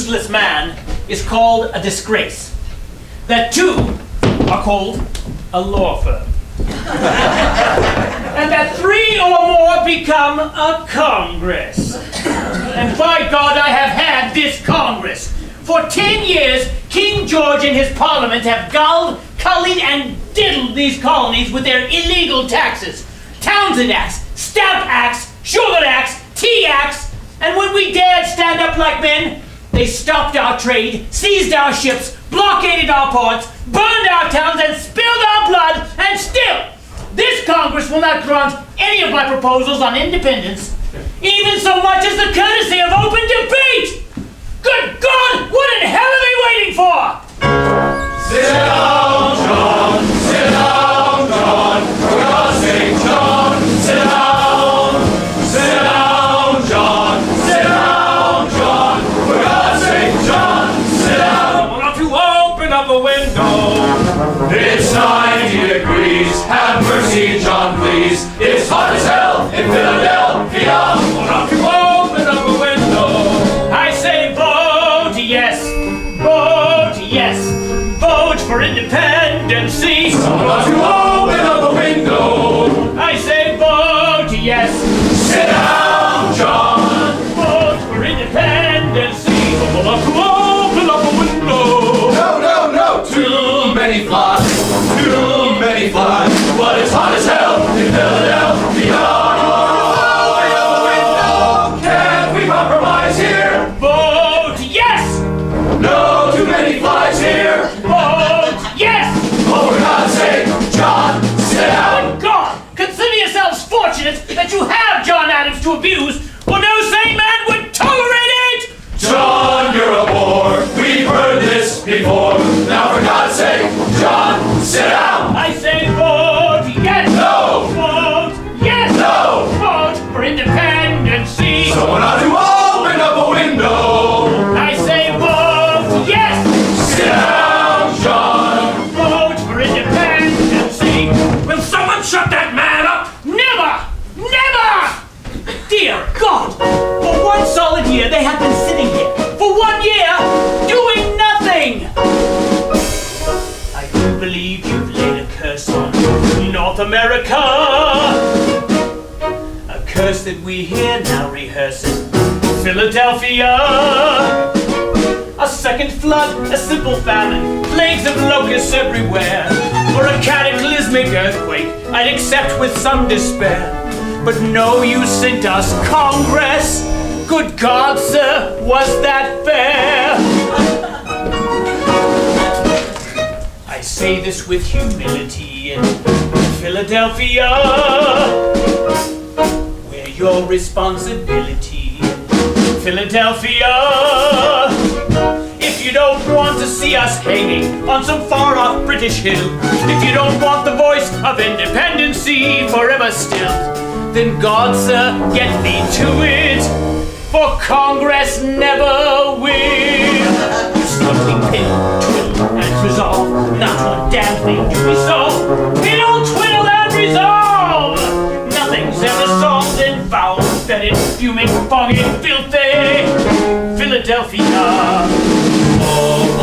useless man is called a disgrace. That two are called a law firm. And that three or more become a Congress. And by God, I have had this Congress. For 10 years, King George and his parliament have gulled, cullied, and diddled these colonies with their illegal taxes. Townsend Acts, Stamp Acts, Sugar Acts, Tea Acts, and when we dared stand up like men, they stopped our trade, seized our ships, blockaded our ports, burned our towns, and spilled our blood, and still, this Congress will not grant any of my proposals on independence, even so much as the courtesy of open debate! Good God, what in hell are they waiting for? Sit down, John, sit down, John, for God's sake, John, sit down, sit down, John, sit down, John, for God's sake, John, sit down. Why don't you open up a window? It's 90 degrees, have mercy, John, please. It's hot as hell in Philadelphia. Why don't you open up a window? I say vote yes, vote yes, vote for independency. Why don't you open up a window? I say vote yes, Sit down, John. vote for independency. Open up a window. No, no, no, too many flies, too many flies. But it's hot as hell in Philadelphia. Open up a window. Can't we compromise here? Vote yes, No, too many flies here. vote yes. Oh, for God's sake, John, sit down. Good God, consider yourselves fortunate that you have John Adams to abuse, or no sane man would tolerate it. John, you're a bore. We've heard this before. Now, for God's sake, John, sit down. I say vote yes, No. vote yes, No. vote for independency. Someone ought to open up a window. I say vote yes, Sit down, John. vote for independency. Will someone shut that man up? Never! Never! Dear God! For one solid year they have been sitting here. For 1 year, doing nothing! I do believe you've laid a curse on North America. A curse that we here now rehearse in Philadelphia. A second flood, a simple famine, plagues of locusts everywhere, or a cataclysmic earthquake, I'd accept with some despair. But no, you sent us Congress. Good God, sir, was that fair? I say this with humility in Philadelphia, where your responsibility in Philadelphia. If you don't want to see us hanging on some far-off British hill, if you don't want the voice of independency forever stilled, then God, sir, get thee to it, for Congress never will. Slowly piddle, twiddle, and resolve, not one damn thing to be solved. Piddle, twiddle, and resolve! Nothing's ever solved in foul, fetid, fuming, foggy, filthy Philadelphia.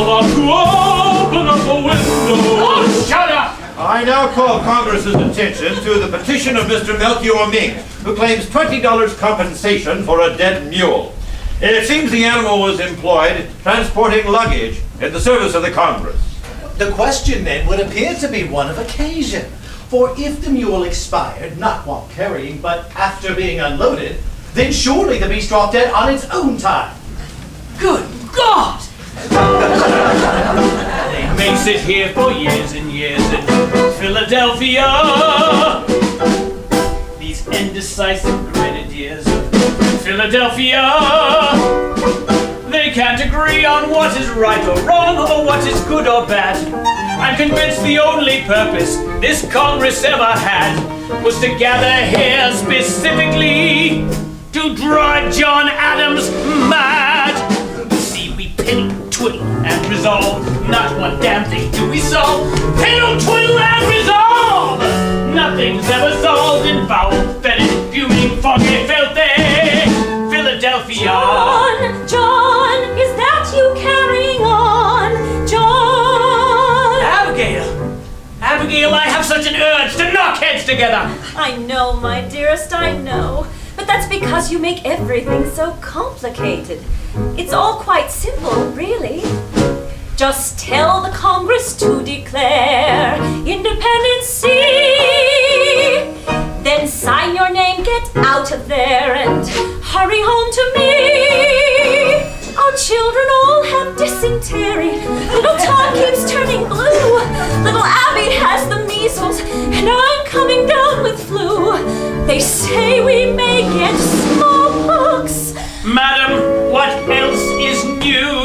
Open up a window. Oh, shut up! I now call Congress's attention to the petition of Mr. Melchior Mink, who claims $20 compensation for a dead mule. It seems the animal was employed transporting luggage in the service of the Congress. The question then would appear to be one of occasion. For if the mule expired, not while carrying, but after being unloaded, then surely the beast dropped dead on its own time. Good God! They may sit here for years and years in Philadelphia. These indecisive grenadiers of Philadelphia. They can't agree on what is right or wrong, or what is good or bad. I'm convinced the only purpose this Congress ever had was to gather here specifically to drive John Adams mad. See, we piddle, twiddle, and resolve. Not one damn thing do we solve. Piddle, twiddle, and resolve. Nothing's ever solved in foul, fetid, fuming, foggy, filthy Philadelphia. John, is that together. I know, my dearest, I know. But that's because you make everything so complicated. It's all quite simple, really. Just tell the Congress to declare independency. Then sign your name, get out of there, and hurry home to me. Our children all have dysentery. Little Todd keeps turning blue. Little Abby has the measles, and I'm coming down with flu. They say we may get smallpox. Madam, what else is new?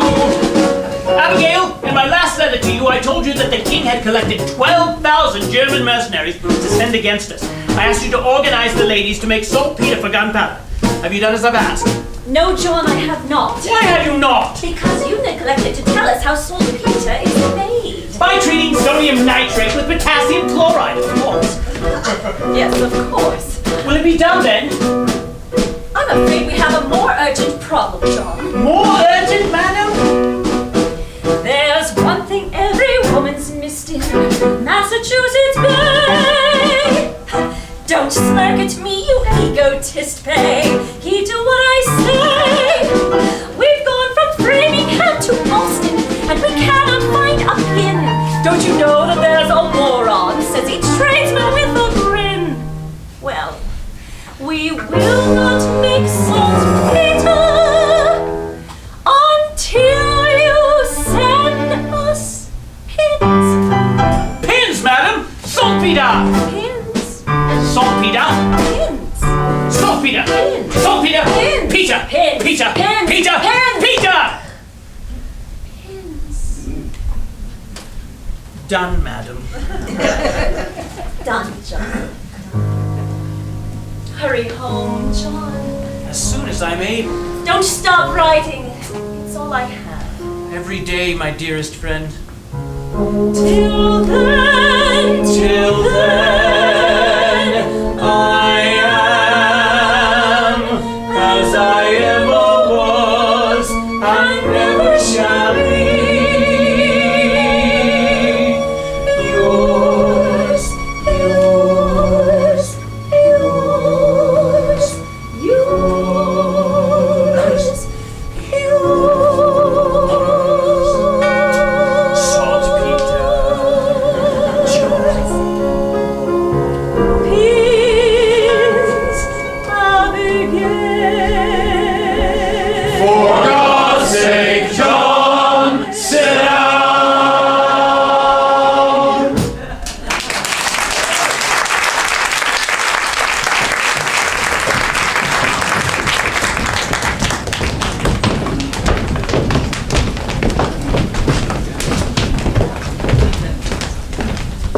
Abigail, in my last letter to you, I told you that the king had collected 12,000 German mercenaries to send against us. I asked you to organize the ladies to make saltpeter for gunpowder. Have you done as I've asked? No, John, I have not. Why have you not? Because you neglected to tell us how saltpeter is made. By treating sodium nitrate with potassium chloride, of course. Yes, of course. Will it be done then? I'm afraid we have a more urgent problem, John. More urgent, madam? There's one thing every woman's missed in Massachusetts Bay. Don't smirk at me, you egotist, Pay. Heed to what I say. We've gone from Framingham to Boston, and we cannot find a pin. Don't you know that there's a war on, says each tradesman with a grin. Well, we will not make saltpeter until you send us pins. Pins, madam! Saltpeter! Pins. Saltpeter! Pins. Saltpeter! Pins. Saltpeter! Pins. Peter! Pins. Peter! Pins. Peter! Pins. Peter! Pins. Done, madam. Done, John. Hurry home, John. As soon as I'm able. Don't stop writing. It's all I have. Every day, my dearest friend. Till then, Till then, I am as I ever was and never shall be. yours, yours, yours, yours, yours. Saltpeter. Pins, Abigail. For God's sake, John, sit down.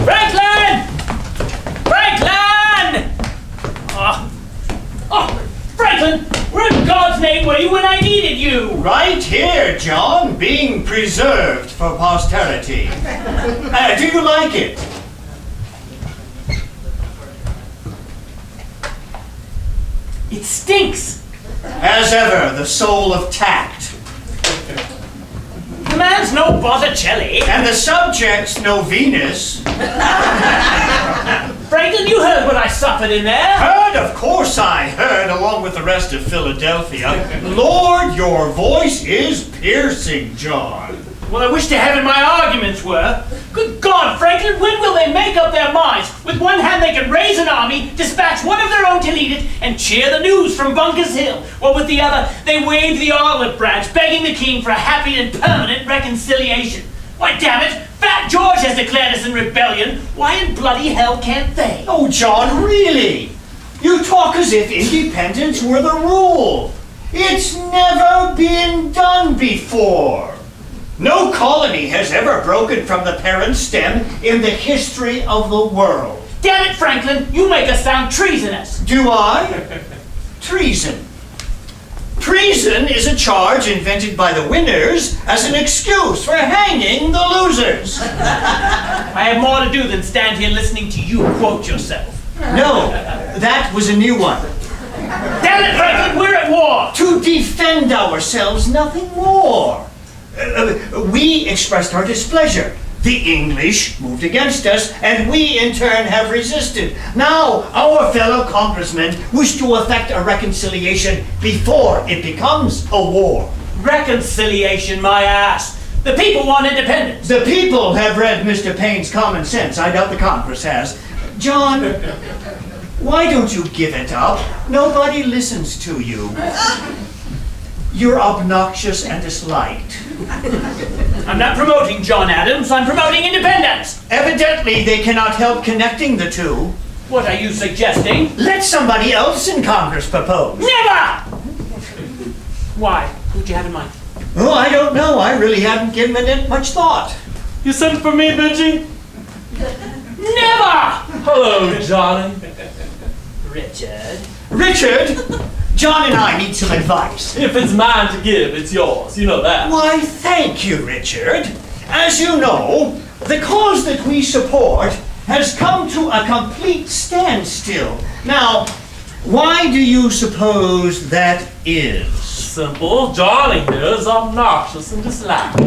Franklin! Franklin! Franklin! Where in God's name were you when I needed you? Right here, John, being preserved for posterity. Do you like it? It stinks! As ever, the soul of tact. The man's no Botticelli. And the subject's no Venus. Franklin, you heard what I suffered in there. Heard, of course I heard, along with the rest of Philadelphia. Lord, your voice is piercing, John. Well, I wish to heaven my arguments were. Good God, Franklin, when will they make up their minds? With one hand they can raise an army, dispatch one of their own to lead it, and cheer the news from Bunker's Hill. While with the other, they wave the olive branch, begging the king for a happy and permanent reconciliation. Why, damn it, Fat George has declared us in rebellion. Why in bloody hell can't they? Oh, John, really? You talk as if independence were the rule. It's never been done before. No colony has ever broken from the parent stem in the history of the world. Damn it, Franklin, you make us sound treasonous. Do I? Treason. Treason is a charge invented by the winners as an excuse for hanging the losers. I have more to do than stand here listening to you quote yourself. No, that was a new one. Damn it, Franklin, we're at war. To defend ourselves, nothing more. We expressed our displeasure. The English moved against us, and we in turn have resisted. Now, our fellow congressmen wish to effect a reconciliation before it becomes a war. Reconciliation, my ass. The people want independence. The people have read Mr. Paine's Common Sense. I doubt the Congress has. John, why don't you give it up? Nobody listens to you. You're obnoxious and disliked. I'm not promoting John Adams, I'm promoting independence. Evidently, they cannot help connecting the two. What are you suggesting? Let somebody else in Congress propose. Never! Why? Who'd you have in mind? Oh, I don't know. I really haven't given it much thought. You sent for me, Benji? Never! Hello, Johnny. Richard. Richard, John and I need some advice. If it's mine to give, it's yours. You know that. Why, thank you, Richard. As you know, the cause that we support has come to a complete standstill. Now, why do you suppose that is? Simple. Johnny here is obnoxious and disliked.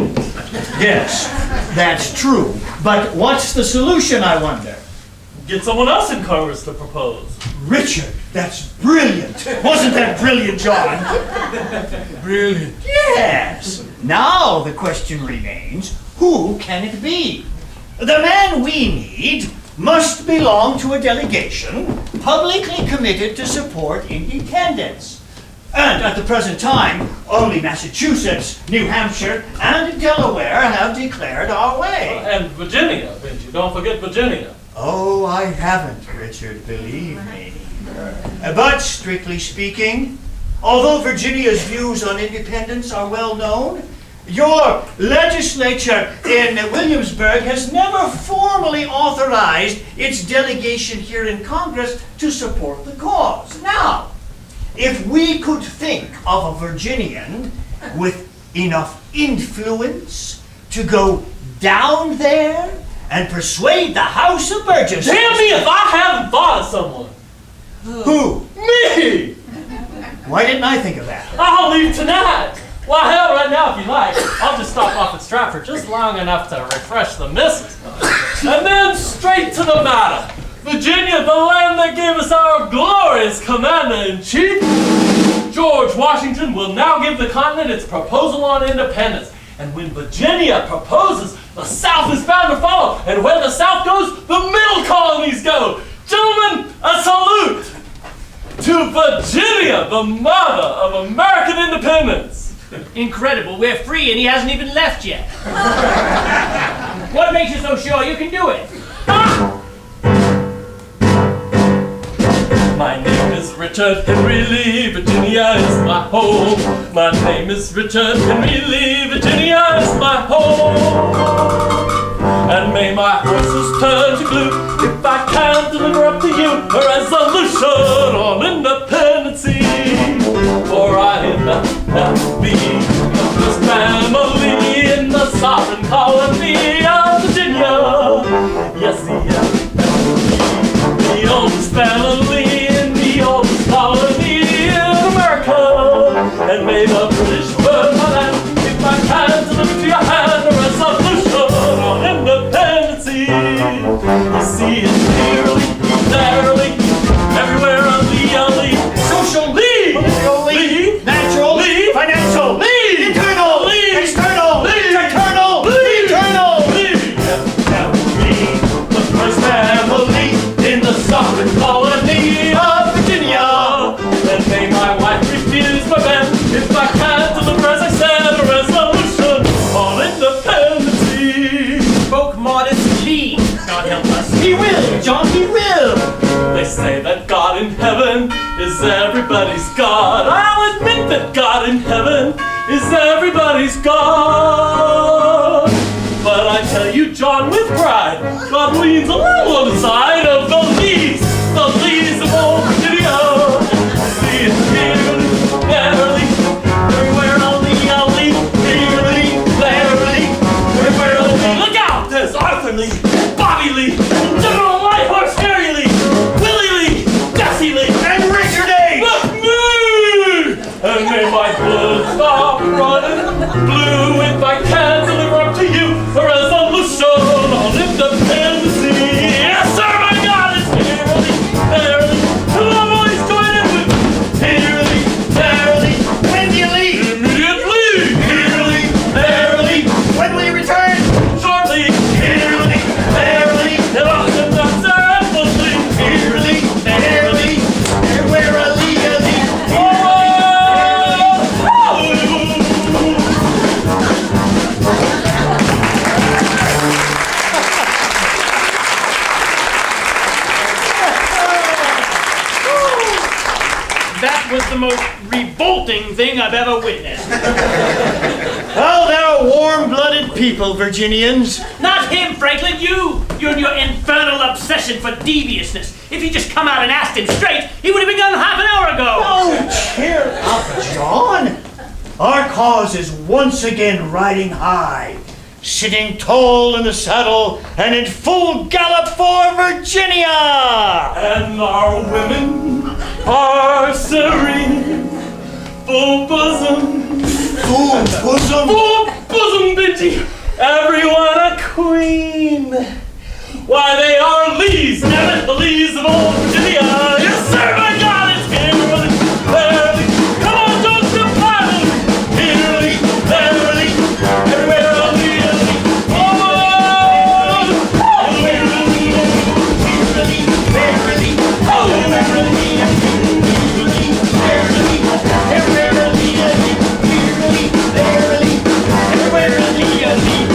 Yes, that's true. But what's the solution, I wonder? Get someone else in Congress to propose. Richard, that's brilliant. Wasn't that brilliant, John? Brilliant. Yes. Now the question remains, who can it be? The man we need must belong to a delegation publicly committed to support independence. And at the present time, only Massachusetts, New Hampshire, and Delaware have declared our way. And Virginia, Benji. Don't forget Virginia. Oh, I haven't, Richard, believe me. But strictly speaking, although Virginia's views on independence are well known, your legislature in Williamsburg has never formally authorized its delegation here in Congress to support the cause. Now, if we could think of a Virginian with enough influence to go down there and persuade the House of Burgesses. Damn me if I haven't thought of someone. Who? Me! Why didn't I think of that? I'll leave tonight. Well, hell, right now if you like. I'll just stop off at Stratford just long enough to refresh the missus. And then straight to the matter. Virginia, the land that gave us our glorious commander-in-chief, George Washington, will now give the continent its proposal on independence. And when Virginia proposes, the South is bound to follow. And where the South goes, the middle colonies go. Gentlemen, a salute to Virginia, the mother of American independence. Incredible, we're free and he hasn't even left yet. What makes you so sure you can do it? My name is Richard Henry Lee, Virginia is my home. My name is Richard Henry Lee, Virginia is my home. And may my horses turn to glue if I can deliver up to you a resolution on independency. For I am the first family in the sovereign colony of Virginia. Yes, the oldest family in the oldest colony in America. And may the British burn my land if I can deliver to your hand a resolution on independency. You see it clearly, narrowly, everywhere on the alley. Socially, Politically, naturally, financially, internal, external, fraternal, eternal. thing I've ever witnessed. Well, they're warm-blooded people, Virginians. Not him, Franklin, you! You and your infernal obsession for deviousness. If you just come out and asked him straight, he would have been gone half an hour ago. Oh, cheer up, John. Our cause is once again riding high, sitting tall in the saddle and in full gallop for Virginia. And our women are serene, full bosom, Full bosom. full bosom bitchy, everyone a queen. Why, they are Lees, damn it, the Lees of old Virginia. Yes, sir, my God, it's Kimberly, Beverly. Come on, George, the pilot. Kimberly, Beverly, everywhere a Lee, a Lee. Oh, Beverly, Beverly, oh, Beverly, Beverly, Beverly, everywhere a Lee, a Lee, Beverly, Beverly, everywhere a Lee, a Lee.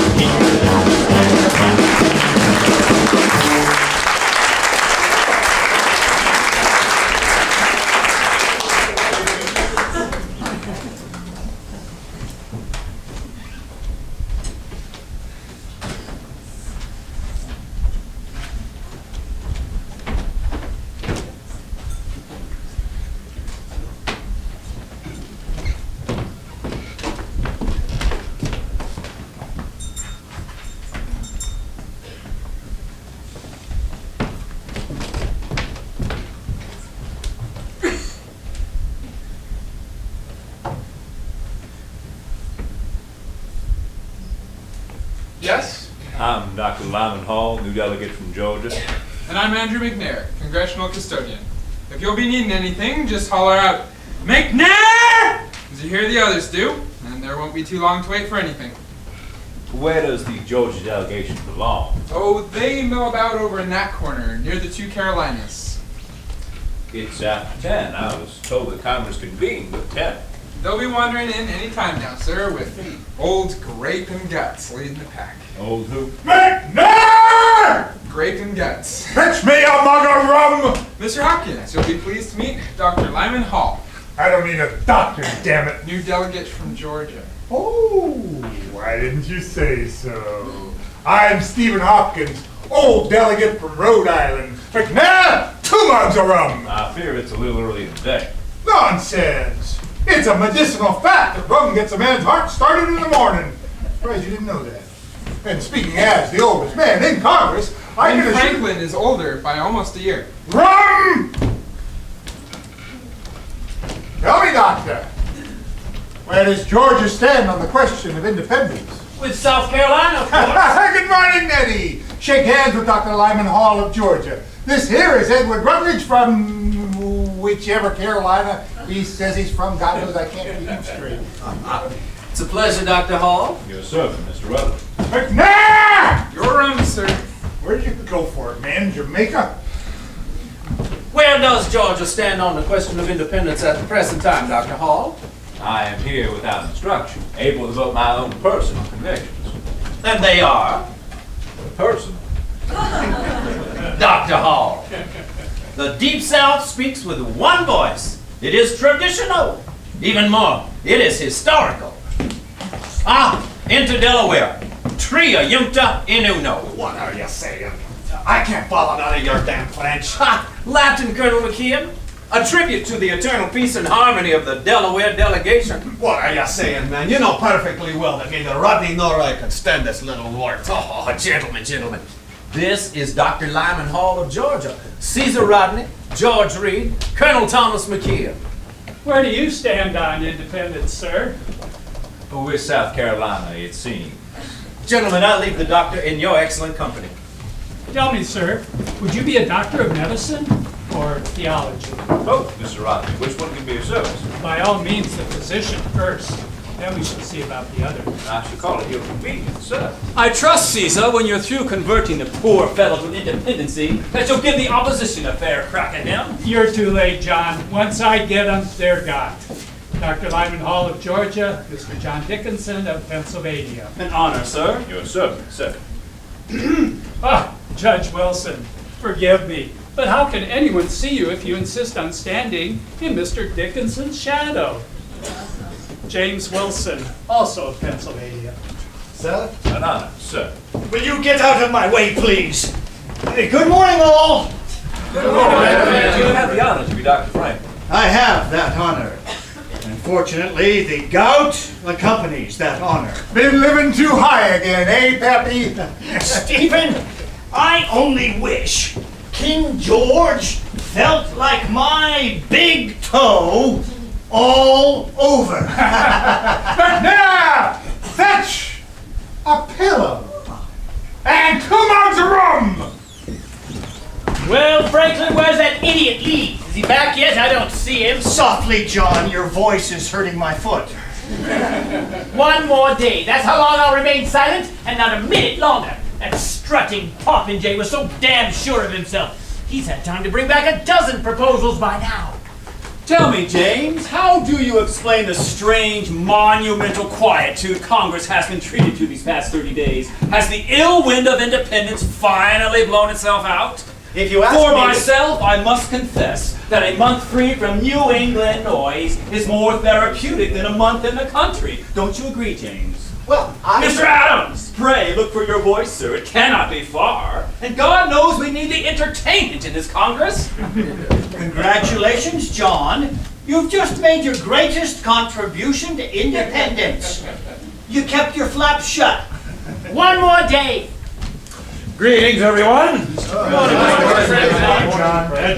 Yes? I'm Dr. Lyman Hall, new delegate from Georgia. And I'm Andrew McNair, Congressional Custodian. If you'll be needing anything, just holler out, McNair! As you hear the others do, and there won't be too long to wait for anything. Where does the Georgia delegation belong? Oh, they mill about over in that corner, near the two Carolinas. It's after 10. I was told that Congress convened at 10. They'll be wandering in any time now, sir, with old Grape and Guts leading the pack. Old who? McNair! Grape and Guts. Fetch me a mug of rum! Mr. Hopkins, you'll be pleased to meet Dr. Lyman Hall, I don't need a doctor, damn it. new delegate from Georgia. Oh, why didn't you say so? I'm Stephen Hopkins, old delegate from Rhode Island. McNair, 2 mugs of rum. I fear it's a little early in the day. Nonsense. It's a medicinal fact that rum gets a man's heart started in the morning. Surprised you didn't know that. And speaking as the oldest man in Congress, I And can assure Franklin is older by almost a year. Rum! Tell me, Doctor, where does Georgia stand on the question of independence? With South Carolina, of course. Good morning, Nettie. Shake hands with Dr. Lyman Hall of Georgia. This here is Edward Rutledge from whichever Carolina he says he's from. God knows I can't keep him straight. It's a pleasure, Dr. Hall. Your servant, Mr. Rutherford. McNair! Your rum, sir. Where did you go for it, man? Jamaica? Where does Georgia stand on the question of independence at the present time, Dr. Hall? I am here without instruction, able to vote my own personal convictions. And they are? Personal? Dr. Hall. The Deep South speaks with one voice. It is traditional. Even more, it is historical. Into Delaware. Tria Yumta Inuno. What are you saying? I can't follow none of your damn French. Latin, Colonel McKeon. A tribute to the eternal peace and harmony of the Delaware delegation. What are you saying, man? You know perfectly well that neither Rodney nor I could stand this little wart. Oh, gentlemen. This is Dr. Lyman Hall of Georgia. Caesar Rodney, George Reed, Colonel Thomas McKeon. Where do you stand on independence, sir? We're South Carolina, it seems. Gentlemen, I leave the doctor in your excellent company. Tell me, sir, would you be a doctor of medicine or theology? Both, Mr. Rodney. Which one can be of service? By all means, the physician first. Then we shall see about the other. I should call it your convenience, sir. I trust, Caesar, when you're through converting the poor fellows with independency, that you'll give the opposition a fair crack at them. You're too late, John. Once I get them, they're got. Dr. Lyman Hall of Georgia, Mr. John Dickinson of Pennsylvania. An honor, sir. Your servant, sir. Judge Wilson, forgive me, but how can anyone see you if you insist on standing in Mr. Dickinson's shadow? James Wilson, also of Pennsylvania. Sir? An honor, sir. Will you get out of my way, please? Good morning, all. You have the honor to be Dr. Frank. I have that honor. Unfortunately, the gout accompanies that honor. Been living too high again, eh, Pappy? Stephen, I only wish King George felt like my big toe all over. McNair, fetch a pillow and 2 mugs of rum. Well, Franklin, where's that idiot Lee? Is he back yet? I don't see him. Softly, John, your voice is hurting my foot. One more day. That's how long I'll remain silent, and not a minute longer. That strutting Popinjay was so damn sure of himself. He's had time to bring back a dozen proposals by now. Tell me, James, how do you explain the strange, monumental quietude Congress has been treated to these past 30 days? Has the ill wind of independence finally blown itself out? If you ask For me... myself, I must confess that a month free from New England noise is more therapeutic than a month in the country. Don't you agree, James? Well, Mr. Adams, pray look for your voice, sir. It cannot be far. And God knows we need the entertainment in this Congress. Congratulations, John. You've just made your greatest contribution to independence. You kept your flap shut. One more day. Greetings, everyone.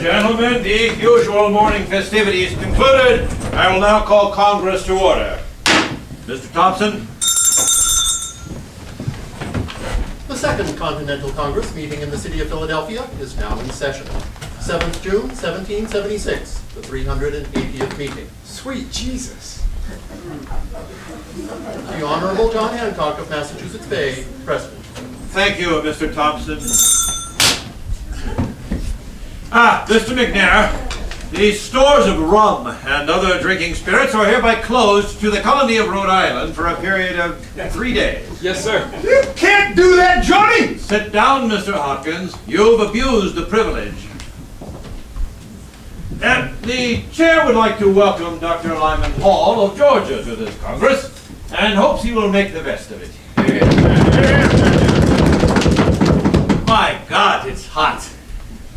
Gentlemen, the usual morning festivities concluded. I will now call Congress to order. Mr. Thompson. The Second Continental Congress, meeting in the city of Philadelphia, is now in session. 7th June, 1776, the 380th meeting. Sweet Jesus. The Honorable John Hancock of Massachusetts Bay, President. Thank you, Mr. Thompson. Mr. McNair, the stores of rum and other drinking spirits are hereby closed to the colony of Rhode Island for a period of 3 days. Yes, sir. You can't do that, Johnny! Sit down, Mr. Hopkins. You've abused the privilege. And the chair would like to welcome Dr. Lyman Hall of Georgia to this Congress and hopes he will make the best of it. My God, it's hot.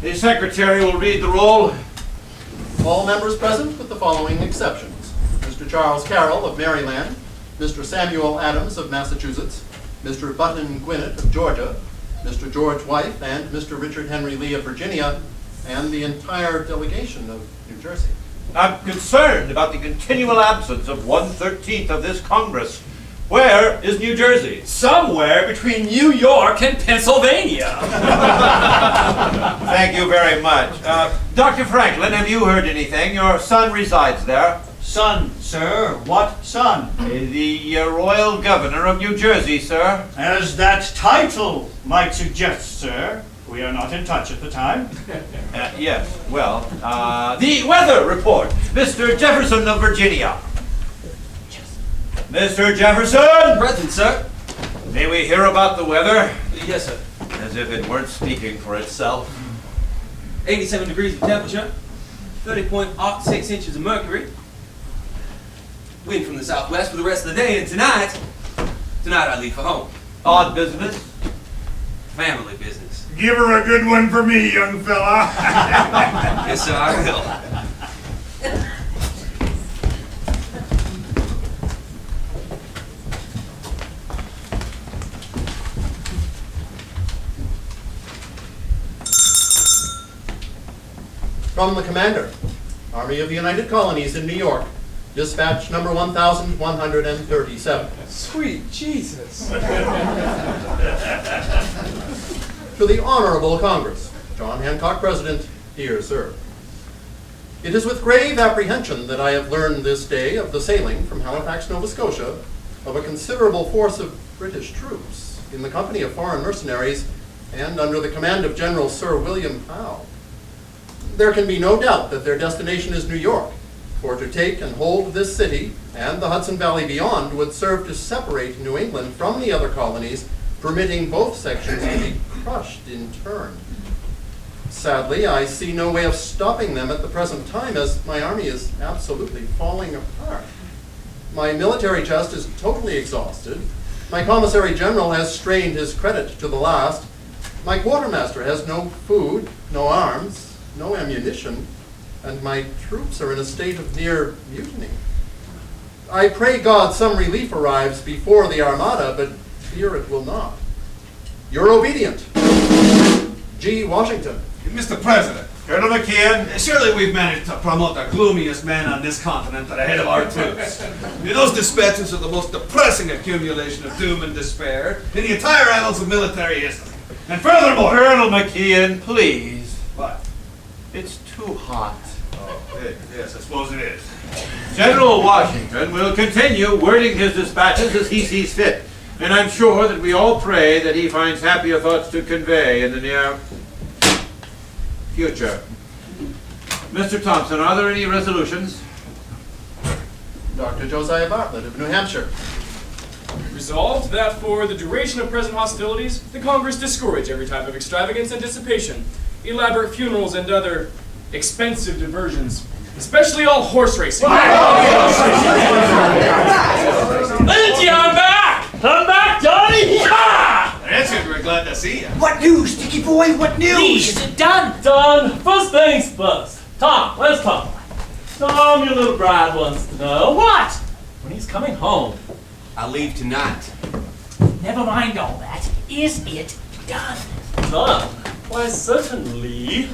The secretary will read the roll. All members present with the following exceptions. Mr. Charles Carroll of Maryland, Mr. Samuel Adams of Massachusetts, Mr. Button Gwinnett of Georgia, Mr. George Wythe and Mr. Richard Henry Lee of Virginia, and the entire delegation of New Jersey. I'm concerned about the continual absence of 1/13 of this Congress. Where is New Jersey? Somewhere between New York and Pennsylvania. Thank you very much. Dr. Franklin, have you heard anything? Your son resides there. Son, sir? What son? The Royal Governor of New Jersey, sir. As that title might suggest, sir. We are not in touch at the time. Yes, well, the weather report. Mr. Jefferson of Virginia. Mr. Jefferson! Present, sir. May we hear about the weather? Yes, sir. As if it weren't speaking for itself. 87 degrees of temperature, 30.06 inches of mercury. Wind from the southwest for the rest of the day, and tonight I leave for home. Odd business? Family business. Give her a good one for me, young fella. Yes, sir, I will. From the Commander, Army of the United Colonies in New York, dispatch number 1137. Sweet Jesus. To the Honorable Congress, John Hancock, President, dear sir. It is with grave apprehension that I have learned this day of the sailing from Halifax, Nova Scotia, of a considerable force of British troops in the company of foreign mercenaries and under the command of General Sir William Howe. There can be no doubt that their destination is New York, for to take and hold this city and the Hudson Valley beyond would serve to separate New England from the other colonies, permitting both sections to be crushed in turn. Sadly, I see no way of stopping them at the present time, as my army is absolutely falling apart. My military chest is totally exhausted. My commissary general has strained his credit to the last. My quartermaster has no food, no arms, no ammunition, and my troops are in a state of near mutiny. I pray God some relief arrives before the Armada, but fear it will not. Your obedient, G. Washington. Mr. President, Colonel McKeon. surely we've managed to promote the gloomiest man on this continent to the head of our troops. Those dispatches are the most depressing accumulation of doom and despair in the entire annals of military history. And furthermore... Colonel McKeon, please. What? It's too hot. Oh, yes, I suppose it is. General Washington will continue wording his dispatches as he sees fit. And I'm sure that we all pray that he finds happier thoughts to convey in the near future. Mr. Thompson, are there any resolutions? Dr. Josiah Bartlett of New Hampshire. Resolved that for the duration of present hostilities, the Congress discourage every type of extravagance and dissipation, elaborate funerals and other expensive diversions, especially all horse racing. Lindsay, I'm back! I'm back, Johnny! Yeah! That's good, we're glad to see you. What news, Sticky Boy? What news? Please, is it done? Done. First things first. Tom, where's Tom? Tom, your little bride wants to know What? when he's coming home. I leave tonight. Never mind all that. Is it done? Done? Why, certainly.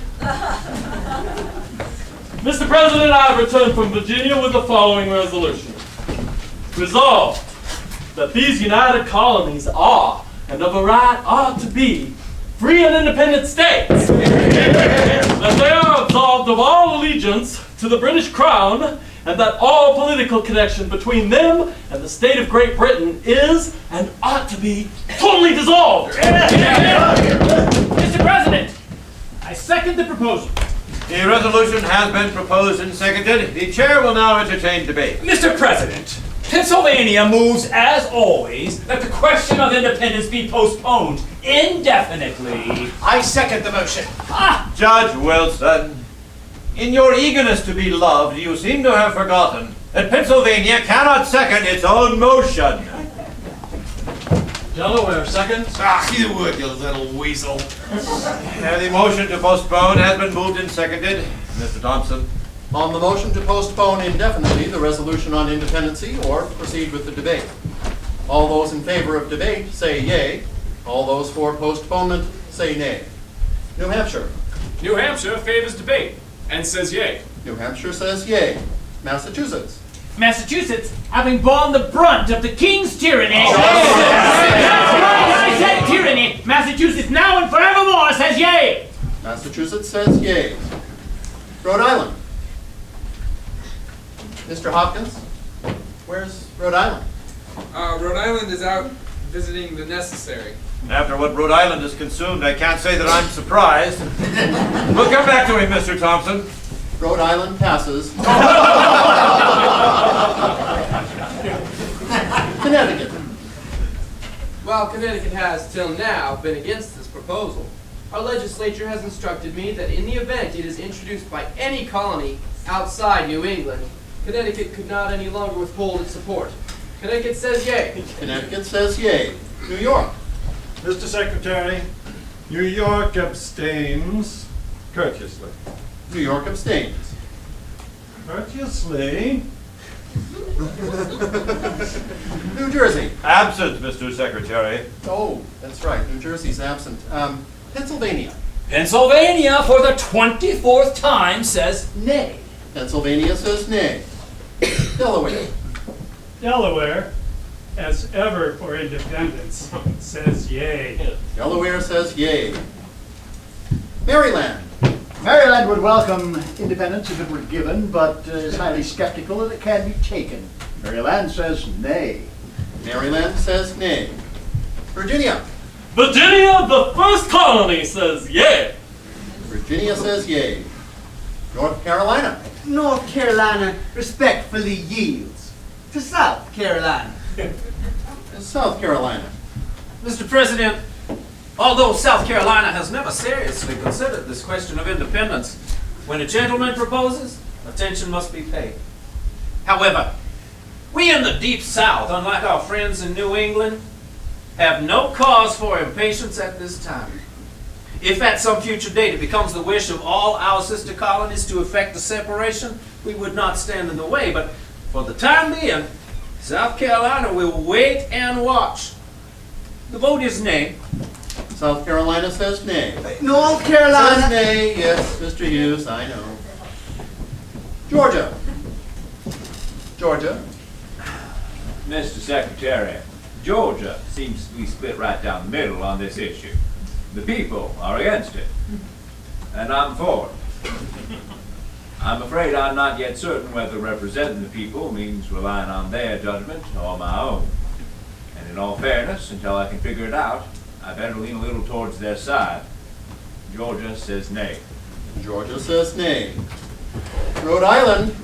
Mr. President, I have returned from Virginia with the following resolution. Resolved that these united colonies are, and of a right ought to be, free and independent states. That they are absolved of all allegiance to the British Crown, and that all political connection between them and the state of Great Britain is, and ought to be, totally dissolved. Mr. President, I second the proposal. The resolution has been proposed and seconded. The chair will now entertain debate. Mr. President, Pennsylvania moves, as always, that the question of independence be postponed indefinitely. I second the motion. Judge Wilson, in your eagerness to be loved, you seem to have forgotten that Pennsylvania cannot second its own motion. Delaware, second. You would, you little weasel. The motion to postpone has been moved and seconded. Mr. Thompson. On the motion to postpone indefinitely the resolution on independency or proceed with the debate. All those in favor of debate say yea. All those for postponement say nay. New Hampshire. New Hampshire favors debate and says yay. New Hampshire says yea. Massachusetts. Massachusetts, having borne the brunt of the king's tyranny. That's right, I said tyranny. Massachusetts now and forevermore says yay. Massachusetts says yea. Rhode Island. Mr. Hopkins, where's Rhode Island? Rhode Island is out visiting the necessary. After what Rhode Island has consumed, I can't say that I'm surprised. We'll come back to him, Mr. Thompson. Rhode Island passes. Connecticut. While Connecticut has, till now, been against this proposal, our legislature has instructed me that in the event it is introduced by any colony outside New England, Connecticut could not any longer withhold its support. Connecticut says yay. Connecticut says yay. New York. Mr. Secretary, New York abstains courteously. New York abstains. Courteously. New Jersey. Absent, Mr. Secretary. Oh, that's right. New Jersey's absent. Pennsylvania. Pennsylvania, for the 24th time, says nay. Pennsylvania says nay. Delaware. Delaware, as ever for independence, says yay. Delaware says yay. Maryland. Maryland would welcome independence if it were given, but is highly skeptical that it can be taken. Maryland says nay. Maryland says nay. Virginia. Virginia, the first colony, says yay. Virginia says yay. North Carolina. North Carolina respectfully yields to South Carolina. South Carolina. Mr. President, although South Carolina has never seriously considered this question of independence, when a gentleman proposes, attention must be paid. However, We in the Deep South, unlike our friends in New England, have no cause for impatience at this time. If at some future date it becomes the wish of all our sister colonies to effect the separation, we would not stand in the way. But for the time being, South Carolina will wait and watch. The vote is nay. South Carolina says nay. North Carolina. Says nay, yes, Mr. Hughes, I know. Georgia. Georgia. Mr. Secretary, Georgia seems to be split right down the middle on this issue. The people are against it, and I'm for it. I'm afraid I'm not yet certain whether representing the people means relying on their judgment or my own. And in all fairness, until I can figure it out, I better lean a little towards their side. Georgia says nay. Georgia says nay. Rhode Island.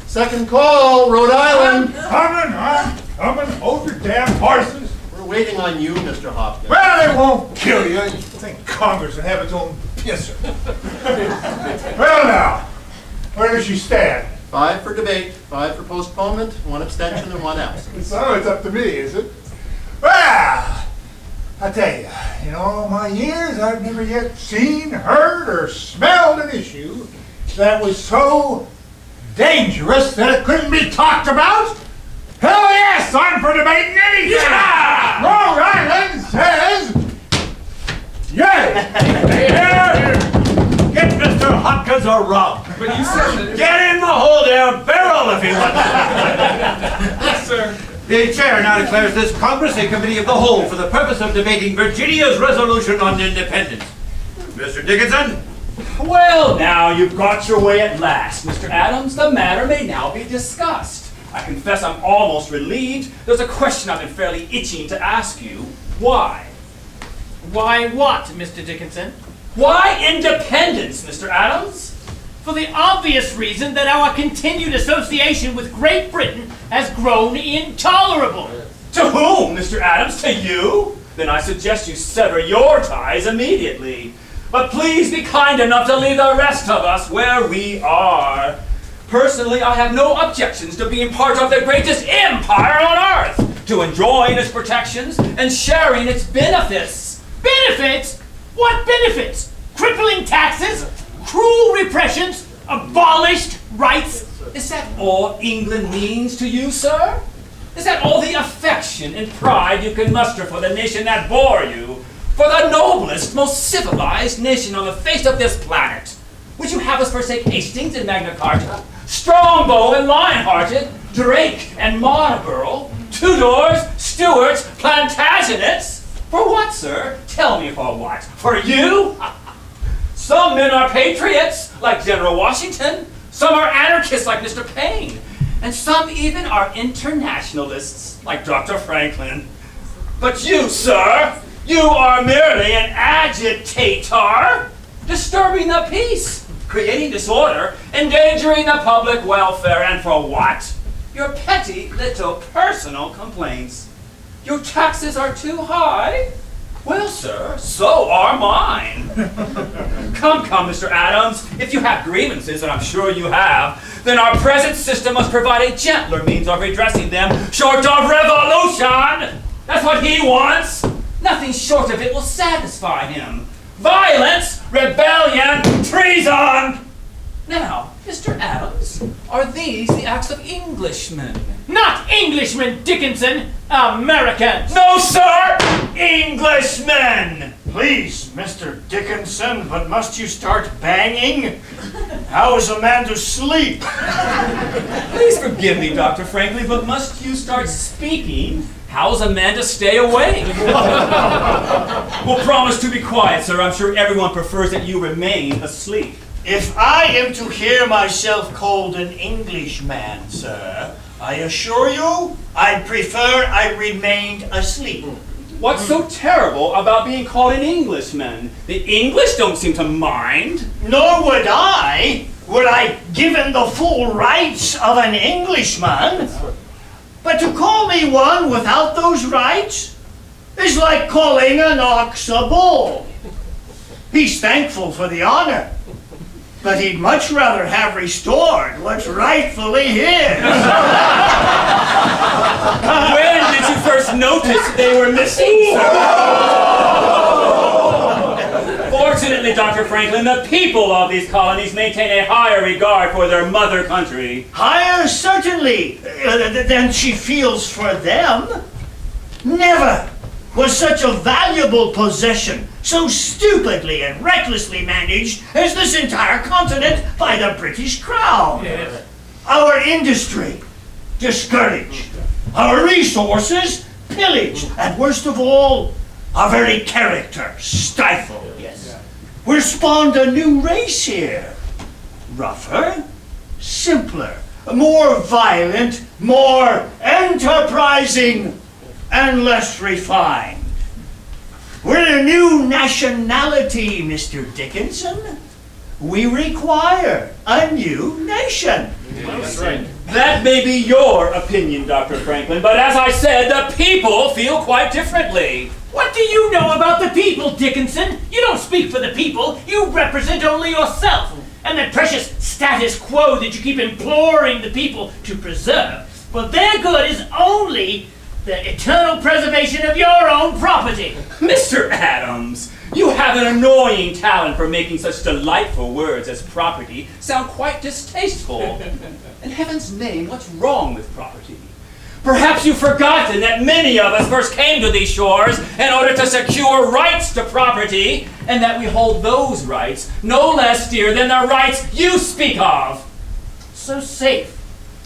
Second call, Rhode Island. I'm coming. Hold your damn horses. We're waiting on you, Mr. Hopkins. Well, they won't kill you. You think Congress would have its own pisser. Well, now, where does she stand? 5 for debate, 5 for postponement, 1 abstention, and 1 absence. So it's up to me, is it? Well, I tell you, in all my years, I've never yet seen, heard, or smelled an issue that was so dangerous that it couldn't be talked about. Hell yes, I'm for debating anything. Yeah! Rhode Island says, yay! Here! Get Mr. Hopkins a rum. But you said that... Get in the whole damn barrel if he wants. Yes, sir. The chair now declares this Congress a committee of the whole for the purpose of debating Virginia's resolution on independence. Mr. Dickinson? Well, now you've got your way at last, Mr. Adams. The matter may now be discussed. I confess I'm almost relieved. There's a question I've been fairly itching to ask you. Why? Why what, Mr. Dickinson? Why independence, Mr. Adams? For the obvious reason that our continued association with Great Britain has grown intolerable. To whom, Mr. Adams? To you? Then I suggest you sever your ties immediately. But please be kind enough to leave the rest of us where we are. Personally, I have no objections to being part of the greatest empire on earth, to enjoying its protections and sharing its benefits. Benefits? What benefits? Crippling taxes? Cruel repressions? Abolished rights? Is that all England means to you, sir? Is that all the affection and pride you can muster for the nation that bore you? For the noblest, most civilized nation on the face of this planet? Would you have us forsake Hastings and Magna Carta, Strongbow and Lionhearted, Drake and Marlborough, Tudors, Stuarts, Plantagenets? For what, sir? Tell me for what? For you? Some men are patriots, like General Washington. Some are anarchists, like Mr. Paine. And some even are internationalists, like Dr. Franklin. But you, sir, you are merely an agitator, disturbing the peace, creating disorder, endangering the public welfare, and for what? Your petty little personal complaints. Your taxes are too high? Well, sir, so are mine. Come, Mr. Adams. If you have grievances, and I'm sure you have, then our present system must provide a gentler means of redressing them, short of revolution. That's what he wants. Nothing short of it will satisfy him. Violence, rebellion, treason. Now, Mr. Adams, are these the acts of Englishmen? Not Englishmen, Dickinson! Americans! No, sir! Englishmen! Please, Mr. Dickinson, but must you start banging? How is a man to sleep? Please forgive me, Dr. Franklin, but must you start speaking? How's a man to stay awake? We'll promise to be quiet, sir. I'm sure everyone prefers that you remain asleep. If I am to hear myself called an Englishman, sir, I assure you, I'd prefer I remained asleep. What's so terrible about being called an Englishman? The English don't seem to mind. Nor would I, were I given the full rights of an Englishman. But to call me one without those rights is like calling an ox a bull. He's thankful for the honor, but he'd much rather have restored what's rightfully his. When did you first notice they were missing, sir? Fortunately, Dr. Franklin, the people of these colonies maintain a higher regard for their mother country. Higher, certainly, than she feels for them. Never was such a valuable possession so stupidly and recklessly managed as this entire continent by the British Crown. Yes. Our industry discouraged, our resources pillaged, and worst of all, our very character stifled. Yes. We're spawned a new race here. Rougher, simpler, more violent, more enterprising, and less refined. We're a new nationality, Mr. Dickinson. We require a new nation. That's right. That may be your opinion, Dr. Franklin, but as I said, the people feel quite differently. What do you know about the people, Dickinson? You don't speak for the people. You represent only yourself. And that precious status quo that you keep imploring the people to preserve, for their good is only the eternal preservation of your own property. Mr. Adams, you have an annoying talent for making such delightful words as property sound quite distasteful. In heaven's name, what's wrong with property? Perhaps you've forgotten that many of us first came to these shores in order to secure rights to property, and that we hold those rights no less dear than the rights you speak of. So safe,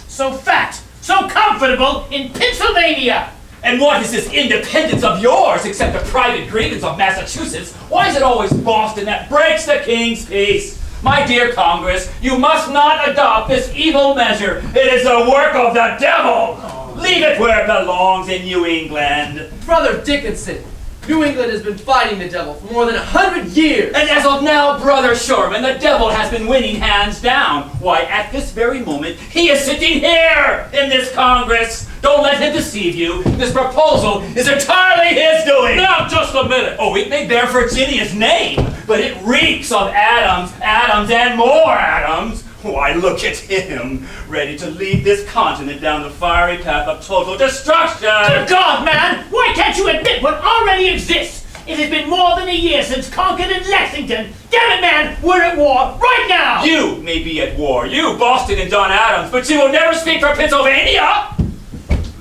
so fat, so comfortable in Pennsylvania. And what is this independence of yours except the private grievance of Massachusetts? Why is it always Boston that breaks the king's peace? My dear Congress, you must not adopt this evil measure. It is the work of the devil. Leave it where it belongs in New England. Brother Dickinson, New England has been fighting the devil for more than 100 years. And as of now, Brother Sherman, the devil has been winning hands down. Why, at this very moment, he is sitting here in this Congress. Don't let him deceive you. This proposal is entirely his doing. Now, just a minute. Oh, it may bear Virginia's name, but it reeks of Adams, and more Adams. Why, look at him, ready to lead this continent down the fiery path of total destruction. Good God, man! Why can't you admit what already exists? It has been more than a year since Concord and Lexington. Damn it, man! We're at war right now! You may be at war, you, Boston and John Adams, but you will never speak for Pennsylvania!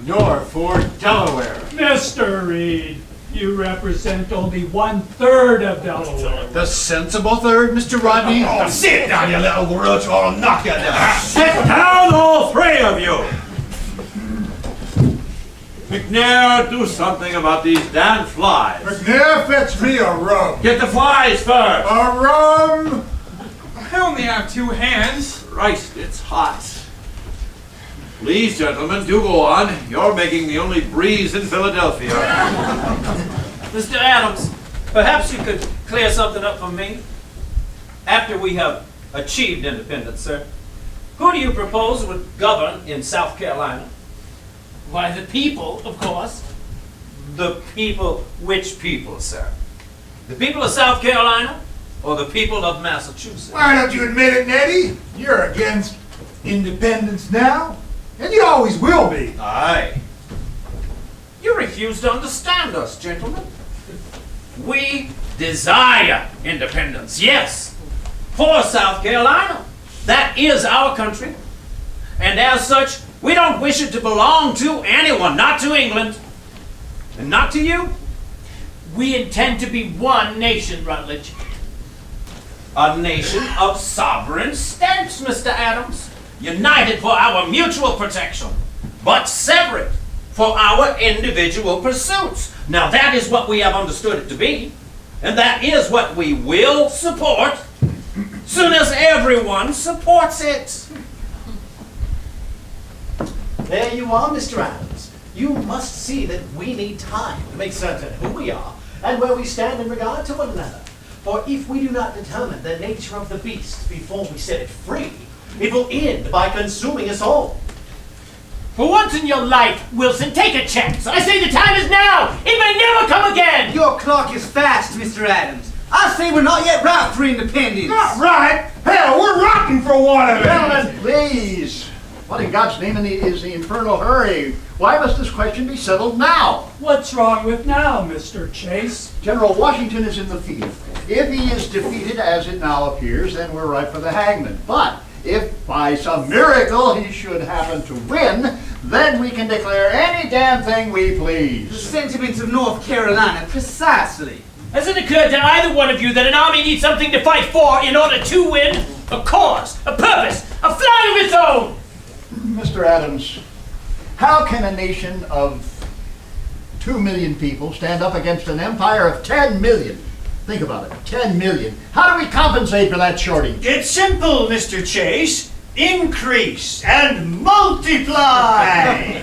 Nor for Delaware. Mr. Reed, you represent only 1/3 of Delaware. The sensible third, Mr. Rodney? Oh, sit down, you little roach, or I'll knock you down. Sit down, all three of you! McNair, do something about these damn flies. McNair, fetch me a rum. Get the flies first. A rum! I only have 2 hands. Christ, it's hot. Please, gentlemen, do go on. You're making the only breeze in Philadelphia. Mr. Adams, perhaps you could clear something up for me? After we have achieved independence, sir, who do you propose would govern in South Carolina? Why, the people, of course. The people, which people, sir? The people of South Carolina or the people of Massachusetts? Why don't you admit it, Nettie? You're against independence now, and you always will be. Aye. You refuse to understand us, gentlemen. We desire independence, yes, for South Carolina. That is our country. And as such, we don't wish it to belong to anyone, not to England, and not to you. We intend to be one nation, Rutledge. A nation of sovereign states, Mr. Adams, united for our mutual protection, but separate for our individual pursuits. Now that is what we have understood it to be, and that is what we will support, soon as everyone supports it. There you are, Mr. Adams. You must see that we need time to make certain who we are and where we stand in regard to one another. For if we do not determine the nature of the beast before we set it free, it will end by consuming us all. For once in your life, Wilson, take a chance. I say the time is now. It may never come again. Your clock is fast, Mr. Adams. I say we're not yet ripe for independence. Not right. Hell, we're rotten for one of it. Gentlemen, please. What in God's name is the infernal hurry? Why must this question be settled now? What's wrong with now, Mr. Chase? General Washington is in the field. If he is defeated, as it now appears, then we're ripe for the hangman. But if by some miracle he should happen to win, then we can declare any damn thing we The please. sentiments of North Carolina, precisely. Has it occurred to either one of you that an army needs something to fight for in order to win? A cause, a purpose, a flag of its own! Mr. Adams, how can a nation of 2 million people stand up against an empire of 10 million? Think about it, 10 million. How do we compensate for that shortage? It's simple, Mr. Chase. Increase and multiply.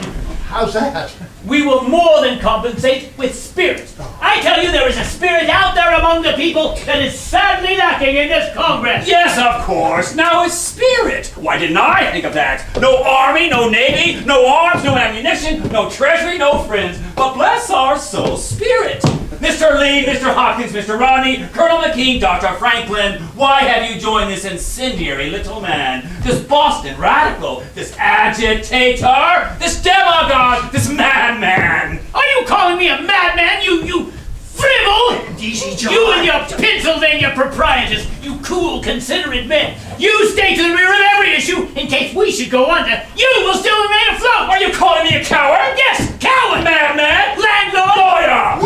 How's that? We will more than compensate with spirit. I tell you, there is a spirit out there among the people that is sadly lacking in this Congress. Yes, of course. Now it's spirit. Why didn't I think of that? No army, no navy, no arms, no ammunition, no treasury, no friends. But bless our soul, spirit. Mr. Lee, Mr. Hopkins, Mr. Rodney, Colonel McKee, Dr. Franklin, why have you joined this incendiary little man? This Boston radical, this agitator, this demagogue, this madman. Are you calling me a madman, you fribble? Easy, John. You and your Pennsylvania proprietors, you cool, considerate men. You stay to the rear of every issue in case we should go under. You will still remain afloat. Are you calling me a coward? Yes, coward, Madman! landlord, Lawyer!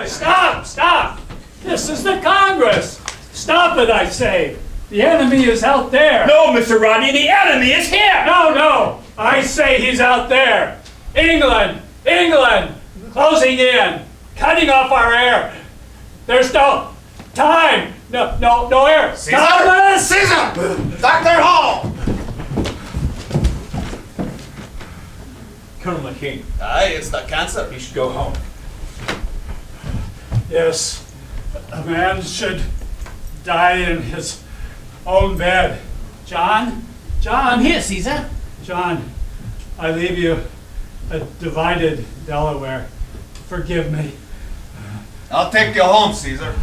Stop! This is the Congress. Stop it, I say. The enemy is out there. No, Mr. Rodney, the enemy is here! No, I say he's out there. England, closing in, cutting off our air. There's no time, no air. Thomas! Caesar! Dr. Hall! Colonel McKee, Aye, it's the cancer. you should go home. Yes, a man should die in his own bed. John, I'm here, Caesar. John, I leave you a divided Delaware. Forgive me. I'll take you home, Caesar.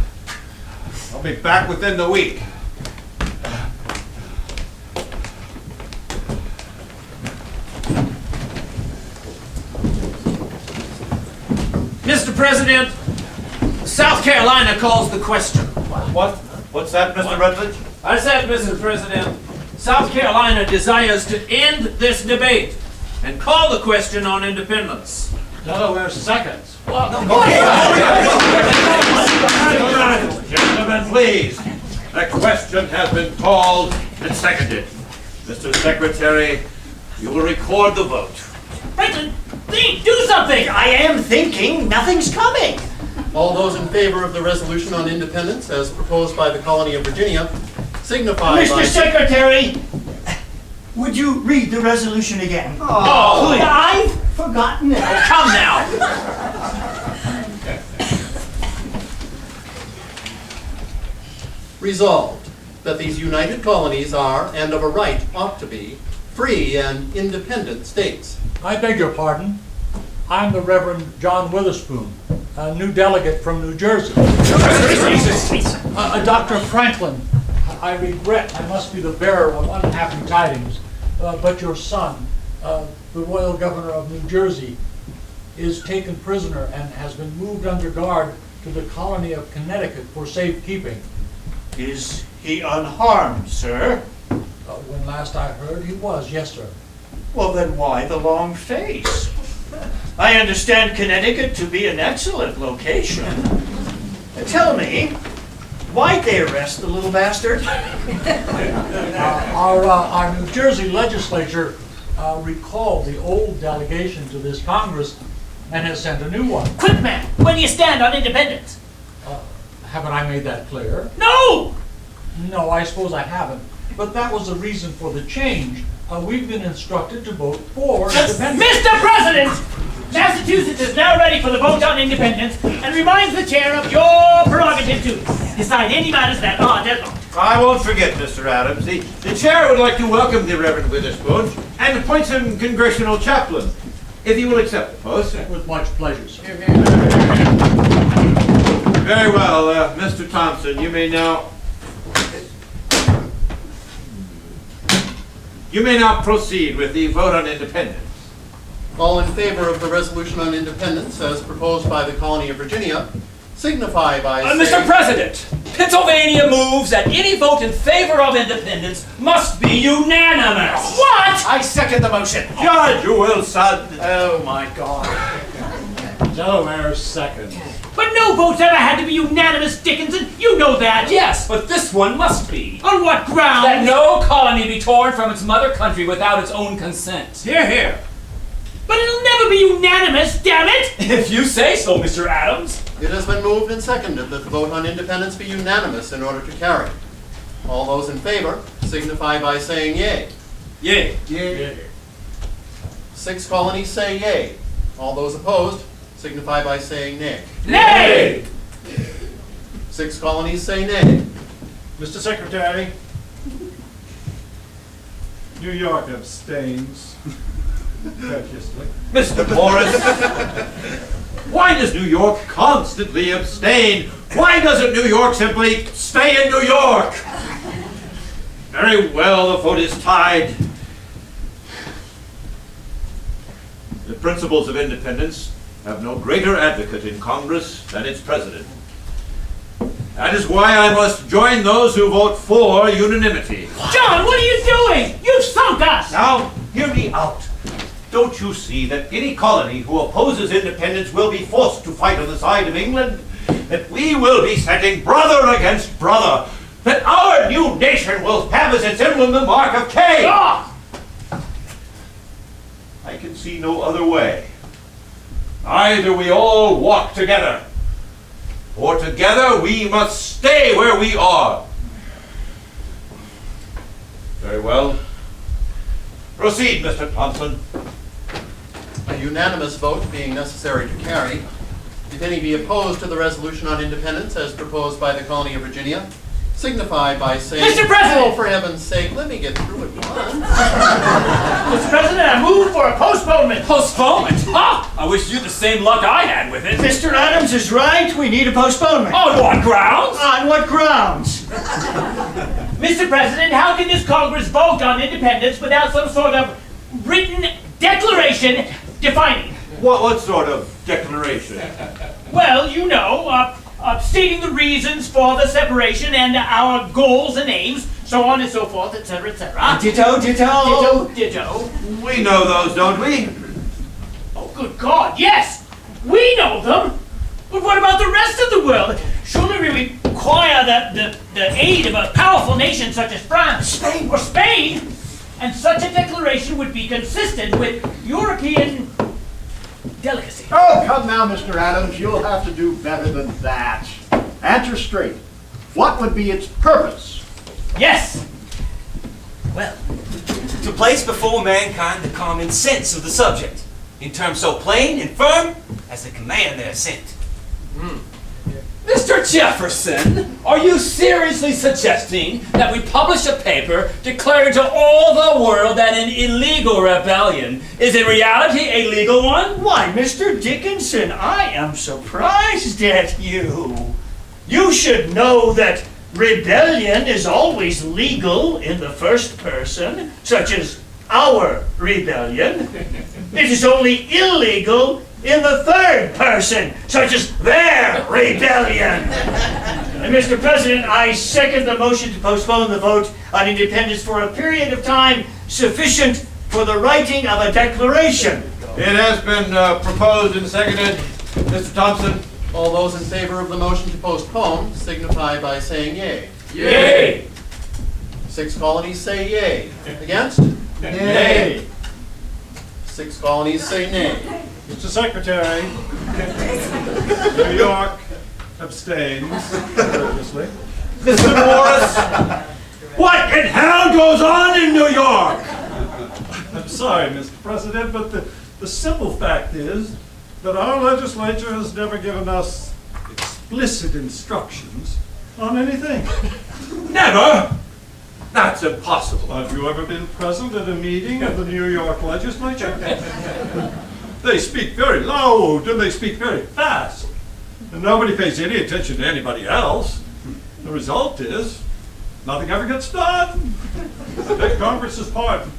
I'll be back within the week. Mr. President, South Carolina calls the question. What's that, Mr. Rutledge? I said, Mr. President, South Carolina desires to end this debate and call the question on independence. Delaware's seconds. Gentlemen, please. The question has been called and seconded. Mr. Secretary, you will record the vote. Franklin, think, do something! I am thinking. Nothing's coming. All those in favor of the resolution on independence as proposed by the colony of Virginia signify by... Mr. Secretary, would you read the resolution again? Oh, please. I've forgotten it. Come now. Resolved that these united colonies are, and of a right ought to be, free and independent states. I beg your pardon. I'm the Reverend John Witherspoon, a new delegate from New Jersey. Dr. Franklin, I regret I must be the bearer of unhappy tidings, but your son, the Royal Governor of New Jersey, is taken prisoner and has been moved under guard to the colony of Connecticut for safekeeping. Is he unharmed, sir? When last I heard, he was, yes, sir. Well, then why the long face? I understand Connecticut to be an excellent location. Tell me, why'd they arrest the little bastard? Our New Jersey legislature recalled the old delegation to this Congress and has sent a new one. Quick, man, where do you stand on independence? Haven't I made that clear? No! No, I suppose I haven't. But that was the reason for the change. We've been instructed to vote for independence. Mr. President! Massachusetts is now ready for the vote on independence and reminds the chair of your prerogative to decide any matters that are deadlocked. I won't forget, Mr. Adams. The chair would like to welcome the Reverend Witherspoon and appoint him congressional chaplain. if you will accept the post. With much pleasure, sir. Very well, Mr. Thompson, you may now proceed with the vote on independence. All in favor of the resolution on independence as proposed by the colony of Virginia, signify by saying... Mr. President, Pennsylvania moves that any vote in favor of independence must be unanimous. What? I second the motion. Judge, you will, son. Oh, my God. Delaware second. But no votes ever had to be unanimous, Dickinson. You know that. Yes, but this one must be. On what grounds? That no colony be torn from its mother country without its own consent. Hear, hear. But it'll never be unanimous, damn it! If you say so, Mr. Adams. It has been moved and seconded that the vote on independence be unanimous in order to carry. All those in favor signify by saying yea. Yea. Yea. 6 colonies say yea. All those opposed signify by saying nay. Nay! 6 colonies say nay. Mr. Secretary, New York abstains. Courteously. Mr. Morris, why does New York constantly abstain? Why doesn't New York simply stay in New York? Very well, the vote is tied. The principles of independence have no greater advocate in Congress than its president. That is why I must join those who vote for unanimity. John, what are you doing? You've sunk us! Now, hear me out. Don't you see that any colony who opposes independence will be forced to fight on the side of England? That we will be setting brother against brother? That our new nation will have as its emblem the mark of Cain? Ah! I can see no other way. Either we all walk together, or together we must stay where we are. Very well. Proceed, Mr. Thompson. A unanimous vote being necessary to carry, if any be opposed to the resolution on independence as proposed by the colony of Virginia, signify by saying... Mr. President! Oh, for heaven's sake, let me get through it once. Mr. President, I move for a postponement. Postponement? Ha! I wish you the same luck I had with it. Mr. Adams is right. We need a postponement. On what grounds? On what grounds? Mr. President, how can this Congress vote on independence without some sort of written declaration defining? What sort of declaration? Well, you know, stating the reasons for the separation and our goals and aims, so on and so forth, etc., etc. Ditto, ditto. Ditto, ditto. We know those, don't we? Oh, good God, yes! We know them! But what about the rest of the world? Surely we require the aid of a powerful nation such as France, Spain, or Spain, and such a declaration would be consistent with European delicacy. Oh, come now, Mr. Adams. You'll have to do better than that. Answer straight. What would be its purpose? Yes! Well, to place before mankind the common sense of the subject, in terms so plain and firm as to command their assent. Mr. Jefferson, are you seriously suggesting that we publish a paper declaring to all the world that an illegal rebellion is in reality a legal one? Why, Mr. Dickinson, I am surprised at you. You should know that rebellion is always legal in the first person, such as our rebellion. It is only illegal in the third person, such as their rebellion. And Mr. President, I second the motion to postpone the vote on independence for a period of time sufficient for the writing of a declaration. It has been proposed and seconded. Mr. Thompson? All those in favor of the motion to postpone signify by saying yea. Yea! 6 colonies say yea. Against? Nay. 6 colonies say nay. Mr. Secretary, New York abstains, courteously. Mr. Morris, what in hell goes on in New York? I'm sorry, Mr. President, but the simple fact is that our legislature has never given us explicit instructions on anything. Never? That's impossible. Have you ever been present at a meeting of the New York legislature? They speak very loud and they speak very fast. And nobody pays any attention to anybody else. The result is, nothing ever gets done. I beg Congress's pardon.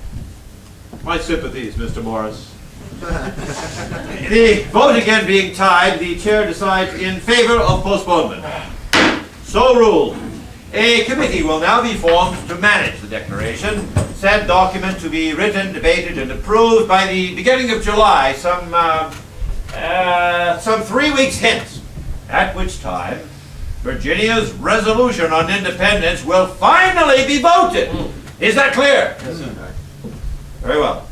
My sympathies, Mr. Morris. The vote again being tied, the chair decides in favor of postponement. So ruled. A committee will now be formed to manage the declaration. Said document to be written, debated, and approved by the beginning of July, some 3 weeks hence, at which time Virginia's resolution on independence will finally be voted. Is that clear? Yes, sir. Very well.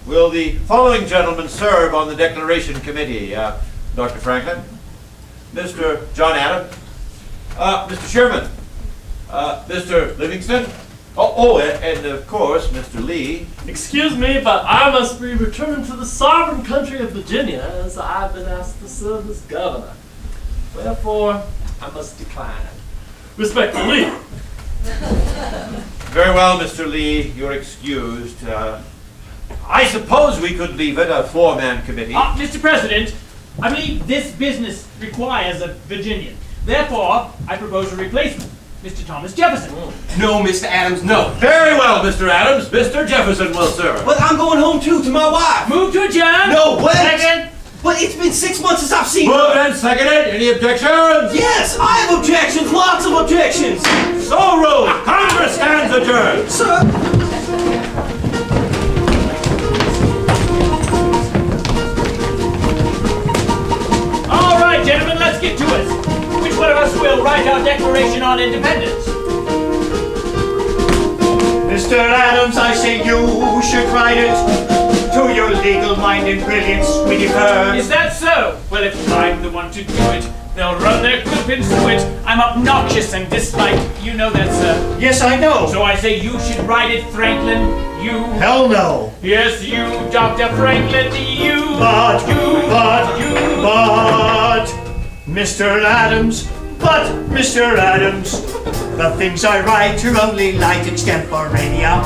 Will the following gentlemen serve on the Declaration Committee? Dr. Franklin, Mr. John Adams, Mr. Sherman, Mr. Livingston, and of course, Mr. Lee. Excuse me, but I must be returned to the sovereign country of Virginia, as I've been asked to serve as governor. Wherefore, I must decline. Respectfully. Very well, Mr. Lee, you're excused. I suppose we could leave it a four-man committee. Mr. President, I believe this business requires a Virginian. Therefore, I propose a replacement, Mr. Thomas Jefferson. No, Mr. Adams, no. Very well, Mr. Adams. Mr. Jefferson will serve. But I'm going home too, to my wife. Move to adjourn. No, wait. Second. But it's been 6 months since I've seen Moved and seconded. Any objections? Yes, I have objections, lots of objections. So ruled. Congress stands adjourned. Sir. All right, gentlemen, let's get to it. Which one of us will write our Declaration on Independence? Mr. Adams, I say you should write it. To your legal-minded brilliance we defer. Is that so? Well, if I'm the one to do it, they'll run their quippins through it. I'm obnoxious and disliked. You know that, sir. Yes, I know. So I say you should write it, Franklin. You. Hell no. Yes, you, Dr. Franklin. You. But, Mr. Adams. But, Mr. Adams, the things I write are only light extemporania.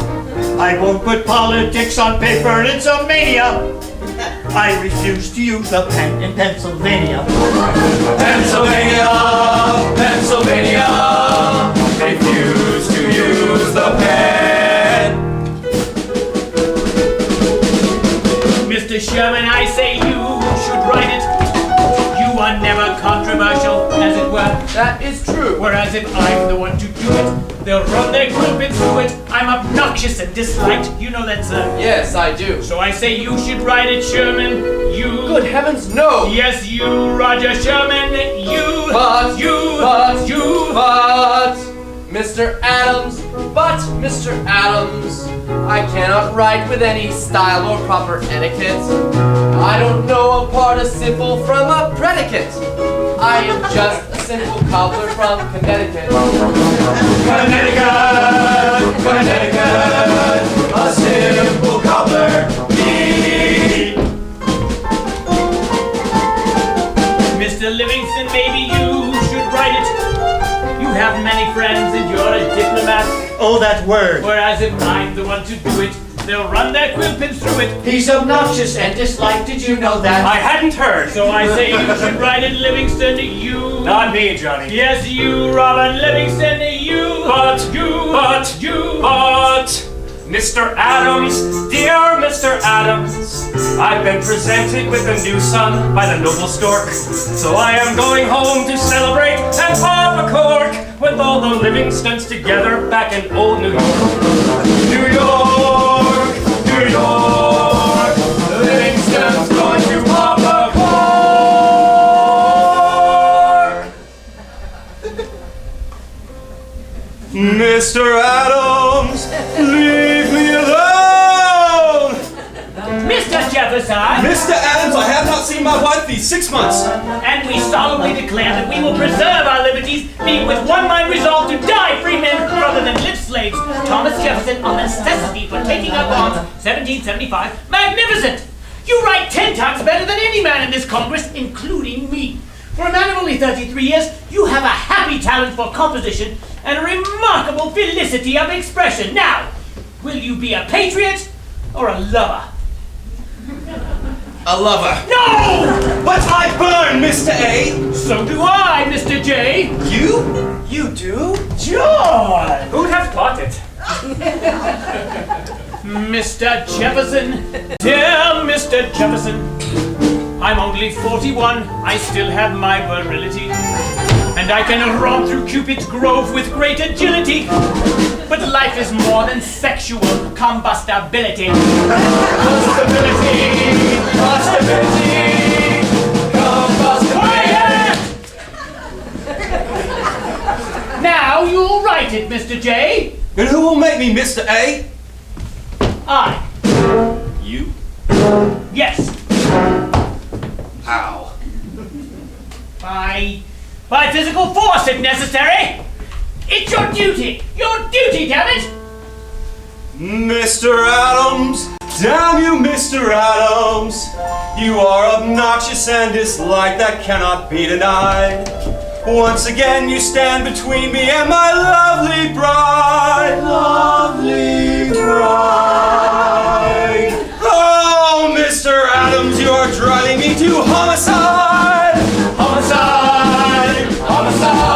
I won't put politics on paper, it's a mania. I refuse to use the pen in Pennsylvania. Pennsylvania, Pennsylvania, refuse to use the pen. Mr. Sherman, I say you should write it. You are never controversial, as it were. That is true. Whereas if I'm the one to do it, they'll run their quippins through it. I'm obnoxious and disliked. You know that, sir. Yes, I do. So I say you should write it, Sherman. You. Good heavens, no. Yes, you, Roger Sherman. You. But, you. But, you. But, Mr. Adams. But, Mr. Adams, I cannot write with any style or proper etiquette. I don't know a participle from a predicate. I am just a simple cobbler from Connecticut. Connecticut, Connecticut, a simple cobbler, me. Mr. Livingston, maybe you should write it. You have many friends and you're a diplomat. Oh, that word. Whereas if I'm the one to do it, they'll run their quippins through it. He's obnoxious and disliked, did you know that? I hadn't heard. So I say you should write it, Livingston. You. Not me, Johnny. Yes, you, Robert Livingston. You. But, Mr. Adams, dear Mr. Adams, I've been presented with a new son by the noble stork. So I am going home to celebrate and pop a cork with all the Livingstons together back in old New York. New York, New York, Livingston's going to pop a cork. Mr. Adams, leave me alone! Mr. Jefferson! Mr. Adams, I have not seen my wife these 6 months. And we solemnly declare that we will preserve our liberties, being with one mind resolved to die free men rather than live slaves. Thomas Jefferson on the necessity for taking up arms, 1775. Magnificent! You write 10 times better than any man in this Congress, including me. For a man of only 33 years, you have a happy talent for composition and a remarkable felicity of expression. Now, will you be a patriot or a lover? a lover. No! But I burn, Mr. A. So do I, Mr. J. You? You do? John! Who'd have thought it? Mr. Jefferson, dear Mr. Jefferson, I'm only 41, I still have my virility, and I can romp through Cupid's grove with great agility. But life is more than sexual combustibility. Quiet! Now you'll write it, Mr. J. And who will make me Mr. A? I. You? Yes. How? By physical force if necessary. It's your duty. Your duty, damn it. Mr. Adams! Damn you, Mr. Adams! You are obnoxious and disliked that cannot be denied. Once again you stand between me and my lovely bride. Lovely bride. Oh, Mr. Adams, you are driving me to homicide. Homicide. Homicide.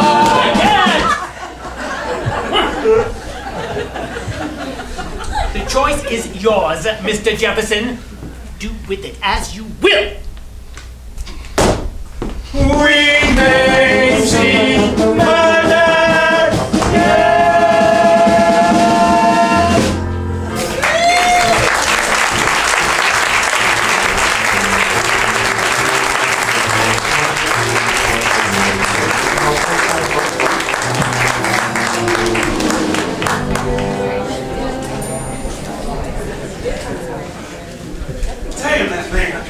The choice is yours, Mr. Jefferson. Do with it as you will. We may see murder. Damn that man!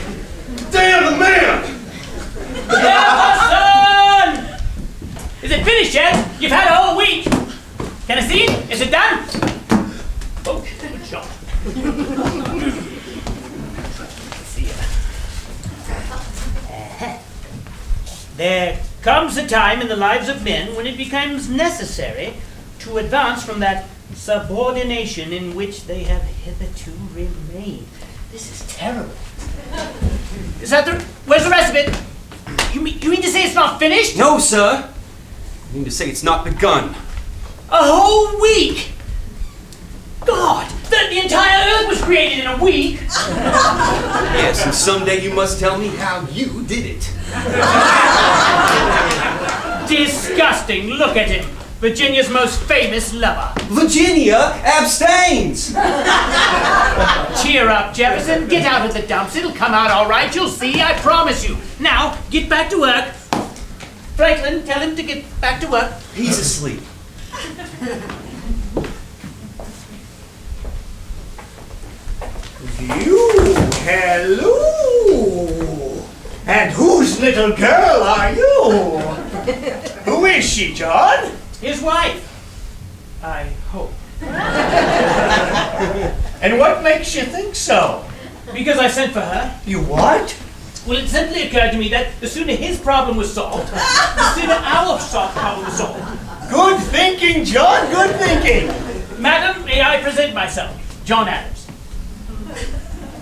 Damn the man! Jefferson! Is it finished yet? You've had a whole week. Can I see it? Is it done? Oh, good job. See ya. There comes a time in the lives of men when it becomes necessary to advance from that subordination in which they have hitherto remained. This is terrible. Is that where's the rest of it? You mean to say it's not finished? No, sir. I mean to say it's not begun. A whole week? God, the entire Earth was created in a week. Yes, and someday you must tell me how you did it. Disgusting. Look at him. Virginia's most famous lover. Virginia abstains! Cheer up, Jefferson. Get out of the dumps. It'll come out all right. You'll see, I promise you. Now, get back to work. Franklin, tell him to get back to work. He's asleep. Hello! And whose little girl are you? Who is she, John? His wife. I hope. And what makes you think so? Because I sent for her. You what? Well, it simply occurred to me that the sooner his problem was solved, the sooner our problem was solved. Good thinking, John, good thinking. Madam, may I present myself? John Adams.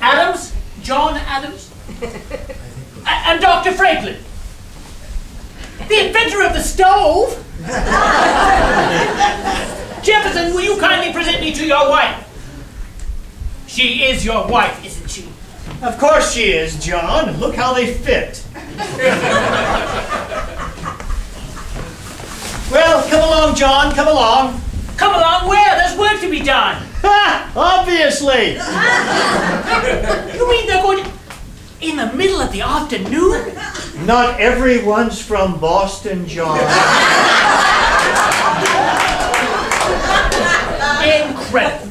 Adams? John Adams? I'm Dr. Franklin. The inventor of the stove? Jefferson, will you kindly present me to your wife? She is your wife, isn't she? Of course she is, John. Look how they fit. Well, come along, John, come along. Come along where? There's work to be done. Ha! Obviously. You mean they're going to... in the middle of the afternoon? Not everyone's from Boston, John. Incredible.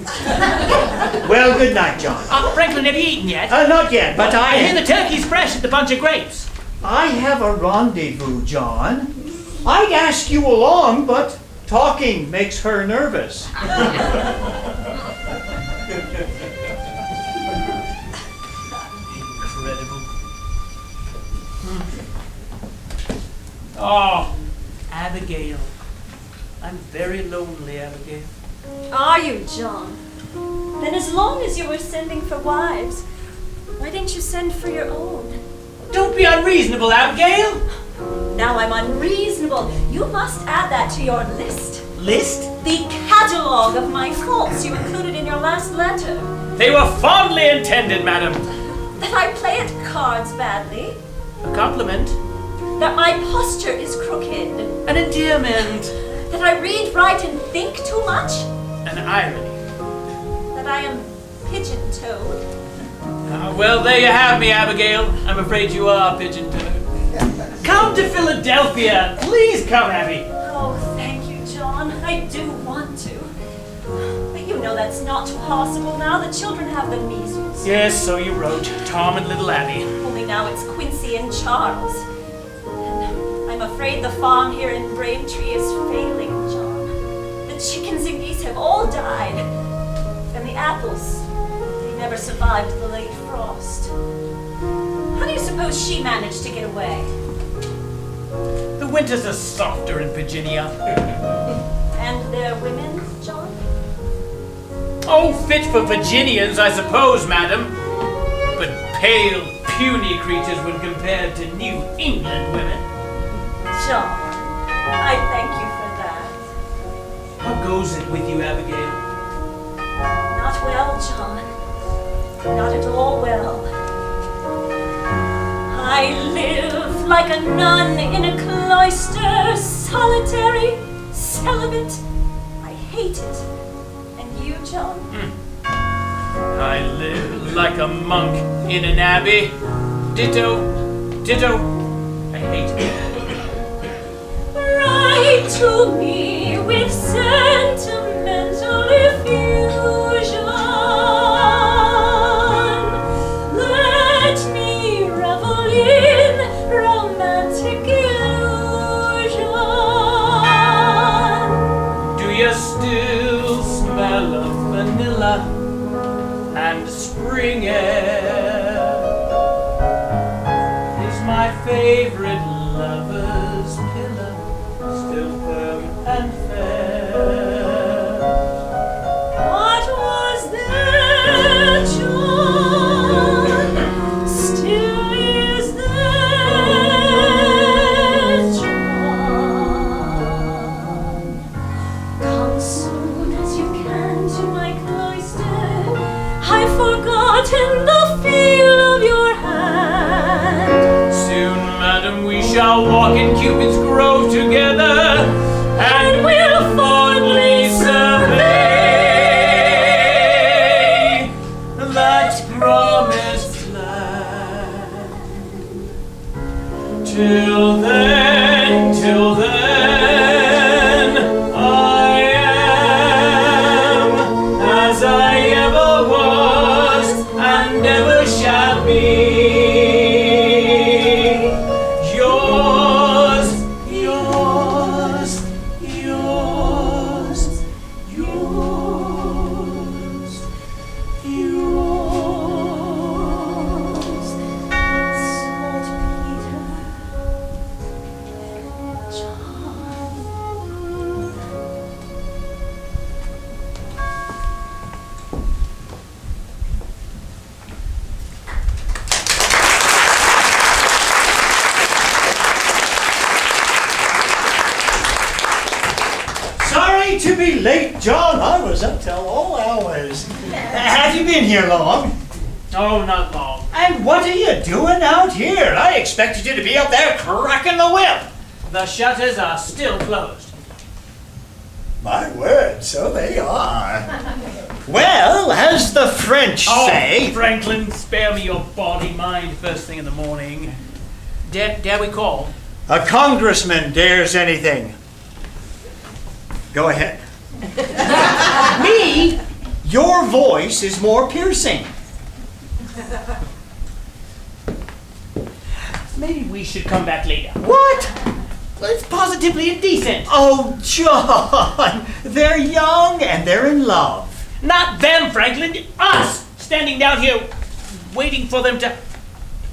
Well, good night, John. Franklin, have you eaten yet? Not yet, but I hear the turkey's fresh at the Bunch of Grapes. I have a rendezvous, John. I'd ask you along, but talking makes her nervous. Incredible. Oh, Abigail. I'm very lonely, Abigail. Are you, John? Then as long as you were sending for wives, Why didn't you send for your own? Don't be unreasonable, Abigail. Now I'm unreasonable. You must add that to your list. List? The catalogue of my faults you included in your last letter. They were fondly intended, madam. That I play at cards badly. A compliment. That my posture is crooked. An endearment. That I read, write, and think too much. An irony. That I am pigeon-toed. Well, there you have me, Abigail. I'm afraid you are pigeon-toed. Come to Philadelphia. Please come, Abby. Oh, thank you, John. I do want to. But you know that's not possible now. The children have the measles. Yes, so you wrote. Tom and little Abby. Only now it's Quincy and Charles. And I'm afraid the farm here in Braintree is failing, John. The chickens and geese have all died. And the apples, they never survived the late frost. How do you suppose she managed to get away? The winters are softer in Virginia. And their women, John? Oh, fit for Virginians, I suppose, madam. But pale, puny creatures when compared to New England women. John, I thank you for that. How goes it with you, Abigail? Not well, John. Not at all well. I live like a nun in a cloister, solitary, celibate. I hate it. And you, John? I live like a monk in an abbey. Ditto, ditto. I hate it. Write to me with sentimental effusion. Let me revel in romantic illusion. Do you still smell of vanilla and spring air? Is my favorite lover's pillow still firm and fair? What was there, John? Still is there, John? Come soon as you can to my cloister. I've forgotten the feel of your hand. Soon, madam, we shall walk in Cupid's grove together, and we'll fondly survey that promised land. Till then, I am as I ever was and ever shall be. Yours, yours, yours, yours, yours. Saltpeter, John. Sorry to be late, John. I was up till all hours. Have you been here long? Oh, not long. And what are you doing out here? I expected you to be up there cracking the whip. The shutters are still closed. My word, so they are. Well, as the French say... Oh, Franklin, spare me your bawdy mind first thing in the morning. Dare we call? A congressman dares anything. Go ahead. Me? Your voice is more piercing. Maybe we should come back later. What? Well, it's positively indecent. Oh, John, they're young and they're in love. Not them, Franklin. Us! Standing down here waiting for them to...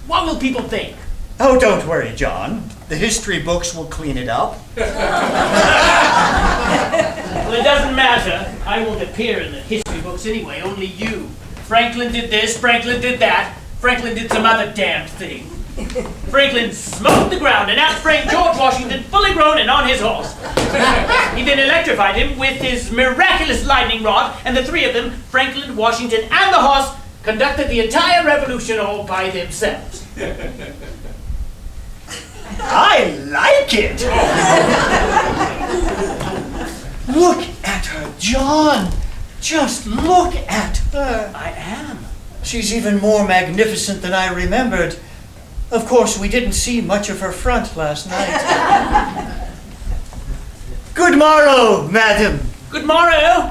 What will people think? Oh, don't worry, John. The history books will clean it up. Well, it doesn't matter. I won't appear in the history books anyway, only you. Franklin did this, Franklin did that. Franklin did some other damned thing. Franklin smote the ground and out sprang George Washington, fully grown and on his horse. He then electrified him with his miraculous lightning rod, and the three of them, Franklin, Washington, and the horse, conducted the entire revolution all by themselves. I like it! Look at her, John! Just look at her! I am. She's even more magnificent than I remembered. Of course, we didn't see much of her front last night. Good morrow, madam. Good morrow.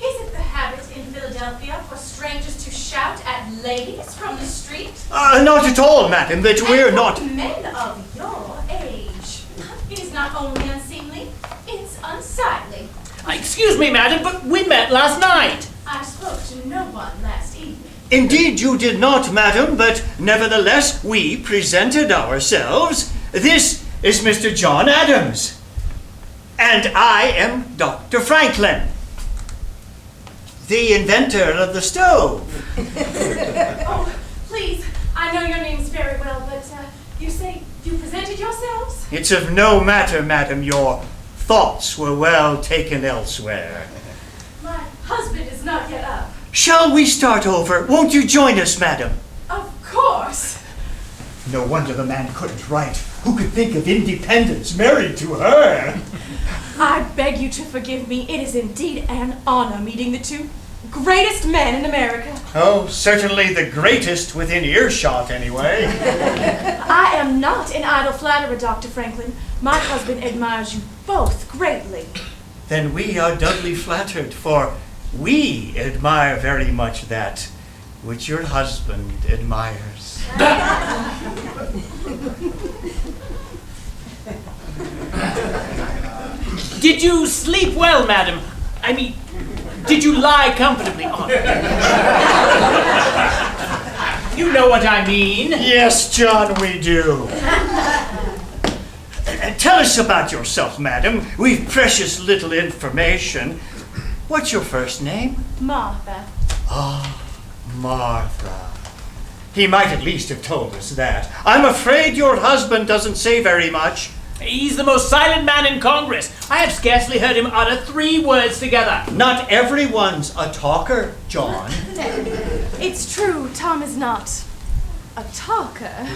Is it the habit in Philadelphia for strangers to shout at ladies from the street? Not at all, madam, that we're And not... for men of your age, it is not only unseemly, it's unsightly. Excuse me, madam, but we met last night. I spoke to no one last evening. Indeed you did not, madam, but nevertheless we presented ourselves. This is Mr. John Adams. And I am Dr. Franklin, the inventor of the stove. Oh, please, I know your names very well, but you say you presented yourselves? It's of no matter, madam. Your thoughts were well taken elsewhere. My husband is not yet up. Shall we start over? Won't you join us, madam? Of course. No wonder the man couldn't write. Who could think of independence married to her? I beg you to forgive me. It is indeed an honor meeting the two greatest men in America. Oh, certainly the greatest within earshot, anyway. I am not an idle flatterer, Dr. Franklin. My husband admires you both greatly. Then we are doubly flattered, for we admire very much that which your husband admires. Did you sleep well, madam? I mean, did you lie comfortably on it? You know what I mean. Yes, John, we do. Tell us about yourself, madam. We've precious little information. What's your first name? Martha. Ah, Martha. He might at least have told us that. I'm afraid your husband doesn't say very much. He's the most silent man in Congress. I have scarcely heard him utter 3 words together. Not everyone's a talker, John. It's true, Tom is not a talker.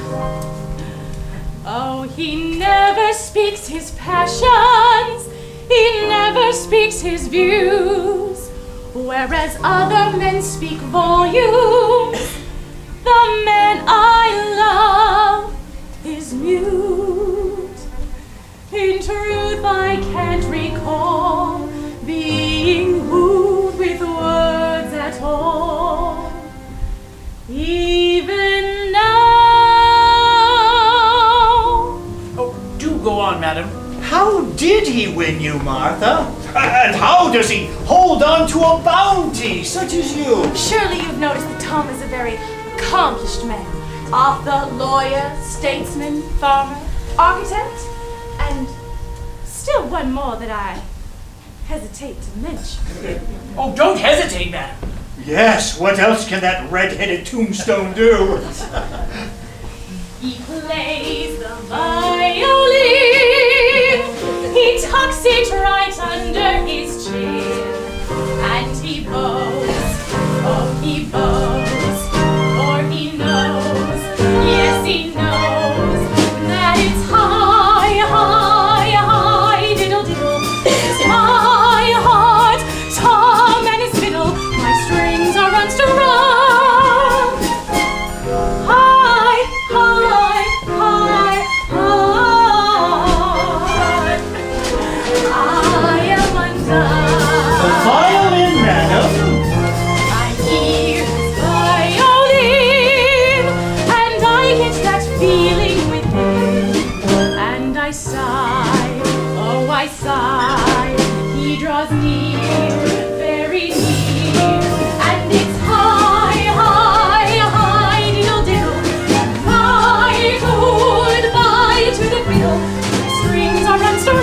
Oh, he never speaks his passions. He never speaks his views. Whereas other men speak volumes, the man I love is mute. In truth, I can't recall being moved with words at all. Even now. Oh, do go on, madam. How did he win you, Martha? And how does he hold on to a bounty such as you? Surely you've noticed that Tom is a very accomplished man. Author, lawyer, statesman, farmer, architect, and still one more that I hesitate to mention. Oh, don't hesitate, madam. Yes, what else can that red-headed tombstone do? He plays the violin. He tucks it right under his chin. And he bows, oh he bows, for he knows, yes he knows, that it's high, high, high, diddle diddle. It's my heart, Tom and his fiddle, my strings are unstrung. High, high, high, high. I am undone. The violin, madam. I hear his violin, and I get that feeling within, and I sigh, oh I sigh. He draws near, very near, and it's high, high, high, diddle diddle. Bye, goodbye to the fiddle. My strings are unstrung.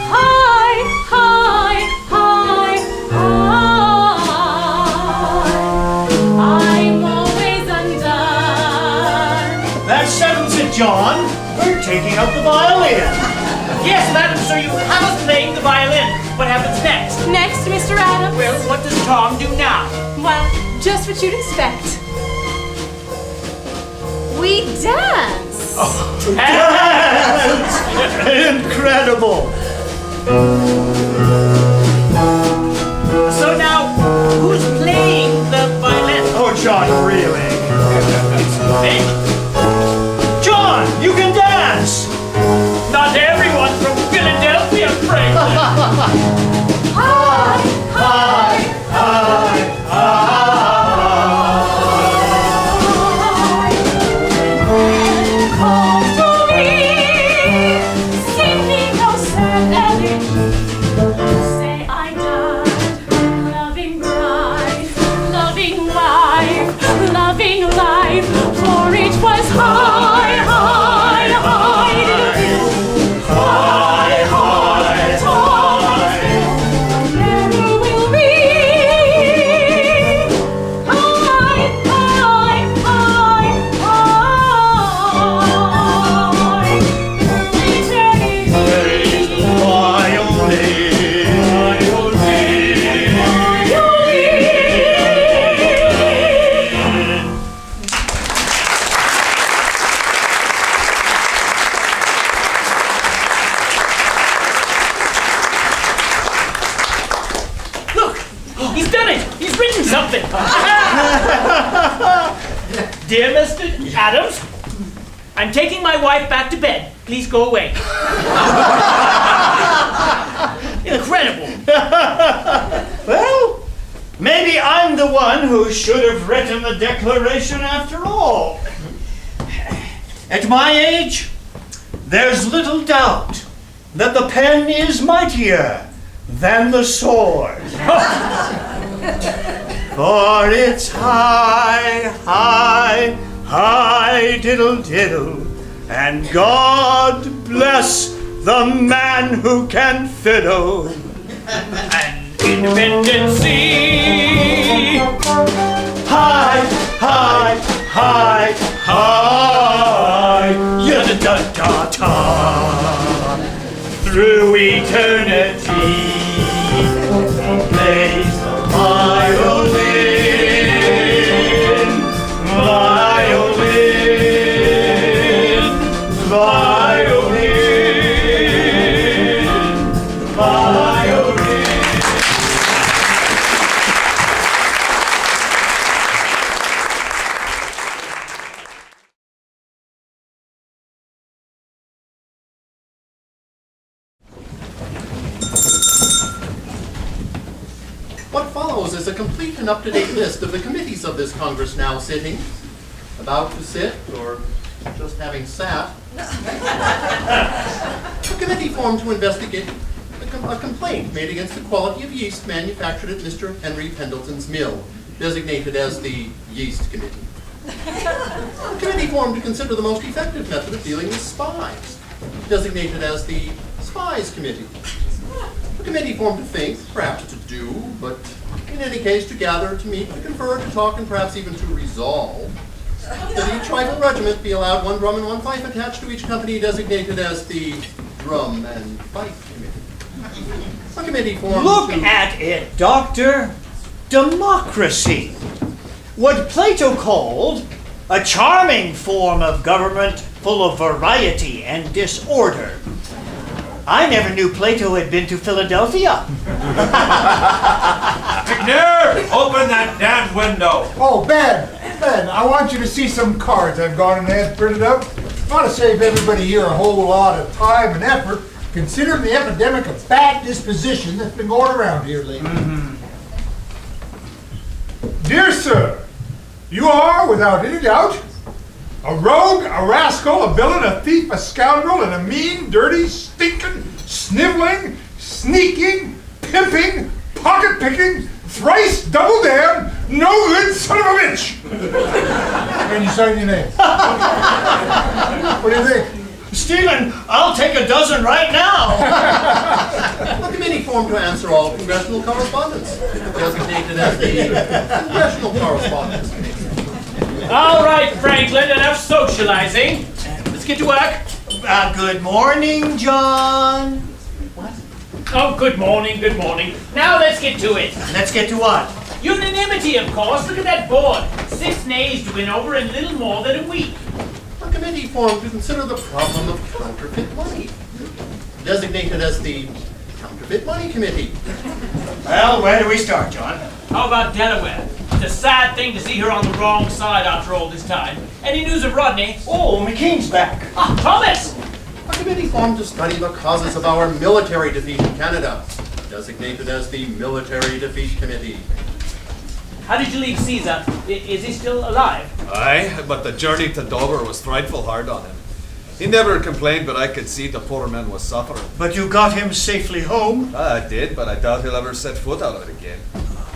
High, high, high, high. That settles it, John. We're taking up the violin. Yes, madam, so you have us playing the violin. What happens next? Next, Mr. Adams. Well, what does Tom do now? Well, just what you'd expect. We dance. Dance! Incredible. So now, who's playing the violin? Oh, John, really? Me? John, you can dance! Not everyone from Philadelphia, Franklin. Hi, hi, hi, hi. Calls to me, singing no sad elegy. Say I died, loving bride, loving wife, loving life, for it was high, high, high, high, high, high, never will be. High, high, high, high, eternity. Look, he's done it. He's written something. Dear Mr. Adams, I'm taking my wife back to bed. Please go away. Incredible. Well, maybe I'm the one who should have written the Declaration after all. At my age, there's little doubt that the pen is mightier than the sword. For it's high, high, high, diddle, diddle, and God bless the man who can fiddle. And independency. High, high, high, high, yada-da-da-da. Through eternity, plays the violin, violin, violin, violin. What follows is a complete and up-to-date list of the committees of this Congress now sitting, about to sit, or just having sat. A committee formed to investigate a complaint made against the quality of yeast manufactured at Mr. Henry Pendleton's mill, designated as the Yeast Committee. A committee formed to consider the most effective method of dealing with spies, designated as the Spies Committee. A committee formed to think, perhaps to do, but in any case to gather, to meet, to confer, to talk, and perhaps even to resolve that each rifle regiment be allowed one drum and one fife attached to each company, designated as the Drum and Fife Committee. A committee formed Look to... at it, Doctor. Democracy. What Plato called a charming form of government full of variety and disorder. I never knew Plato had been to Philadelphia. McNair, open that damn window. Oh, Ben, I want you to see some cards I've gone and had printed up. I want to save everybody here a whole lot of time and effort, considering the epidemic of bad disposition that's been going around here lately. Dear sir, you are, without any doubt, a rogue, a rascal, a villain, a thief, a scoundrel, and a mean, dirty, stinking, sniveling, sneaking, pimping, pocket-picking, thrice double-damned, no good son of a bitch! Can you sign your name? What do you think? Stephen, I'll take a dozen right now. A committee formed to answer all congressional correspondence, designated as the Congressional Correspondence Committee. A All right, Franklin, enough socializing. Let's get to work. Good morning, John. Oh, good morning, good morning. Now let's get to it. Let's get to what? Unanimity, of course. Look at that board. 6 nays to win over in little more than a week. A committee formed to consider the problem of counterfeit money, designated as the Counterfeit Money Committee. Well, where do we start, John? How about Delaware? It's a sad thing to see her on the wrong side after all this time. Any news of Rodney? Oh, McKean's back. Ah, Thomas! A committee formed to study the causes of our military defeat in Canada, designated as the Military Defeat Committee. How did you leave Caesar? Is he still alive? Aye, but the journey to Dover was frightful hard on him. He never complained, but I could see the poor man was suffering. But you got him safely home? I did, but I doubt he'll ever set foot out of it again.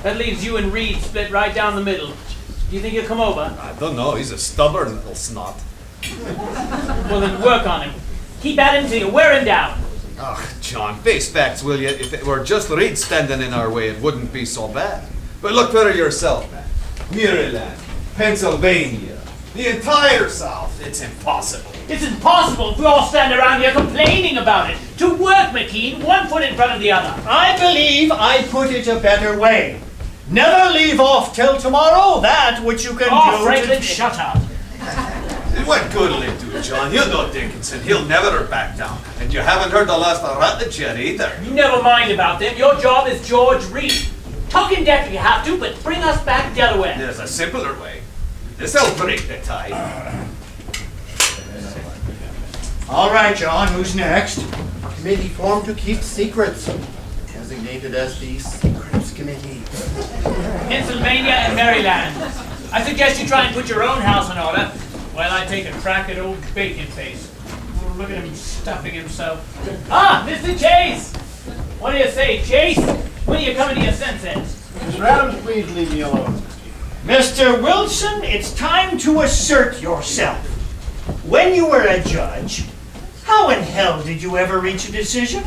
That leaves you and Reed split right down the middle. Do you think he'll come over? I don't know, he's a stubborn little snot. Well, then work on him. Keep at him till you wear him down. Ah, John, face facts, will you? If it were just Reed standing in our way, it wouldn't be so bad. But look better yourself, man. Maryland, Pennsylvania, the entire South. It's impossible. It's impossible if we all stand around here complaining about it. To work, McKean, 1 foot in front of the other. I believe I put it a better way. Never leave off till tomorrow that which you can do. Franklin, shut up. What good'll it do, John? You know Dickinson. He'll never back down. And you haven't heard the last of Rattlet yet either. You never mind about them. Your job is George Reed. Tuck in debt if you have to, but bring us back Delaware. There's a simpler way. This'll break the tie. All right, John, who's next? A committee formed to keep secrets, designated as the Secrets Committee. Pennsylvania and Maryland. I suggest you try and put your own house in order while I take a crack at old Bacon Face. Oh, look at him stuffing himself. Ah, Mr. Chase! What do you say, Chase? When are you coming to your senses? Mr. Adams, please leave me alone. Mr. Wilson, it's time to assert yourself. When you were a judge, how in hell did you ever reach a decision?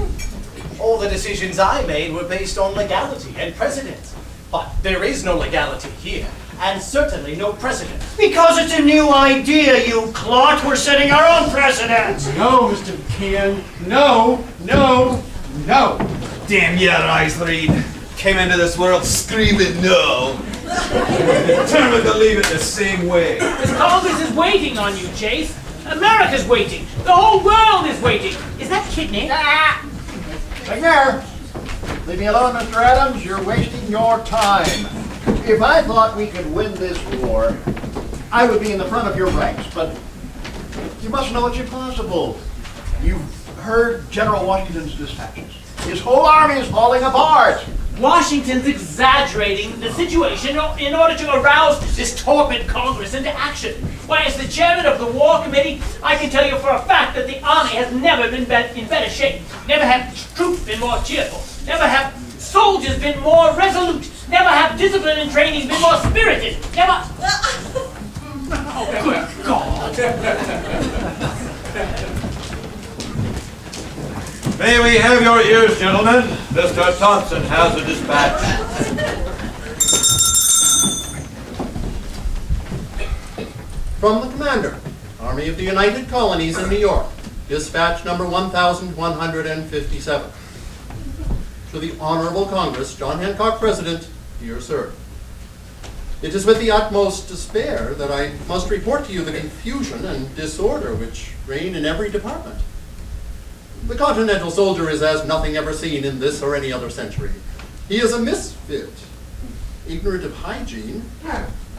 All the decisions I made were based on legality and precedent. But there is no legality here, and certainly no precedent. Because it's a new idea, you clot. We're setting our own precedent. No, Mr. McKeon. No, no, no. Damn your eyes, Reed. Came into this world screaming no. Determined to leave it the same way. This Congress is waiting on you, Chase. America's waiting. The whole world is waiting. Is that kidney? McNair, leave me alone, Mr. Adams. You're wasting your time. If I thought we could win this war, I would be in the front of your ranks, but you must know it's impossible. You've heard General Washington's dispatches. His whole army is falling apart. Washington's exaggerating the situation in order to arouse this torpid Congress into action. Why, as the chairman of the War Committee, I can tell you for a fact that the Army has never been in better shape. Never have troops been more cheerful. Never have soldiers been more resolute. Never have discipline and training been more spirited. Never... Oh, good God. May we have your ears, gentlemen? Mr. Thompson has a dispatch. From the Commander, Army of the United Colonies in New York, dispatch number 1157. To the Honorable Congress, John Hancock, President, dear sir. It is with the utmost despair that I must report to you the confusion and disorder which reign in every department. The Continental soldier is as nothing ever seen in this or any other century. He is a misfit, ignorant of hygiene,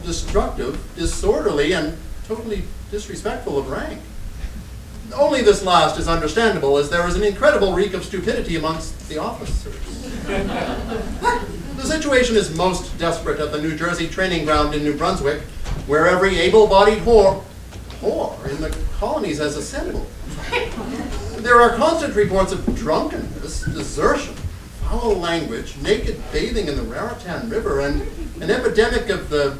destructive, disorderly, and totally disrespectful of rank. Only this last is understandable, as there is an incredible reek of stupidity amongst the officers. The situation is most desperate at the New Jersey training ground in New Brunswick, where every able-bodied whore in the colonies has assembled. There are constant reports of drunkenness, desertion, foul language, naked bathing in the Raritan River, and an epidemic of the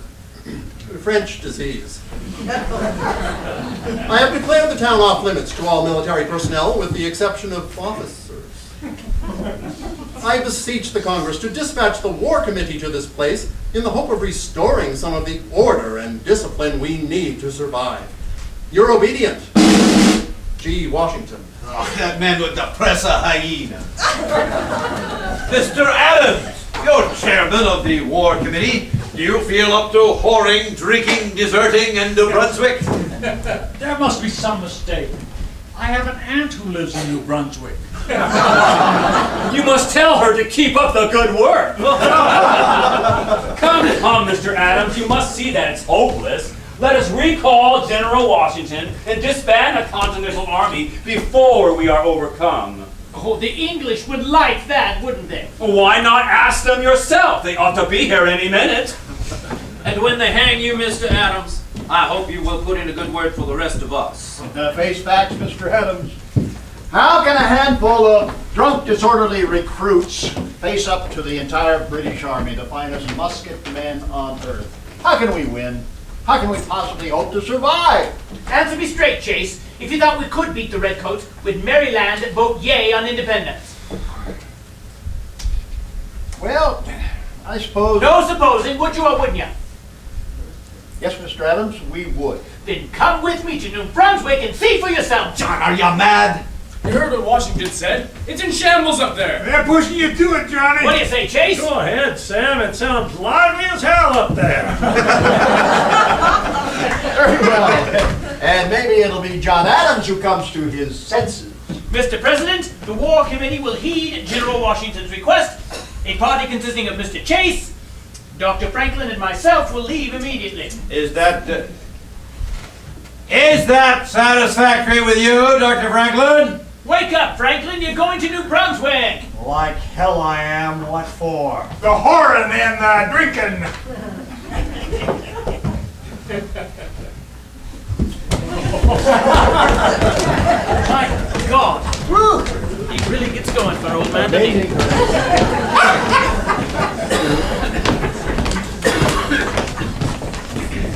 French disease. I have declared the town off limits to all military personnel with the exception of officers. I beseech the Congress to dispatch the War Committee to this place in the hope of restoring some of the order and discipline we need to survive. Your obedient, G. Washington. Oh, that man would depress a hyena. Mr. Adams, you're chairman of the War Committee. Do you feel up to whoring, drinking, deserting in New Brunswick? There must be some mistake. I have an aunt who lives in New Brunswick. You must tell her to keep up the good work. Come, Mr. Adams, you must see that it's hopeless. Let us recall General Washington and disband the Continental Army before we are overcome. Oh, the English would like that, wouldn't they? Why not ask them yourself? They ought to be here any minute. And when they hang you, Mr. Adams, I hope you will put in a good word for the rest of us. Face facts, Mr. Adams. How can a handful of drunk, disorderly recruits face up to the entire British Army, the finest musket men on earth? How can we win? How can we possibly hope to survive? Answer me straight, Chase. If you thought we could beat the Redcoats, would Maryland vote yay on independence? Well, I suppose... No supposing, would you or wouldn't you? Yes, Mr. Adams, we would. Then come with me to New Brunswick and see for yourself. John, are you mad? You heard what Washington said? It's in shambles up there. They're pushing you to it, Johnny. What do you say, Chase? Go ahead, Sam. It sounds lively as hell up there. Very well. And maybe it'll be John Adams who comes to his senses. Mr. President, the War Committee will heed General Washington's request. A party consisting of Mr. Chase, Dr. Franklin, and myself will leave immediately. Is that satisfactory with you, Dr. Franklin? Wake up, Franklin. You're going to New Brunswick. Like hell I am. What for? The whoring and drinking. My God. Woo. He really gets going for old man, doesn't he?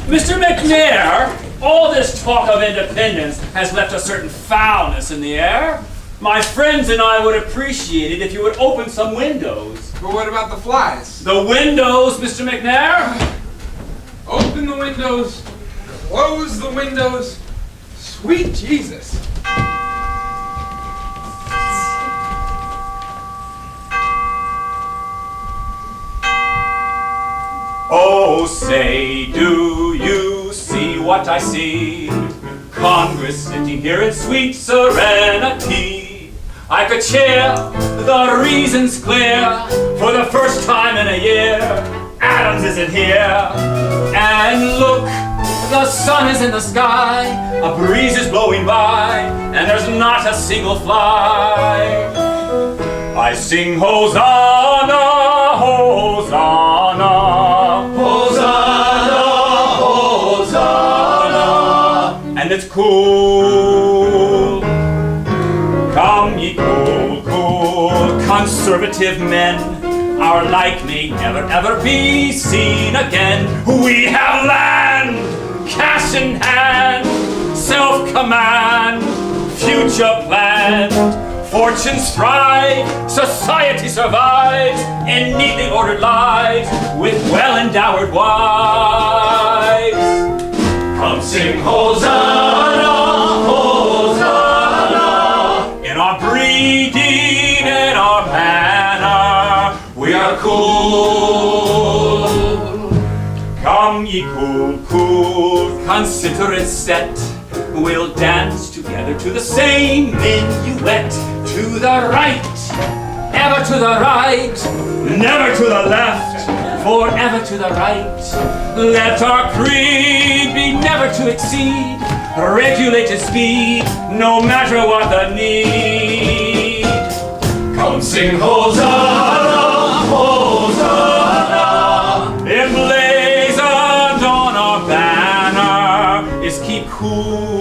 Mr. McNair, all this talk of independence has left a certain foulness in the air. My friends and I would appreciate it if you would open some windows. But what about the flies? The windows, Mr. McNair? Open the windows. Close the windows. Sweet Jesus. Oh, say, do you see what I see? Congress sitting here in sweet serenity. I could share the reasons clear. For the first time in a year, Adams isn't here. And look, the sun is in the sky, a breeze is blowing by, and there's not a single fly. I sing Hosanna, Hosanna, Hosanna, Hosanna, and it's cool. Come ye cool, cool, conservative men, our like may never ever be seen again. We have land, cash in hand, self-command, future planned. Fortunes thrive, society survives in neatly ordered lives with well-endowed wives. Come sing Hosanna, Hosanna. In our breeding, in our manner, we are cool. Come ye cool, cool, considerate set. We'll dance together to the same minuet. To the right, ever to the right, never to the left, forever to the right. Let our creed be never to exceed regulated speed, no matter what the need. Come sing Hosanna, Hosanna. Emblazoned on our banner is keep cool.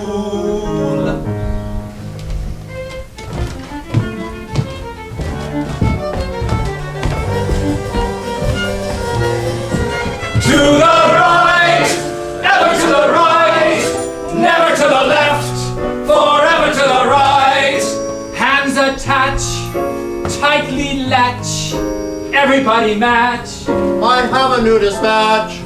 To the right, ever to the right, never to the left, forever to the right. Hands attach, tightly latch, Everybody match. I have a new dispatch.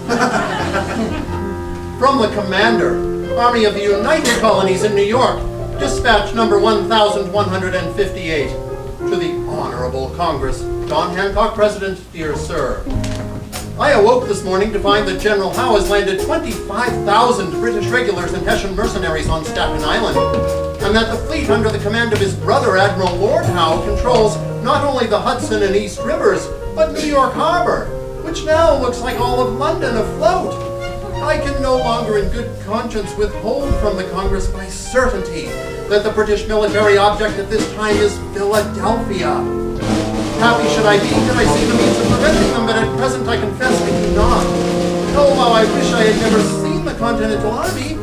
From the commander, Army of the United Colonies in New York, dispatch number 1158. To the Honorable Congress, John Hancock, President, dear sir. I awoke this morning to find that General Howe has landed 25,000 British regulars and Hessian mercenaries on Staten Island, and that the fleet under the command of his brother, Admiral Lord Howe, controls not only the Hudson and East Rivers, but New York Harbor, which now looks like all of London afloat. I can no longer in good conscience withhold from the Congress my certainty that the British military object at this time is Philadelphia. Happy should I be did I see the means of preventing them, but at present I confess I do not. Oh, how I wish I had never seen the Continental Army.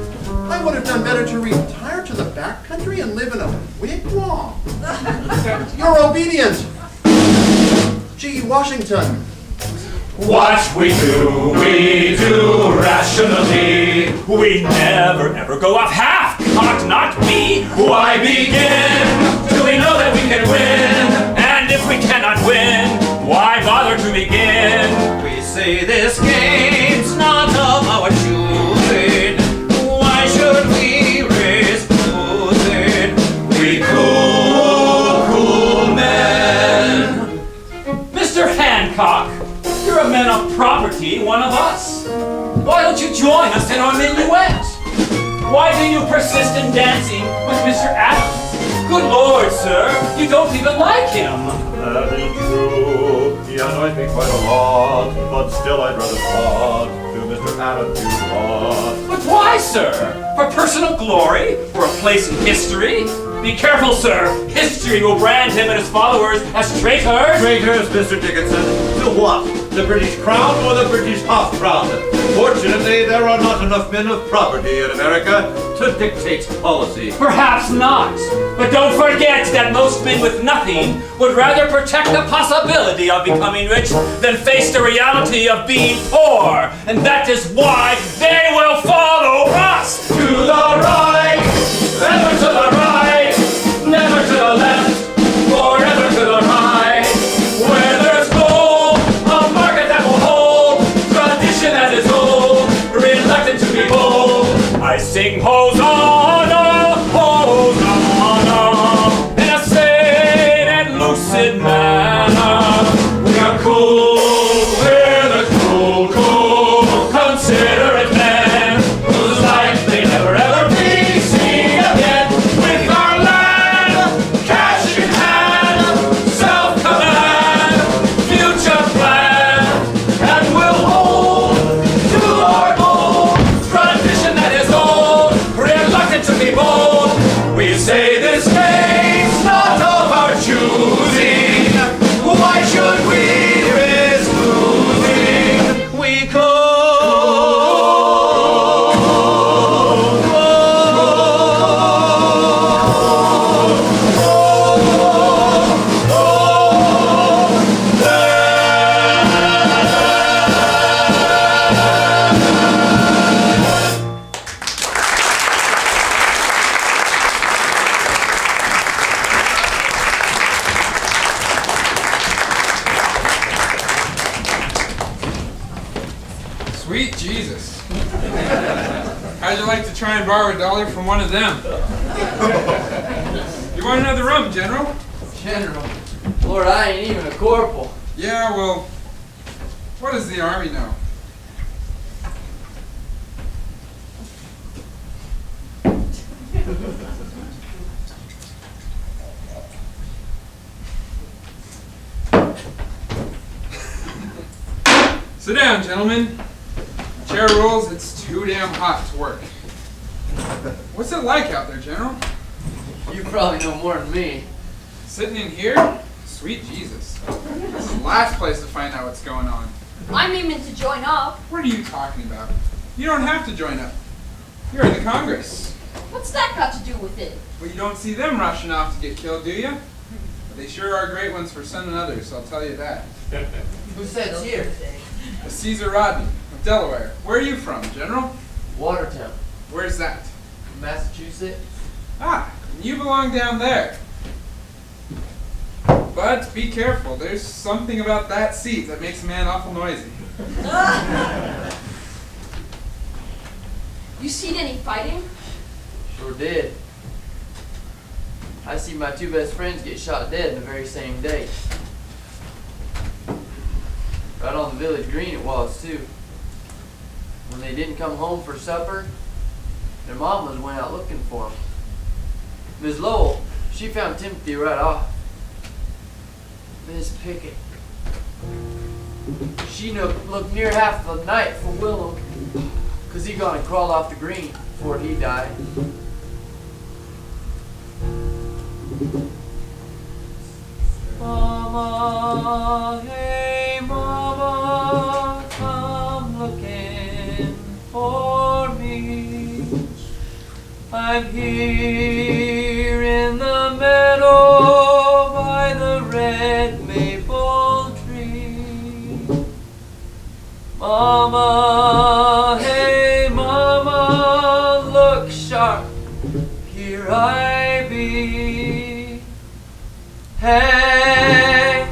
I would have done better to retire to the back country and live in a wigwam. Your obedient, G. Washington. What we do rationally. We never ever go off half-cocked, not we. Why begin? Do we know that we can win? And if we cannot win, why bother to begin? We say this game's not of our choosing. Why should we risk losing? We cool men. Mr. Hancock, you're a man of property, one of us. Why don't you join us in our minuet? Why do you persist in dancing with Mr. Adams? Good Lord, sir, you don't even like him. That is true. He annoys me quite a lot, but still I'd rather plot to Mr. Adams' lot. But why, sir? For personal glory? For a place in history? Be careful, sir. History will brand him and his followers as traitors. Traitors, Mr. Dickinson? To what? The British Crown or the British half-crown? Fortunately, there are not enough men of property in America to dictate policy. Perhaps not. But don't forget that most men with nothing would rather protect the possibility of becoming rich than face the reality of being poor. And that is why they will follow us. To the right, ever to the right, never to the left, forever to the right. Where there's gold, a market that will hold, tradition that is old, reluctant to be bold. I sing Hosanna, Hosanna, in a sane and lucid manner. We are cool, we're the cool, considerate men, whose like they never ever be seen again. With our land, cash in hand, self-command, future plan, and we'll hold to our goal, tradition that is old, reluctant to be bold. We say this game's not of our choosing. Why should we risk losing? We Sweet Jesus. How'd you like to try and borrow $1 from one of them? You want another rum, General? General? Lord, I ain't even a corporal. Yeah, well, what does the Army know? Sit down, gentlemen. Chair rules, it's too damn hot to work. What's it like out there, General? You probably know more than me. Sitting in here? Sweet Jesus. This is the last place to find out what's going on. I'm aiming to join up. What are you talking about? You don't have to join up. You're in the Congress. What's that got to do with it? Well, you don't see them rushing off to get killed, do you? But they sure are great ones for sending others, I'll tell you that. Who sits here? Caesar Rodney of Delaware. Where are you from, General? Watertown. Where's that? Massachusetts. Ah, you belong down there. But be careful, there's something about that seat that makes a man awful noisy. You seen any fighting? Sure did. I see my two best friends get shot dead the very same day. Right on the village green it was, too. When they didn't come home for supper, their mamas went out looking for them. Miss Lowell, she found Timothy right off. Miss Pickett, she looked near half the night for Willem, 'cause he gone and crawled off the green before he died. Mama, hey mama, come looking for me. I'm here in the meadow by the red maple tree. Mama, hey mama, look sharp, here I be. Hey,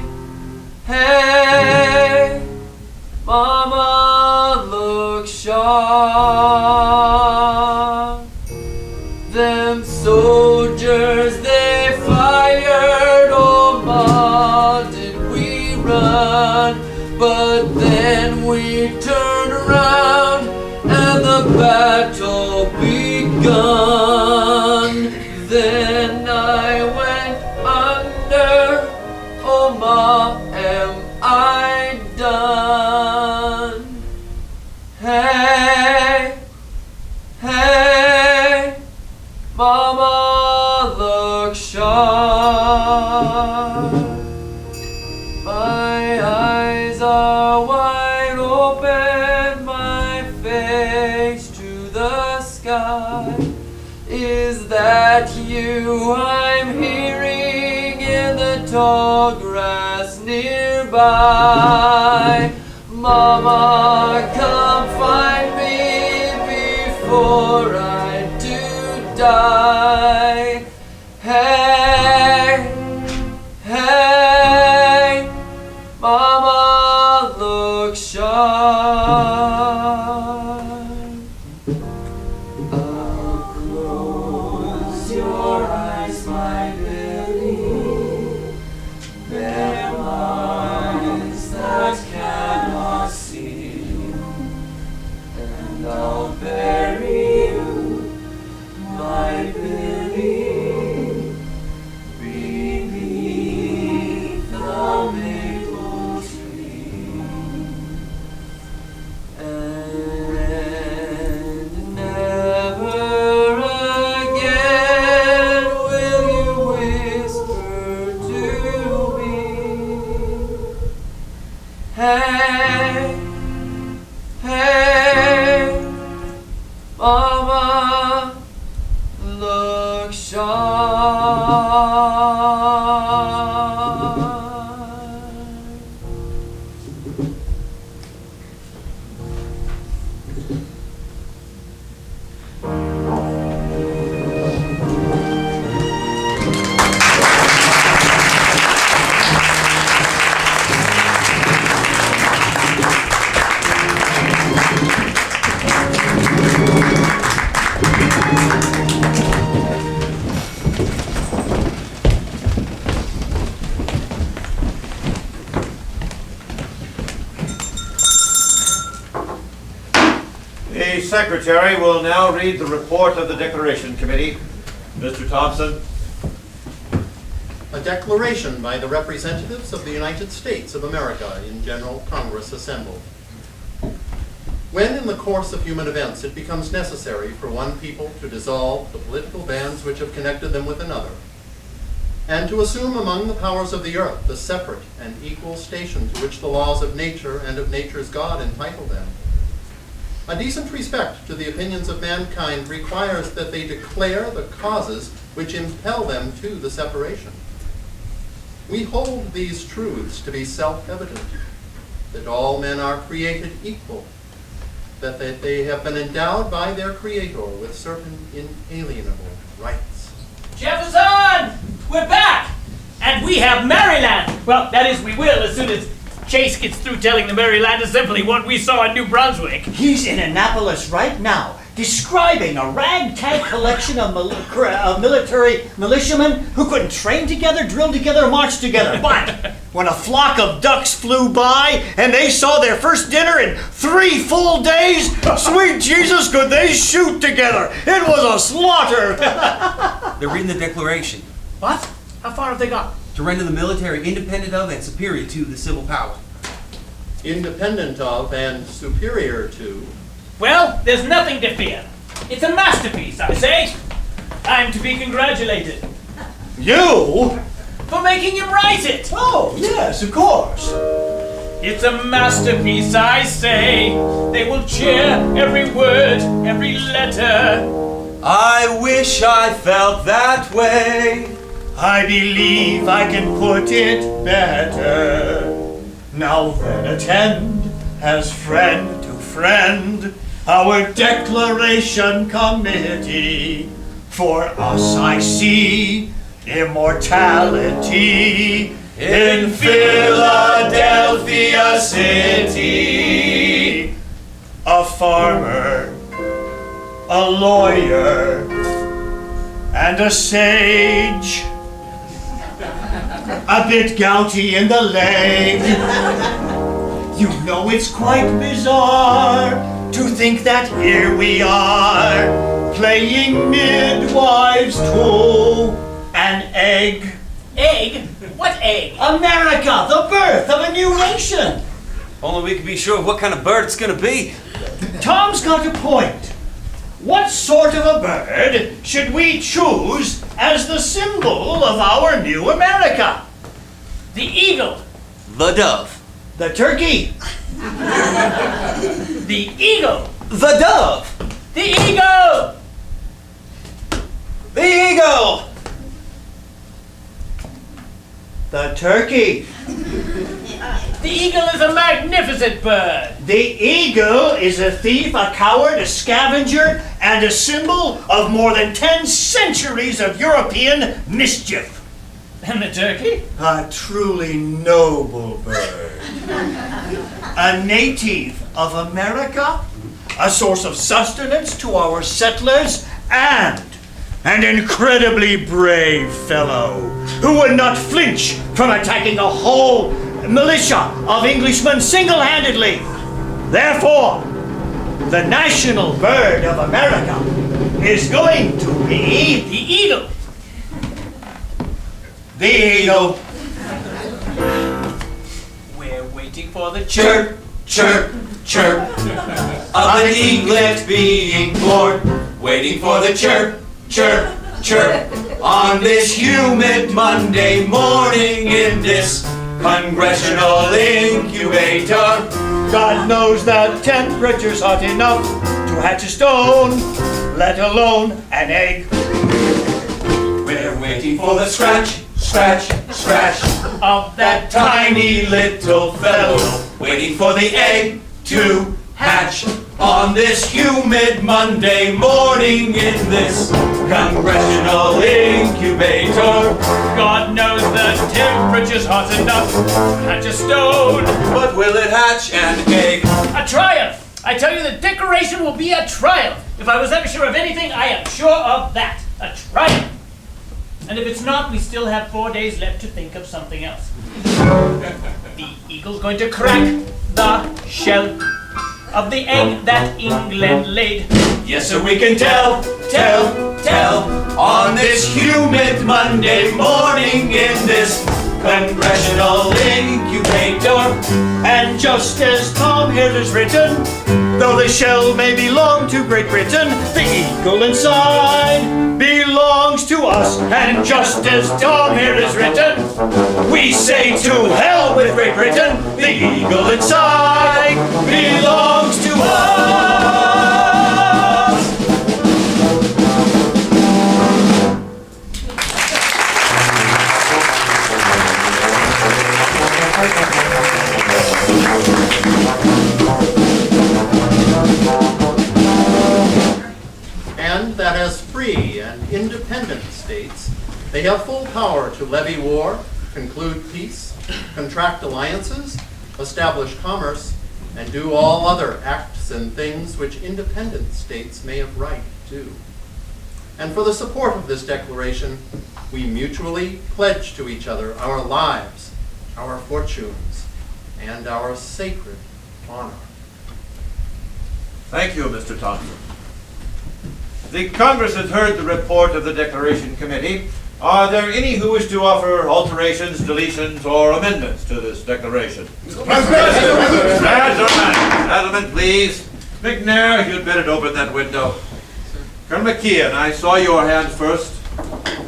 hey, mama, look sharp. Them soldiers, they fired, oh ma, did we run. But then we turned around and the battle begun. Then I went under, oh ma, am I done? Hey, hey, mama, look sharp. My eyes are wide open, my face to the sky. Is that you I'm hearing in the tall grass nearby? Mama, come find me before I do die. Hey, hey, mama, look sharp. Close your eyes, my Billy. They're eyes that cannot see, and I'll bury you, my Billy, beneath the maple tree. And never again will you whisper to me, hey, hey, mama, look sharp. The Secretary will now read the report of the Declaration Committee. Mr. Thompson. A declaration by the representatives of the United States of America in General Congress assembled. When in the course of human events it becomes necessary for one people to dissolve the political bands which have connected them with another, and to assume among the powers of the earth the separate and equal station to which the laws of nature and of nature's God entitle them, a decent respect to the opinions of mankind requires that they declare the causes which impel them to the separation. We hold these truths to be self-evident, that all men are created equal, that they have been endowed by their Creator with certain inalienable rights. Jefferson! We're back! And we have Maryland. Well, that is, we will as soon as Chase gets through telling the Maryland Assembly what we saw in New Brunswick. He's in Annapolis right now, describing a ragtag collection of military militiamen who couldn't train together, drill together, march together. But when a flock of ducks flew by and they saw their first dinner in 3 full days, sweet Jesus, could they shoot together? It was a slaughter. They're reading the Declaration. What? How far have they got? To render the military independent of and superior to the civil power. Independent of and superior to. Well, there's nothing to fear. It's a masterpiece, I say. I'm to be congratulated. You? For making him write it. Oh, yes, of course. It's a masterpiece, I say. They will cheer every word, every letter. I wish I felt that way. I believe I can put it better. Now then attend, as friend to friend, our Declaration Committee. For us I see immortality in Philadelphia City. A farmer, a lawyer, and a sage. A bit gouty in the leg. You know it's quite bizarre to think that here we are, playing midwives to an egg. Egg? What egg? America, the birth of a new nation. Only we can be sure of what kind of bird it's gonna be. Tom's got a point. What sort of a bird should we choose as the symbol of our new America? The eagle. The dove. The turkey. The eagle. The dove. The eagle. The eagle. The turkey. The eagle is a magnificent bird. The eagle is a thief, a coward, a scavenger, and a symbol of more than 10 centuries of European mischief. And the turkey? A truly noble bird. A native of America, a source of sustenance to our settlers, and an incredibly brave fellow who would not flinch from attacking a whole militia of Englishmen single-handedly. Therefore, the national bird of America is going to be the eagle. The eagle. We're waiting for the Chirp, chirp, chirp of an eaglet being born, waiting for the chirp, chirp, chirp on this humid Monday morning in this congressional incubator. God knows that temperature's hot enough to hatch a stone, let alone an egg. We're waiting for the scratch, scratch, scratch of that tiny little fellow, waiting for the egg to hatch on this humid Monday morning in this congressional incubator. God knows the temperature's hot enough to hatch a stone. But will it hatch an egg? A triumph! I tell you, the Declaration will be a triumph. If I was ever sure of anything, I am sure of that. A triumph. And if it's not, we still have 4 days left to think of something else. The eagle's going to crack the shell of the egg that England laid. Yes, sir, we can tell on this humid Monday morning in this congressional incubator. And just as Tom here has written, though the shell may belong to Great Britain, the eagle inside belongs to us. And just as Tom here has written, we say to hell with Great Britain, the eagle inside belongs to us. And that as free and independent states, they have full power to levy war, conclude peace, contract alliances, establish commerce, and do all other acts and things which independent states may have right to do. And for the support of this declaration, we mutually pledge to each other our lives, our fortunes, and our sacred honor. Thank you, Mr. Thompson. The Congress has heard the report of the Declaration Committee. Are there any who wish to offer alterations, deletions, or amendments to this declaration? Gentlemen, please. McNair, you'd better open that window. Colonel McKeon, I saw your hand first.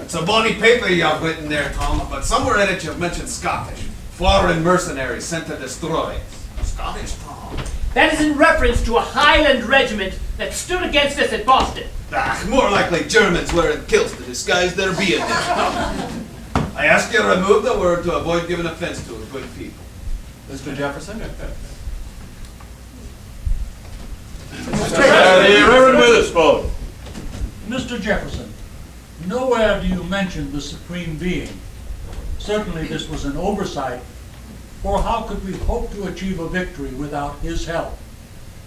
It's a bonny paper you have written there, Tom, but somewhere in it you've mentioned Scottish. Foreign mercenaries sent to destroy. Scottish, Tom. That is in reference to a Highland regiment that stood against us at Boston. Ah, more likely Germans wearing kilts to disguise their being there. I ask you to remove the word to avoid giving offense to a good people. Mr. Jefferson? The Reverend Witherspoon. Mr. Jefferson, nowhere do you mention the Supreme Being. Certainly this was an oversight, for how could we hope to achieve a victory without his help?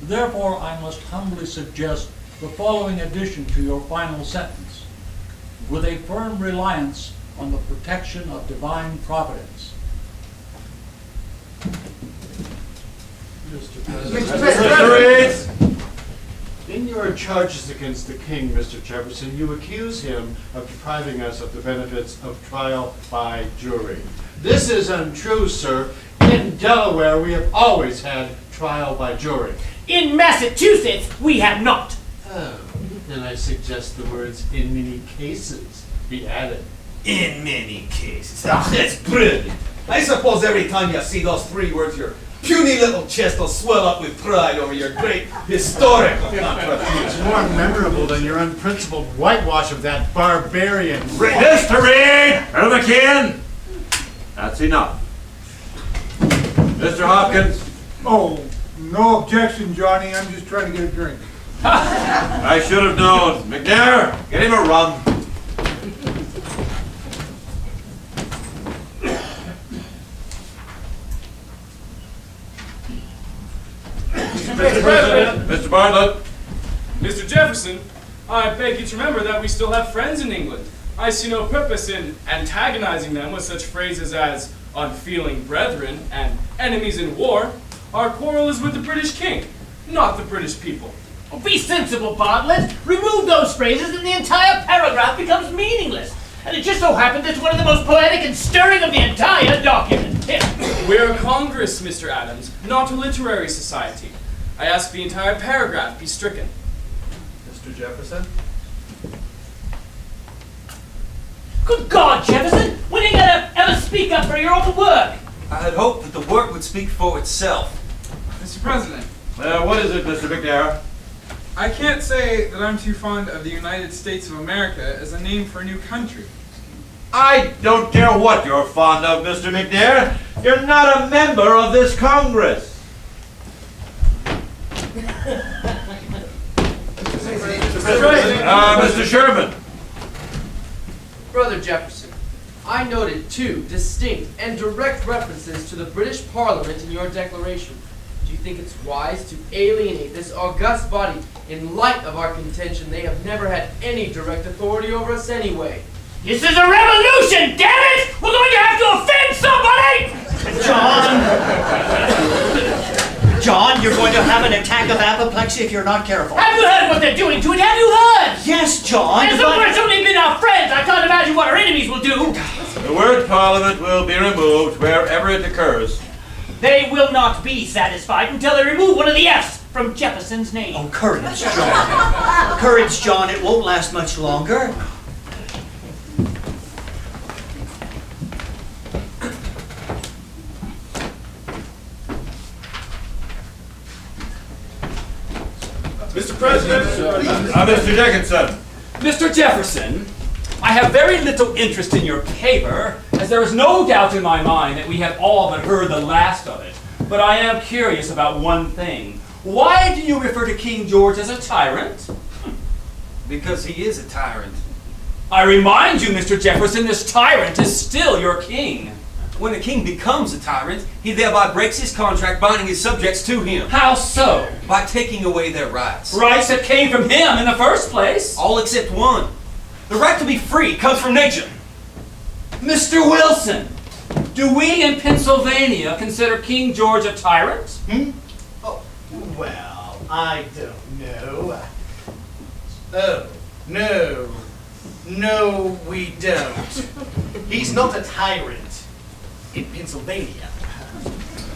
Therefore, I must humbly suggest the following addition to your final sentence: with a firm reliance on the protection of divine providence. Mr. President. In your charges against the king, Mr. Jefferson, you accuse him of depriving us of the benefits of trial by jury. This is untrue, sir. In Delaware, we have always had trial by jury. In Massachusetts, we have not. Oh, then I suggest the words "in many cases" be added. In many cases. Ah, that's brilliant. I suppose every time you see those three words, your puny little chest will swell up with pride over your great historical contribution. It's more memorable than your unprincipled whitewash of that barbarian. Mr. Reed! Colonel McKeon! That's enough. Mr. Hopkins? Oh, no objection, Johnny. I'm just trying to get a drink. I should have known. McNair, get him a rum. Mr. President. Mr. Bartlett. Mr. Jefferson, I beg you to remember that we still have friends in England. I see no purpose in antagonizing them with such phrases as unfeeling brethren and enemies in war. Our quarrel is with the British king, not the British people. Oh, be sensible, Bartlett. Remove those phrases and the entire paragraph becomes meaningless. And it just so happened it's one of the most poetic and stirring of the entire document. Here. We're a Congress, Mr. Adams, not a literary society. I ask the entire paragraph be stricken. Mr. Jefferson? Good God, Jefferson! When are you gonna ever speak up for your own work? I had hoped that the work would speak for itself. Mr. President, What is it, Mr. McNair? I can't say that I'm too fond of the United States of America as a name for a new country. I don't care what you're fond of, Mr. McNair. You're not a member of this Congress. Mr. Sherman. Brother Jefferson, I noted two distinct and direct references to the British Parliament in your declaration. Do you think it's wise to alienate this august body in light of our contention they have never had any direct authority over us anyway? This is a revolution, damn it! We're going to have to offend somebody! John, you're going to have an attack of apoplexy if you're not careful. Have you heard what they're doing to it? Have you heard? Yes, John. As though it's only been our friends. I can't imagine what our enemies will do. The word Parliament will be removed wherever it occurs. They will not be satisfied until they remove one of the F's from Jefferson's name. Oh, courage, John. Courage, John. It won't last much longer. Mr. President. Mr. Dickinson. Mr. Jefferson, I have very little interest in your paper, as there is no doubt in my mind that we have all but heard the last of it. But I am curious about one thing. Why do you refer to King George as a tyrant? Because he is a tyrant. I remind you, Mr. Jefferson, this tyrant is still your king. When a king becomes a tyrant, he thereby breaks his contract binding his subjects to him. How so? By taking away their rights. Rights that came from him in the first place. All except one. The right to be free comes from nature. Mr. Wilson, do we in Pennsylvania consider King George a tyrant? Oh, well, I don't know. Oh, no. No, we don't. He's not a tyrant in Pennsylvania.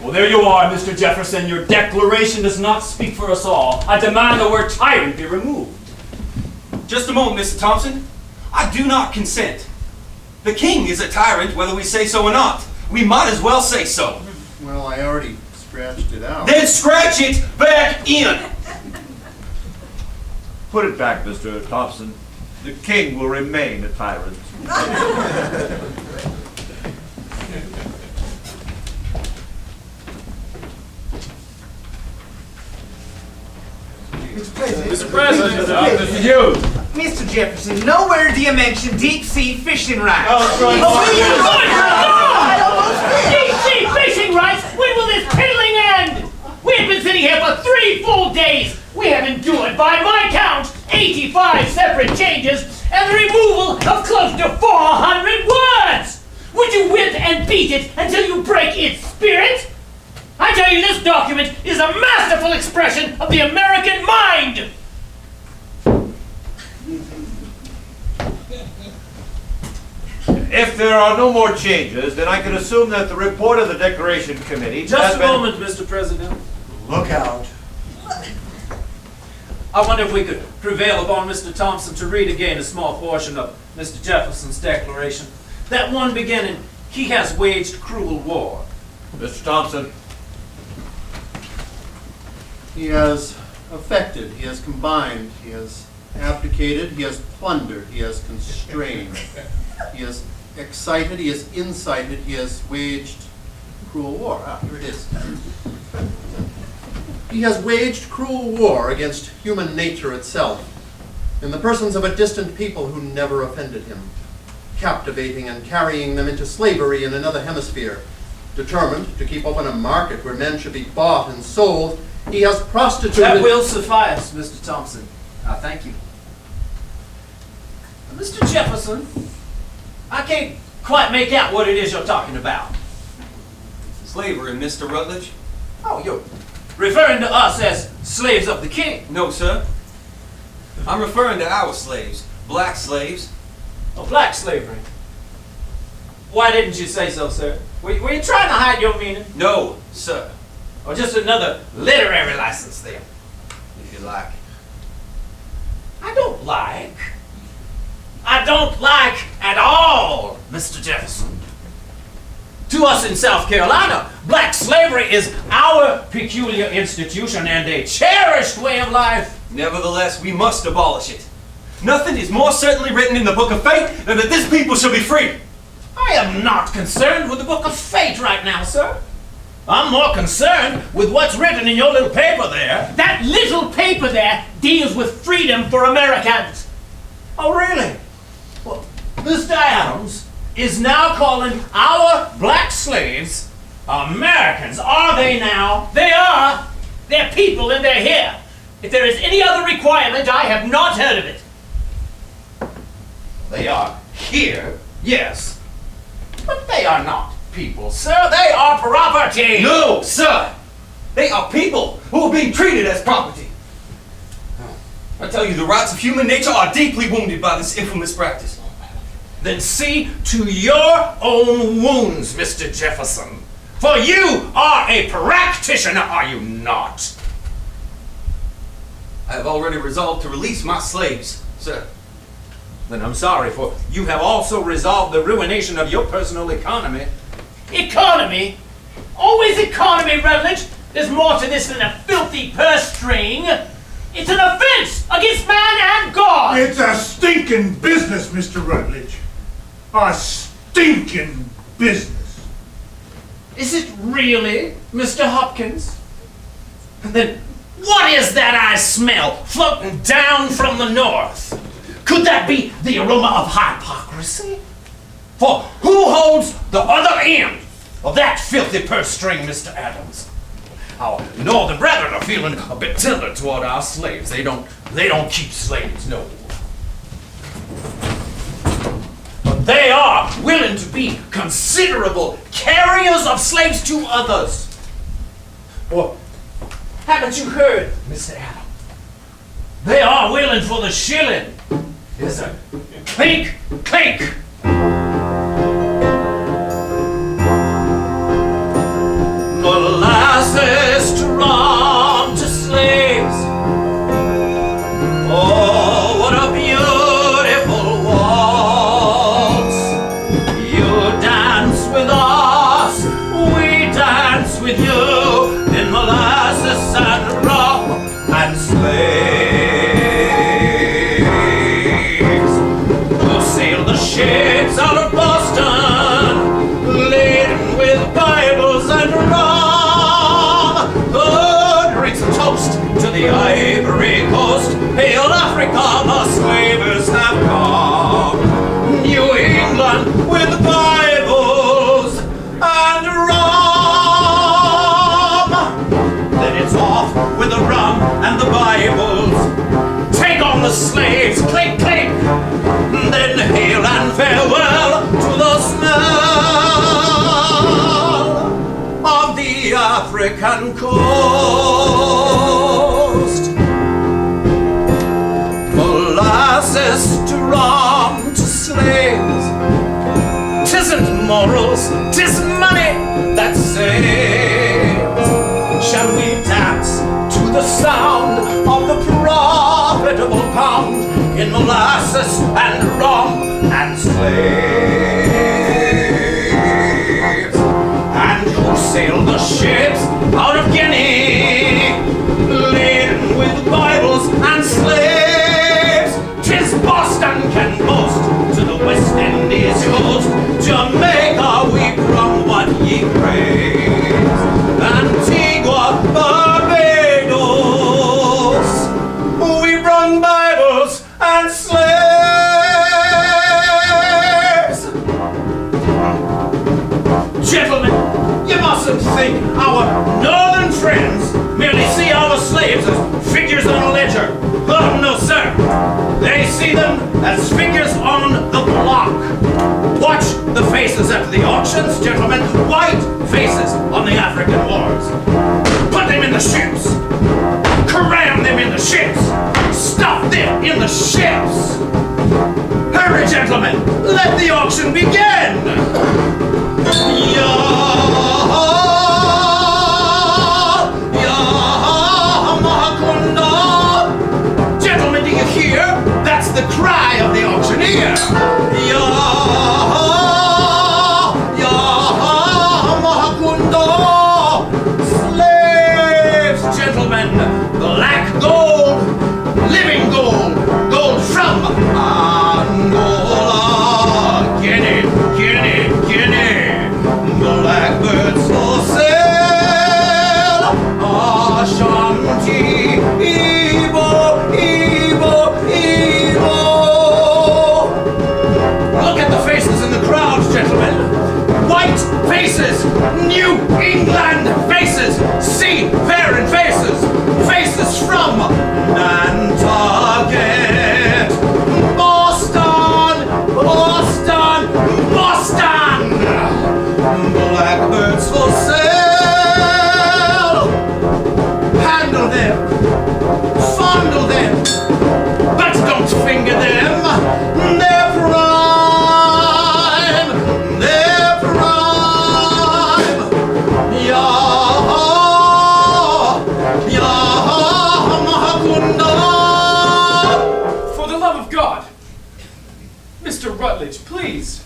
Well, there you are, Mr. Jefferson. Your declaration does not speak for us all. I demand the word tyrant be removed. Just a moment, Mr. Thompson. I do not consent. The king is a tyrant whether we say so or not. We might as well say so. Well, I already scratched it out. Then scratch it back in. Put it back, Mr. Thompson. The king will remain a tyrant. Mr. President, this is you. Mr. Jefferson, nowhere do you mention deep-sea fishing rights. Deep-sea fishing rights? When will this piddling end? We have been sitting here for 3 full days. We have endured, by my count, 85 separate changes and the removal of close to 400 words. Would you whip and beat it until you break its spirit? I tell you, this document is a masterful expression of the American mind. If there are no more changes, then I can assume that the report of the Decoration Committee Just has a been... moment, Mr. President. Look out. I wonder if we could prevail upon Mr. Thompson to read again a small portion of Mr. Jefferson's declaration. That one beginning, he has waged cruel war. Mr. Thompson. He has affected, he has combined, he has abdicated, he has plundered, he has constrained, he has excited, he has incited, he has waged cruel war. Ah, here it is. He has waged cruel war against human nature itself, in the persons of a distant people who never offended him, captivating and carrying them into slavery in another hemisphere. Determined to keep open a market where men should be bought and sold, he has prostituted... That will suffice, Mr. Thompson. I thank you. Mr. Jefferson, I can't quite make out what it is you're talking about. Slavery, Mr. Rutledge? Oh, you're referring to us as slaves of the king. No, sir. I'm referring to our slaves, black slaves. Oh, black slavery. Why didn't you say so, sir? Were you trying to hide your meaning? No, sir. Or just another literary license there? If you like. I don't like at all, Mr. Jefferson. To us in South Carolina, black slavery is our peculiar institution and a cherished way of life. Nevertheless, we must abolish it. Nothing is more certainly written in the Book of Fate than that this people shall be free. I am not concerned with the Book of Fate right now, sir. I'm more concerned with what's written in your little paper there. That little paper there deals with freedom for Americans. Oh, really? Well, Mr. Adams is now calling our black slaves Americans. Are they now? They are. They're people and they're here. If there is any other requirement, I have not heard of it. They are here, yes. But they are not people, sir. They are property. No, sir. They are people who are being treated as property. I tell you, the rights of human nature are deeply wounded by this infamous practice. Then see to your own wounds, Mr. Jefferson. For you are a practitioner, are you not? I have already resolved to release my slaves, sir. Then I'm sorry, for you have also resolved the ruination of your personal economy. Economy? Always economy, Rutledge. There's more to this than a filthy purse string. It's an offense against man and God. It's a stinking business, Mr. Rutledge. A stinking business. Is it really, Mr. Hopkins? Then what is that I smell floating down from the north? Could that be the aroma of hypocrisy? For who holds the other end? of that filthy purse string, Mr. Adams. Our northern brethren are feeling a bit tender toward our slaves. They don't keep slaves, no. But they are willing to be considerable carriers of slaves to others. Well, haven't you heard, Mr. Adams? They are willing for the shilling. Yes, sir. Clink, clink. Molasses to rum to slaves. Oh, what a beautiful waltz. You dance with us, we dance with you in molasses and rum and slaves. We'll sail the ships out of Boston, laden with Bibles and rum. To the Ivory Coast, hail Africa, the slavers have come. New England with Bibles and rum. Then it's off with the rum and the Bibles. Take on the slaves, clink, clink. Then hail and farewell to the smell of the African coast. Molasses to rum to slaves. 'Tisn't morals, 'tis money that saves. Shall we dance to the sound of the profitable pound in molasses and rum and slaves? And you'll sail the ships out of Guinea, laden with Bibles and slaves. 'Tis Boston can boast to the West Indies coast. Jamaica, we bring what ye praise. Antigua, Barbados, we bring Bibles and slaves. Gentlemen, you mustn't think our northern friends merely see our slaves as figures on a ledger. Oh, no, sir. They see them as figures on the block. Watch the faces at the auctions, gentlemen. White faces on the African wars. Put them in the ships. Cram them in the ships. Stuff them in the ships. Hurry, gentlemen. Let the auction begin. Gentlemen, do you hear? That's the cry of the auctioneer. Slaves, gentlemen, black gold, living gold, gold from Angola, Guinea, Guinea, Guinea. Blackbirds for sale, Ashanti, Igbo, Igbo, Igbo. Look at the faces in the crowds, gentlemen. White faces, New England faces, seafaring faces, faces from Nantucket, Boston, Boston, Boston. Blackbirds for sale. Handle them, fondle them, but don't finger them. Their prime, their prime. Yah, Yah, Mahakunda. For the love of God, Mr. Rutledge, please.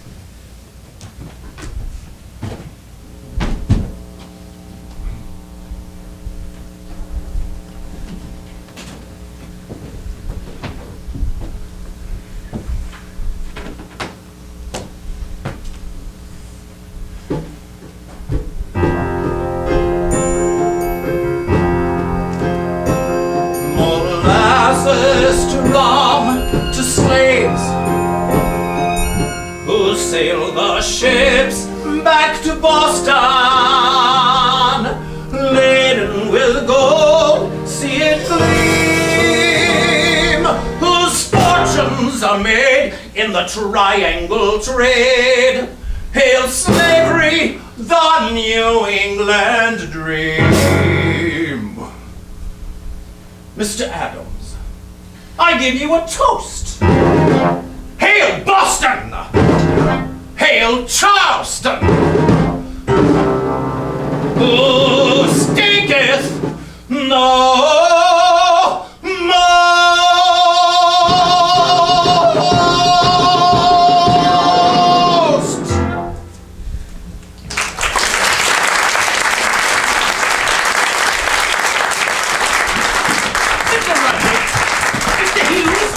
Molasses to rum to slaves who sail the ships back to Boston, laden with gold, see it gleam, whose fortunes are made in the triangle trade. Hail slavery, the New England dream. Mr. Adams, I give you a toast. Hail Boston! Hail Charleston! Who stinketh no most? Mr. Rutledge! Mr. Hughes!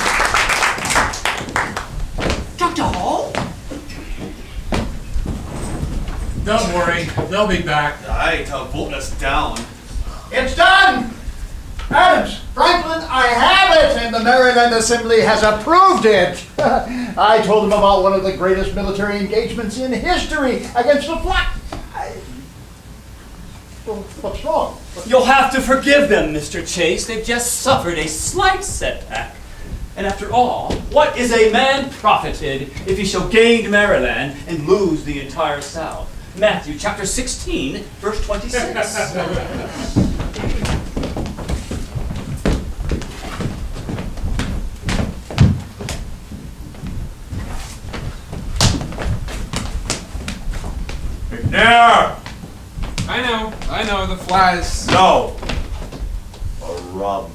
Dr. Hall? Don't worry, they'll be back. Aye, to vote us down. It's done! Adams, Franklin, I have it, and the Maryland Assembly has approved it. I told them about one of the greatest military engagements in history against the Flat. Well, what's wrong? You'll have to forgive them, Mr. Chase. They've just suffered a slight setback. And after all, what is a man profited if he shall gain Maryland and lose the entire South? Matthew chapter 16, verse 26. McNair! I know, the flies. No. A rum.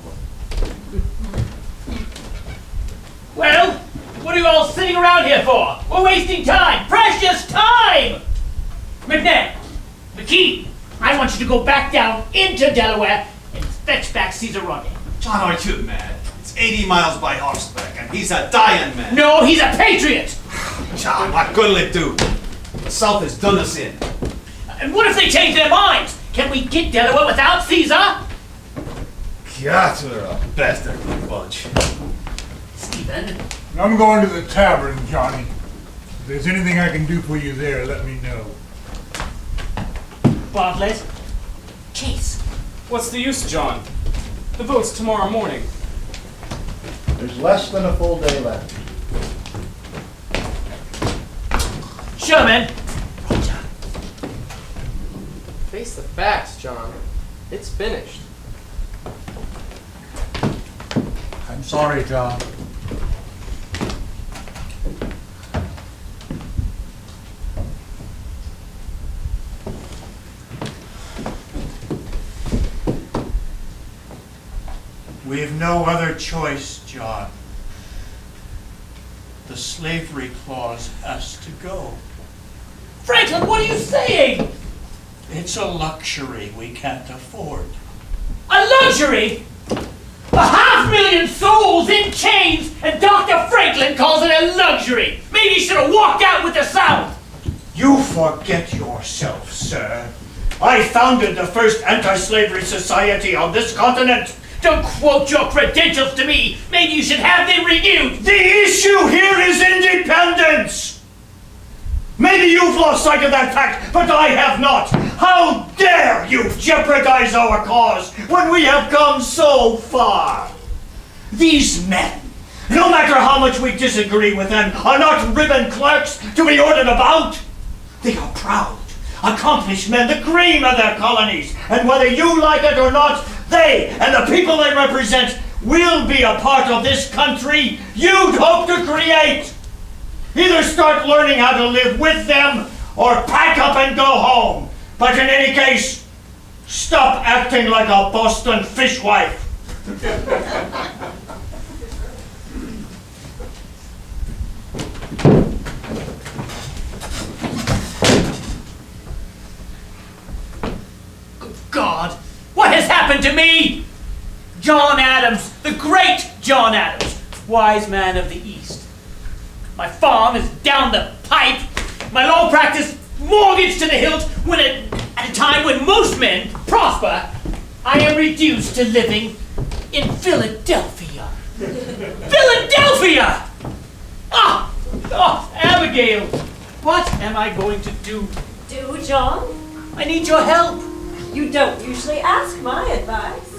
Well, what are you all sitting around here for? We're wasting time! Precious time! McNair, McKee, I want you to go back down into Delaware and fetch back Caesar Rodney. John, aren't you mad? It's 80 miles by horseback, and he's a dying man. No, he's a patriot! John, what good'll it do? The South has done us in. And what if they change their minds? Can we get Delaware without Caesar? God, we're a bastard bunch. Stephen? I'm going to the tavern, Johnny. If there's anything I can do for you there, let me know. Bartlett? Chase? What's the use, John? The vote's tomorrow morning. There's less than a full day left. Sherman? Face the facts, John. It's finished. I'm sorry, John. We've no other choice, John. The slavery clause has to go. Franklin, what are you saying? It's a luxury we can't afford. A luxury? 500,000 souls in chains, and Dr. Franklin calls it a luxury. Maybe you should have walked out with the South. You forget yourself, sir. I founded the first anti-slavery society on this continent. Don't quote your credentials to me. Maybe you should have them renewed. The issue here is independence. Maybe you've lost sight of that fact, but I have not. How dare you jeopardize our cause when we have come so far? These men, no matter how much we disagree with them, are not ribbon clerks to be ordered about. They are proud, accomplished men, the cream of their colonies. And whether you like it or not, they and the people they represent will be a part of this country you'd hope to create. Either start learning how to live with them or pack up and go home. But in any case, stop acting like a Boston fishwife. God, what has happened to me? John Adams, the great John Adams, wise man of the East. My farm is down the pipe. My law practice mortgaged to the hilt. When at a time when most men prosper, I am reduced to living in Philadelphia. Philadelphia! Oh, Abigail, what am I going to do do, John? I need your help. You don't usually ask my advice.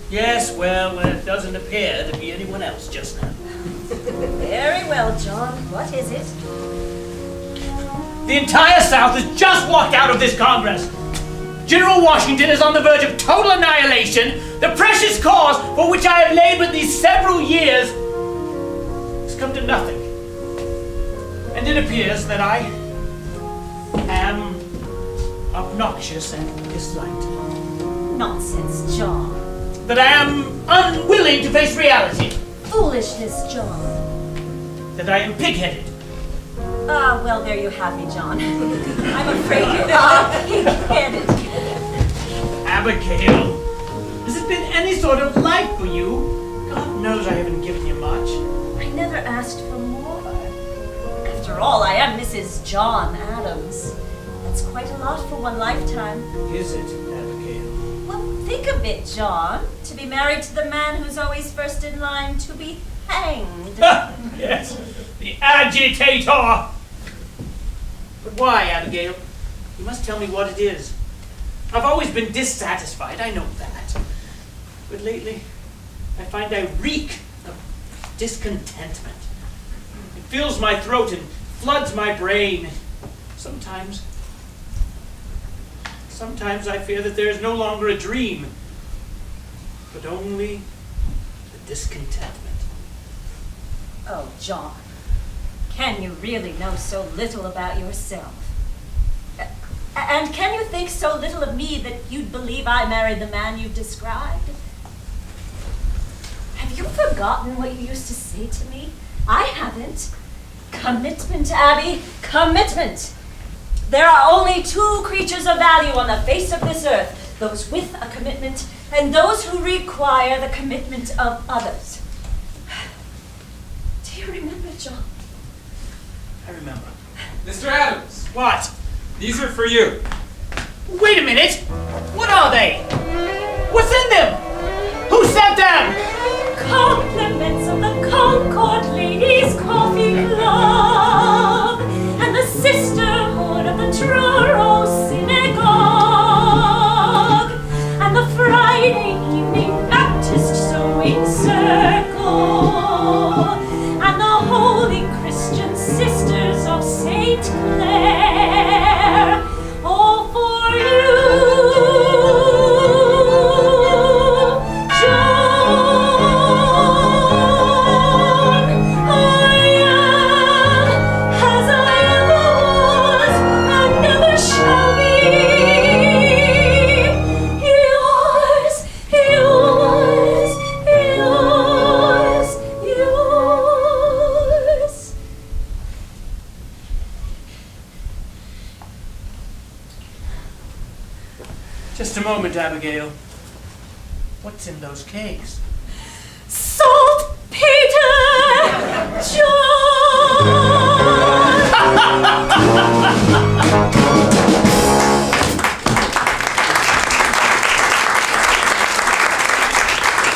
Yes, well, it doesn't appear to be anyone else just now. Very well, John. What is it? The entire South has just walked out of this Congress. General Washington is on the verge of total annihilation. The precious cause for which I have labored these several years has come to nothing. And it appears that I am obnoxious and disliked. Nonsense, John. That I am unwilling to face reality. Foolishness, John. That I am pig-headed. Ah, well, there you have me, John. I'm afraid you are pig-headed. Abigail, has it been any sort of life for you? God knows I haven't given you much. I never asked for more. After all, I am Mrs. John Adams. That's quite a lot for one lifetime. Is it, Abigail? Well, think of it, John. To be married to the man who's always first in line to be hanged. Yes, the agitator! But why, Abigail? You must tell me what it is. I've always been dissatisfied, I know that. But lately, I find I reek of discontentment. It fills my throat and floods my brain. Sometimes I fear that there is no longer a dream, but only the discontentment. Oh, John, can you really know so little about yourself? And can you think so little of me that you'd believe I married the man you've described? Have you forgotten what you used to say to me? I haven't. Commitment, Abby, commitment. There are only two creatures of value on the face of this earth, those with a commitment and those who require the commitment of others. Do you remember, John? I remember. Mr. Adams. What? These are for you. Wait a minute! What are they? What's in them? Who sent them? Compliments of the Concord Ladies Coffee Club and the Sisterhood of the Truro Synagogue and the Friday Evening Baptist Sewing Circle and the Holy Christian Sisters of St. Clair, all for you, John. I am as I ever was and never shall be. Yours, yours, yours, yours. Just a moment, Abigail. What's in those cakes? Saltpeter,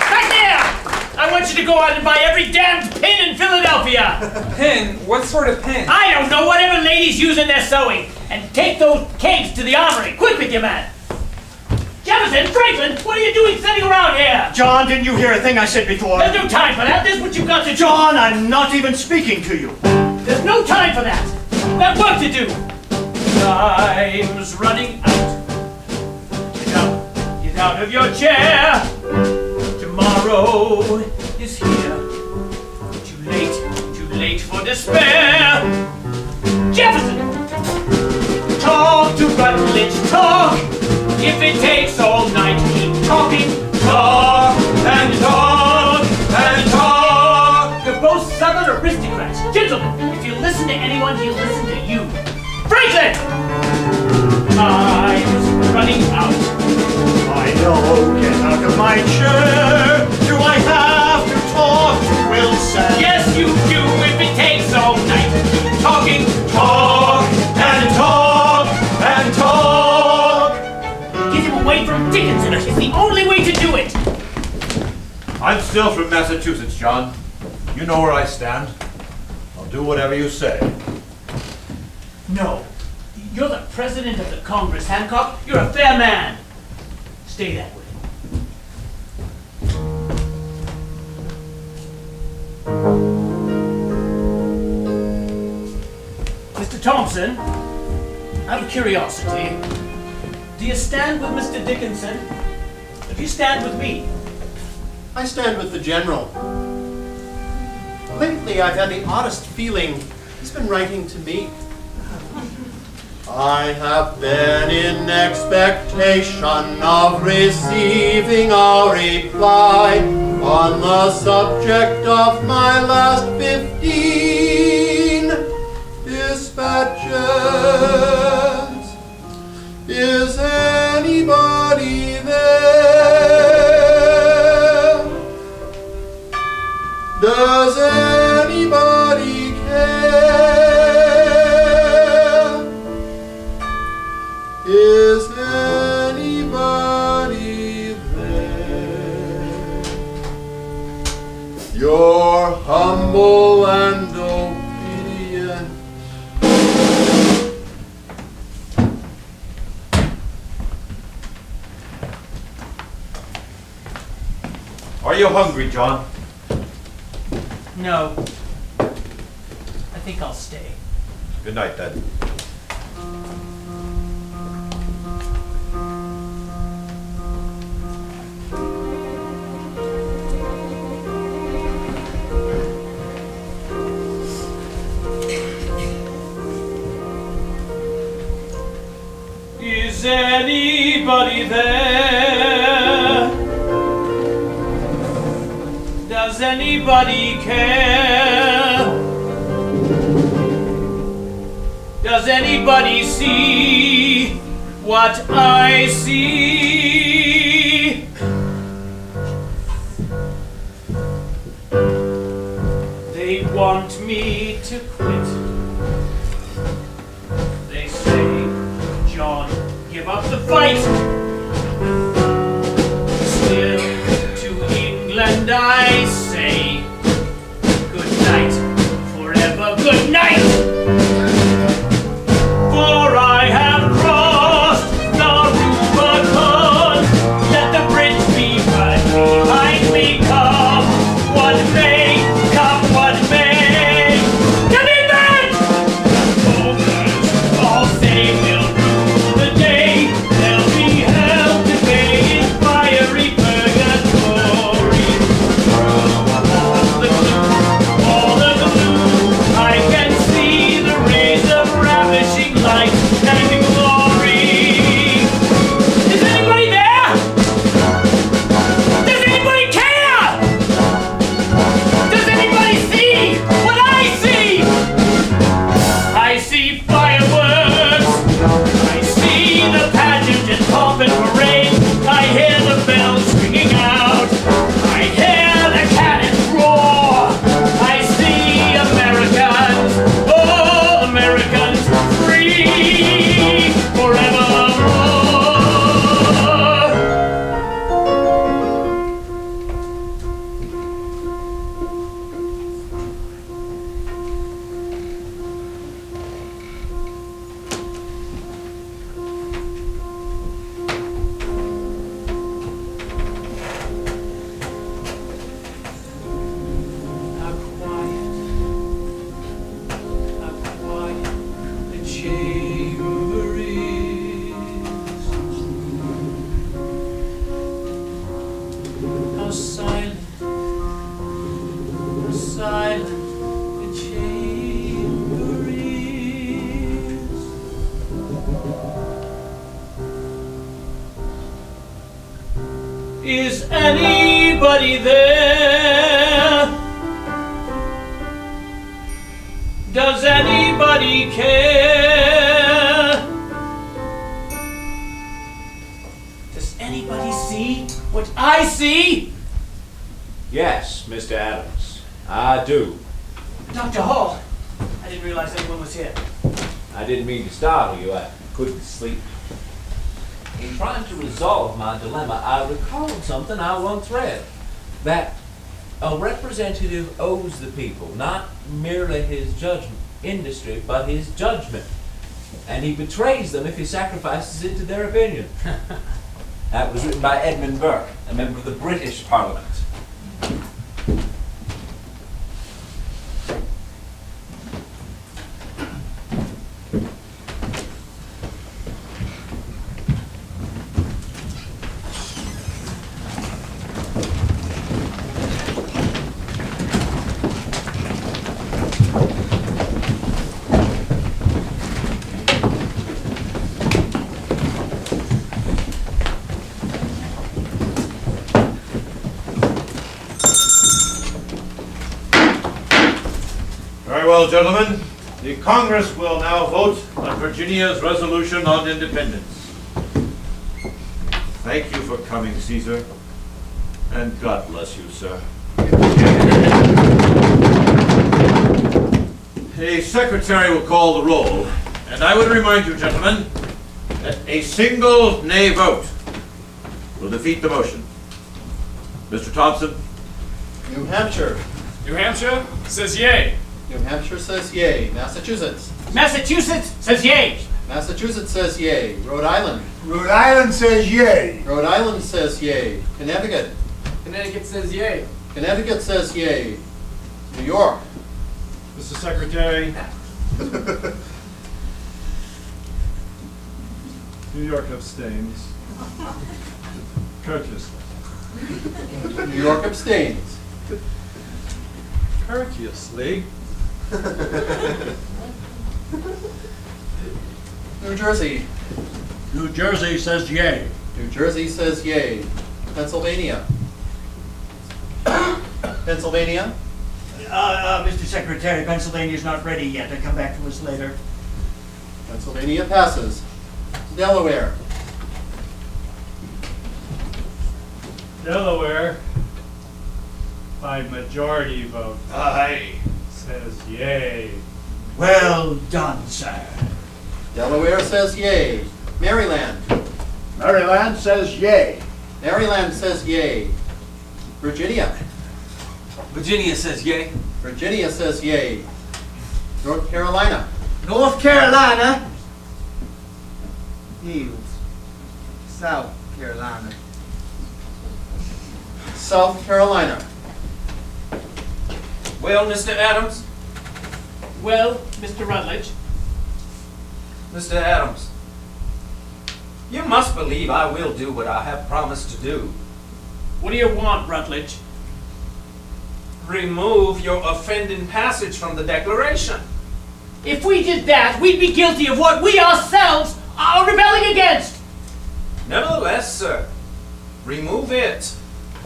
Right there! I want you to go out and buy every damned pin in Philadelphia! Pin? What sort of pin? I don't know, whatever ladies use in their sewing. And take those cakes to the armory. Quick with you, man! Jefferson, Franklin, what are you doing sitting around here? John, didn't you hear a thing I said before? There's no time for that. This is what you've got to do. John, I'm not even speaking to you. There's no time for that. We've got work to do. Time's running out. Get out of your chair. Tomorrow is here. Too late for despair. Jefferson! Talk to Rutledge, talk! If it takes all night, keep talking. Talk and talk and talk. You're both Southern aristocrats. Gentlemen, if you listen to anyone, he'll listen to you. Franklin! Time's running out. I know, get out of my chair. Do I have to talk to Wilson? Yes, you do, if it takes all night. Keep talking. Talk and talk and talk. Get him away from Dickinson. It's the only way to do it. I'm still from Massachusetts, John. You know where I stand. I'll do whatever you say. No. You're the president of the Congress, Hancock. You're a fair man. Stay that way. Mr. Thompson, out of curiosity, do you stand with Mr. Dickinson? Or do you stand with me? I stand with the General. Lately, I've had the oddest feeling he's been writing to me. I have been in expectation of receiving a reply on the subject of my last 15 dispatches. Is anybody there? Does anybody care? Is anybody there? Your humble and obedient. Are you hungry, John? No. I think I'll stay. Good night, then. Is anybody there? Does anybody care? Does anybody see what I see? They want me to quit. They say, John, give up the fight. Still, to England I say, good night, forever good night. For I have crossed the Rubicon. Let the bridge be right behind me. Come what may, come what may. Give me back! All say will rule the day. They'll be held to pay in fiery purgatory. All the gloom, I can see the rays of ravishing light and glory. Is anybody there? Does anybody care? Does anybody see what I see? I see fireworks. I see the pageant and pomp and parade. I hear the bells ringing out. I hear the cannons roar. I see Americans, all Americans, free forevermore. How quiet the chamber is. How silent the chamber is. Is anybody there? Does anybody care? Does anybody see what I see? Yes, Mr. Adams, I do. Dr. Hall, I didn't realize anyone was here. I didn't mean to startle you. I couldn't sleep. In trying to resolve my dilemma, I recalled something I once read. That a representative owes the people not merely his industry, but his judgment. and he betrays them if he sacrifices it to their opinion. That was written by Edmund Burke, a member of the British Parliament. Very well, gentlemen. The Congress will now vote on Virginia's resolution on independence. Thank you for coming, Caesar. And God bless you, sir. A secretary will call the roll, and I would remind you, gentlemen, that a single nay vote will defeat the motion. Mr. Thompson? New Hampshire. New Hampshire says yay. New Hampshire says yay. Massachusetts. Massachusetts says yay. Massachusetts says yay. Rhode Island. Rhode Island says yay. Rhode Island says yay. Connecticut. Connecticut says yay. Connecticut says yay. New York. Mr. Secretary. New York abstains. Courteously. New York abstains. Courteously. New Jersey. New Jersey says yay. New Jersey says yay. Pennsylvania. Pennsylvania. Mr. Secretary, Pennsylvania's not ready yet. They'll come back to us later. Pennsylvania passes. Delaware. Delaware, by majority vote. Aye. Says yay. Well done, sir. Delaware says yay. Maryland. Maryland says yay. Maryland says yay. Virginia. Virginia says yay. Virginia says yay. North Carolina. North Carolina. Heels. South Carolina. South Carolina. Well, Mr. Adams? Well, Mr. Rutledge? Mr. Adams, you must believe I will do what I have promised to do. What do you want, Rutledge? Remove your offending passage from the Declaration. If we did that, we'd be guilty of what we ourselves are rebelling against. Nevertheless, sir, remove it,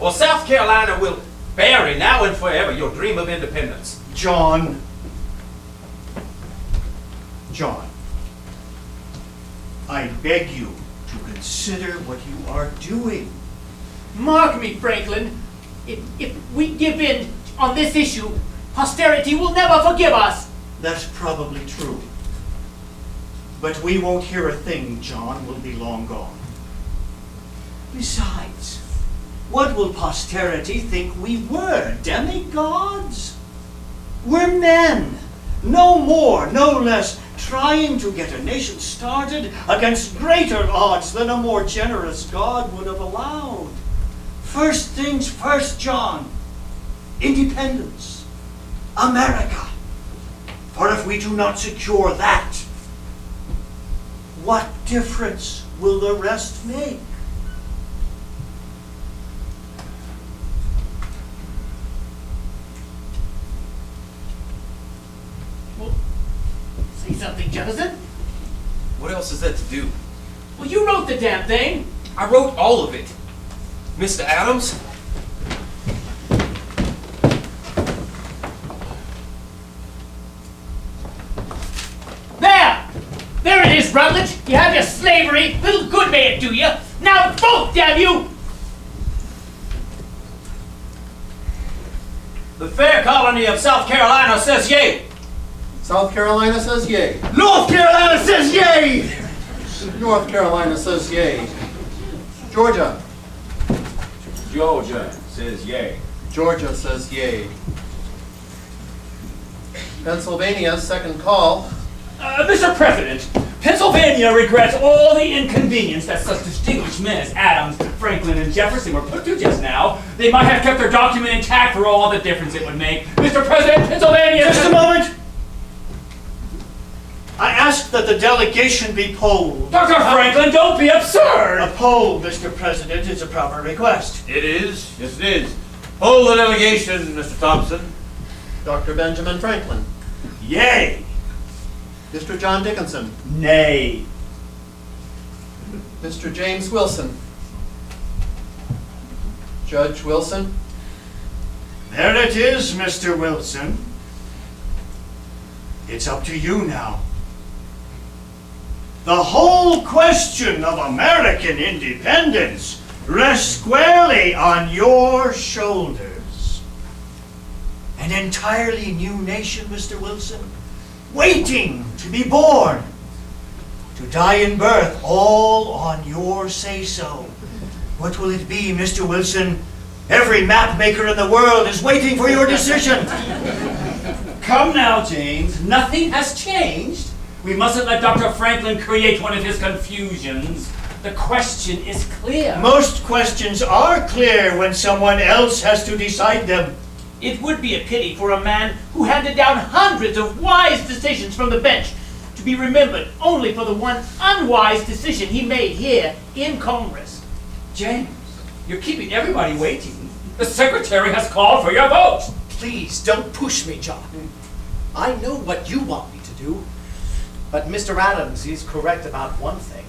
or South Carolina will bury now and forever your dream of independence. John, I beg you to consider what you are doing. Mark me, Franklin. If we give in on this issue, posterity will never forgive us. That's probably true. But we won't hear a thing, John. We'll be long gone. Besides, what will posterity think we were? Demigods? We're men. No more, no less, trying to get a nation started against greater odds than a more generous God would have allowed. First things first, John. Independence. America. For if we do not secure that, what difference will the rest make? Well, say something, Jefferson. What else is that to do? Well, you wrote the damn thing. I wrote all of it. Mr. Adams? There it is, Rutledge. You have your slavery. Little good may it do you. Now vote, damn you! The fair colony of South Carolina says yay. South Carolina says yay. North Carolina says yay! North Carolina says yay. Georgia. Georgia says yay. Georgia says yay. Pennsylvania, second call. Mr. President, Pennsylvania regrets all the inconvenience that such distinguished men as Adams, Franklin, and Jefferson were put to just now. They might have kept their document intact for all the difference it would make. Mr. President, Pennsylvania... Just a moment! I ask that the delegation be polled. Dr. Franklin, don't be absurd! A poll, Mr. President, is a proper request. It is. Yes, it is. Hold the delegation, Mr. Thompson. Dr. Benjamin Franklin. Yay! Mr. John Dickinson. Nay. Mr. James Wilson. Judge Wilson. There it is, Mr. Wilson. It's up to you now. The whole question of American independence rests squarely on your shoulders. An entirely new nation, Mr. Wilson, waiting to be born, to die in birth, all on your say-so. What will it be, Mr. Wilson? Every map maker in the world is waiting for your decision. Come now, James. Nothing has changed. We mustn't let Dr. Franklin create one of his confusions. The question is clear. Most questions are clear when someone else has to decide them. It would be a pity for a man who handed down hundreds of wise decisions from the bench to be remembered only for the one unwise decision he made here in Congress. James, you're keeping everybody waiting. The secretary has called for your vote. Please don't push me, John. I know what you want me to do, but Mr. Adams is correct about one thing.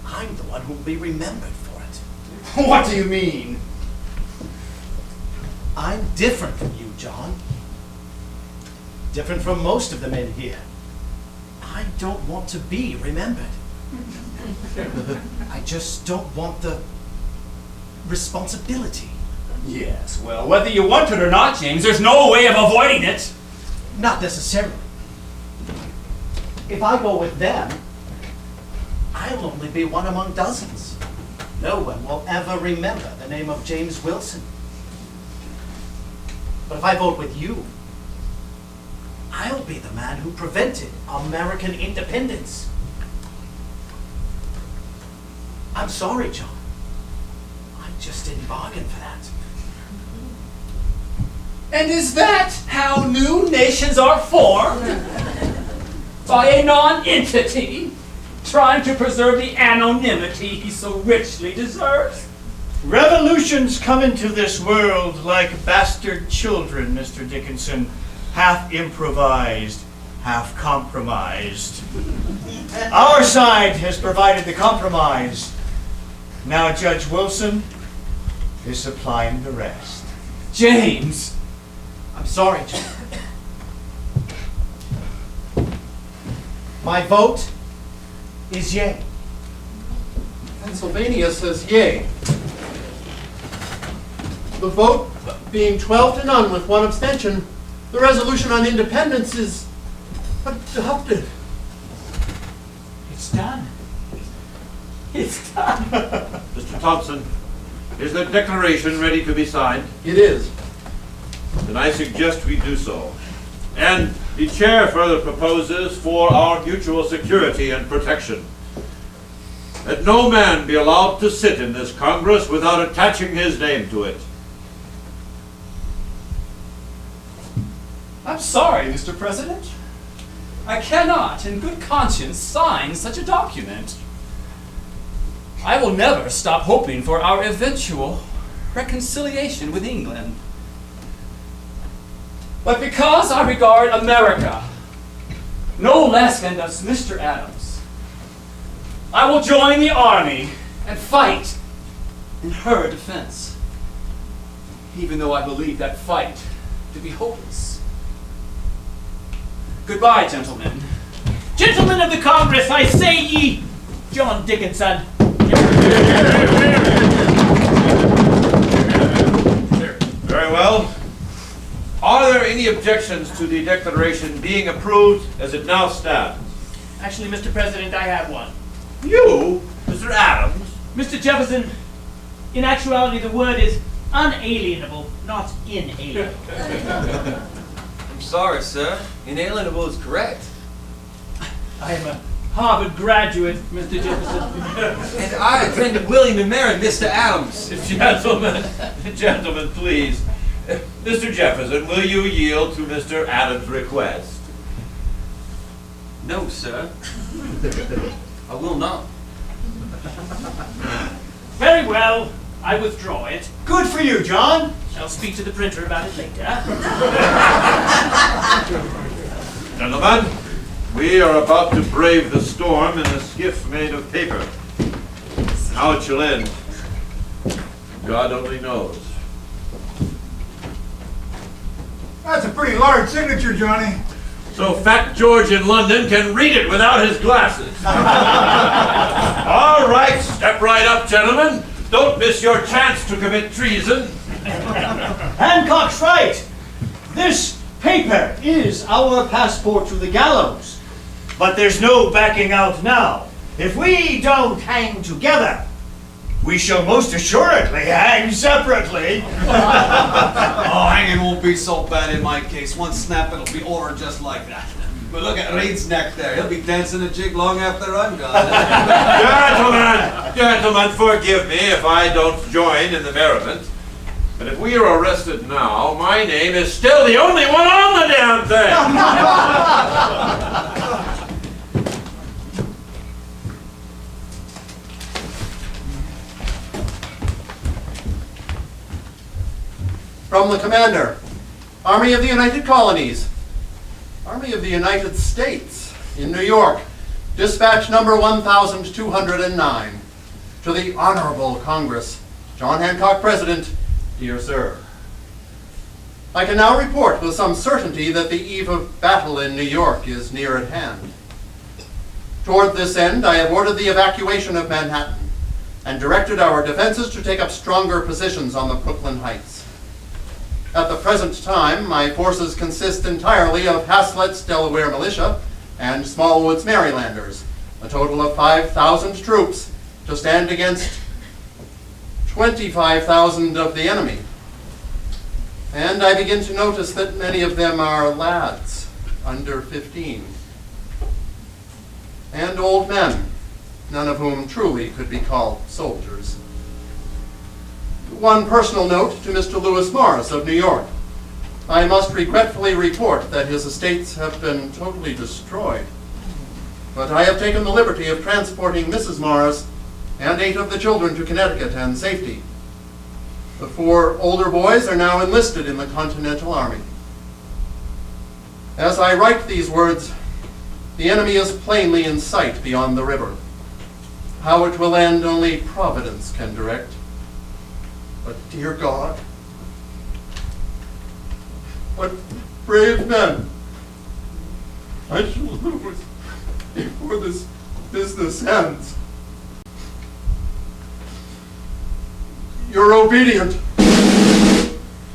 I'm the one who will be remembered for it. What do you mean? I'm different from you, John. Different from most of the men here. I don't want to be remembered. I just don't want the responsibility. Yes, well, whether you want it or not, James, there's no way of avoiding it. Not necessarily. If I go with them, I'll only be one among dozens. No one will ever remember the name of James Wilson. But if I vote with you, I'll be the man who prevented American independence. I'm sorry, John. I just didn't bargain for that. And is that how new nations are formed? By a non-entity trying to preserve the anonymity he so richly deserves? Revolutions come into this world like bastard children, Mr. Dickinson, half improvised, half compromised. Our side has provided the compromise. Now Judge Wilson is supplying the rest. James! I'm sorry, John. My vote is yay. Pennsylvania says yay. The vote being 12-0 with one abstention, the resolution on independence is adopted. It's done. It's done. Mr. Thompson, is the declaration ready to be signed? It is. Then I suggest we do so. And the chair further proposes, for our mutual security and protection, that no man be allowed to sit in this Congress without attaching his name to it. I'm sorry, Mr. President. I cannot, in good conscience, sign such a document. I will never stop hoping for our eventual reconciliation with England. But because I regard America no less than does Mr. Adams, I will join the army and fight in her defense, even though I believe that fight to be hopeless. Goodbye, gentlemen. Gentlemen of the Congress, I say ye, John Dickinson. Very well. Are there any objections to the declaration being approved as it now stands? Actually, Mr. President, I have one. You? Mr. Adams? Mr. Jefferson, in actuality, the word is unalienable, not inalienable. I'm sorry, sir. Inalienable is correct. I am a Harvard graduate, Mr. Jefferson. And I attended William and Mary, Mr. Adams. Gentlemen, please. Mr. Jefferson, will you yield to Mr. Adams' request? No, sir. I will not. Very well, I withdraw it. Good for you, John. I'll speak to the printer about it later. Gentlemen, we are about to brave the storm in a skiff made of paper. How it shall end, God only knows. That's a pretty large signature, Johnny. So Fat George in London can read it without his glasses. All right, step right up, gentlemen. Don't miss your chance to commit treason. Hancock's right. This paper is our passport to the gallows. But there's no backing out now. If we don't hang together, we shall most assuredly hang separately. Oh, hanging won't be so bad in my case. One snap, it'll be over just like that. But look at Reed's neck there. He'll be dancing a jig long after I'm gone. Gentlemen, forgive me if I don't join in the merriment. But if we are arrested now, my name is still the only one on the damn thing. From the Commander, Army of the United Colonies, Army of the United States, in New York, dispatch number 1209. To the Honorable Congress, John Hancock, President, dear sir. I can now report with some certainty that the eve of battle in New York is near at hand. Toward this end, I have ordered the evacuation of Manhattan and directed our defenses to take up stronger positions on the Brooklyn Heights. At the present time, my forces consist entirely of Haslet's Delaware militia and Smallwood's Marylanders, a total of 5,000 troops to stand against 25,000 of the enemy. And I begin to notice that many of them are lads, under 15, and old men, none of whom truly could be called soldiers. One personal note to Mr. Lewis Morris of New York. I must regretfully report that his estates have been totally destroyed. But I have taken the liberty of transporting Mrs. Morris and 8 of the children to Connecticut and safety. The 4 older boys are now enlisted in the Continental Army. As I write these words, the enemy is plainly in sight beyond the river. How it will end, only Providence can direct. But dear God, what brave men I shall lose before this business ends. Your obedient,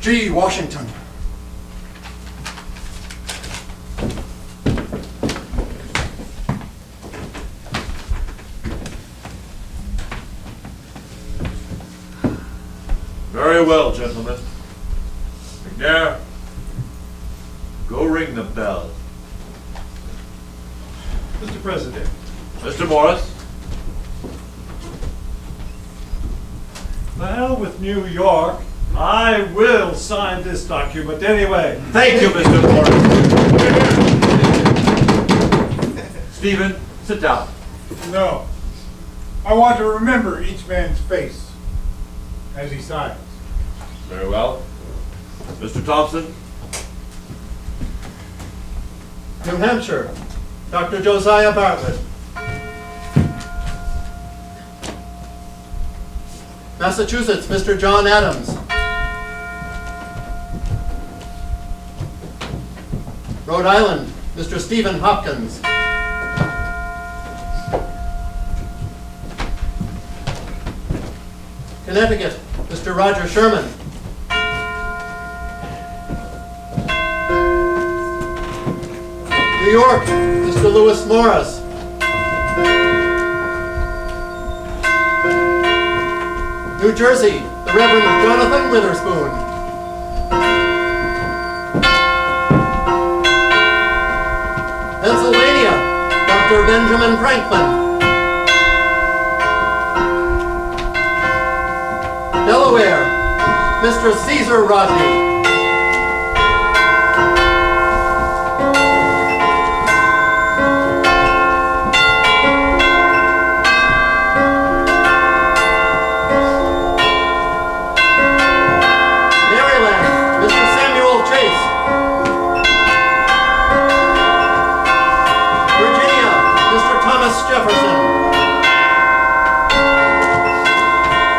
G. Washington. Very well, gentlemen. McNair, go ring the bell. Mr. President. Mr. Morris? The hell with New York. I will sign this document anyway. Thank you, Mr. Morris. Stephen, sit down. No. I want to remember each man's face as he signs. Very well. Mr. Thompson? New Hampshire, Dr. Josiah Bartlett. Massachusetts, Mr. John Adams. Rhode Island, Mr. Stephen Hopkins. Connecticut, Mr. Roger Sherman. New York, Mr. Lewis Morris. New Jersey, the Reverend Jonathan Witherspoon. Pennsylvania, Dr. Dr. Benjamin Franklin. Delaware, Mr. Caesar Rodney. Jefferson.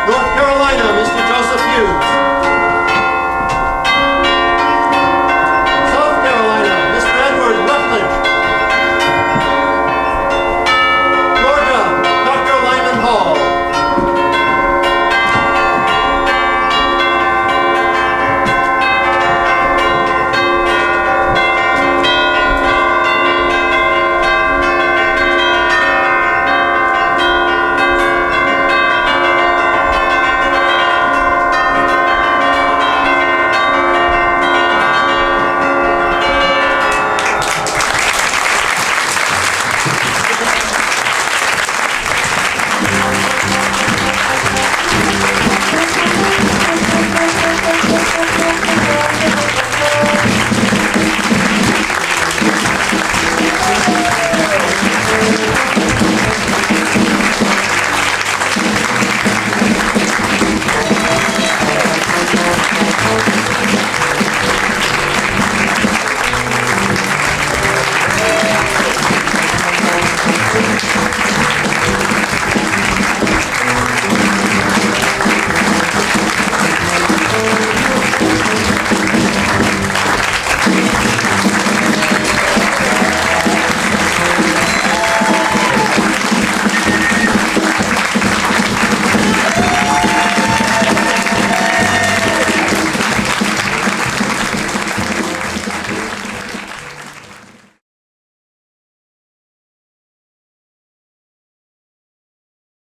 North Carolina, Mr. Joseph Hughes.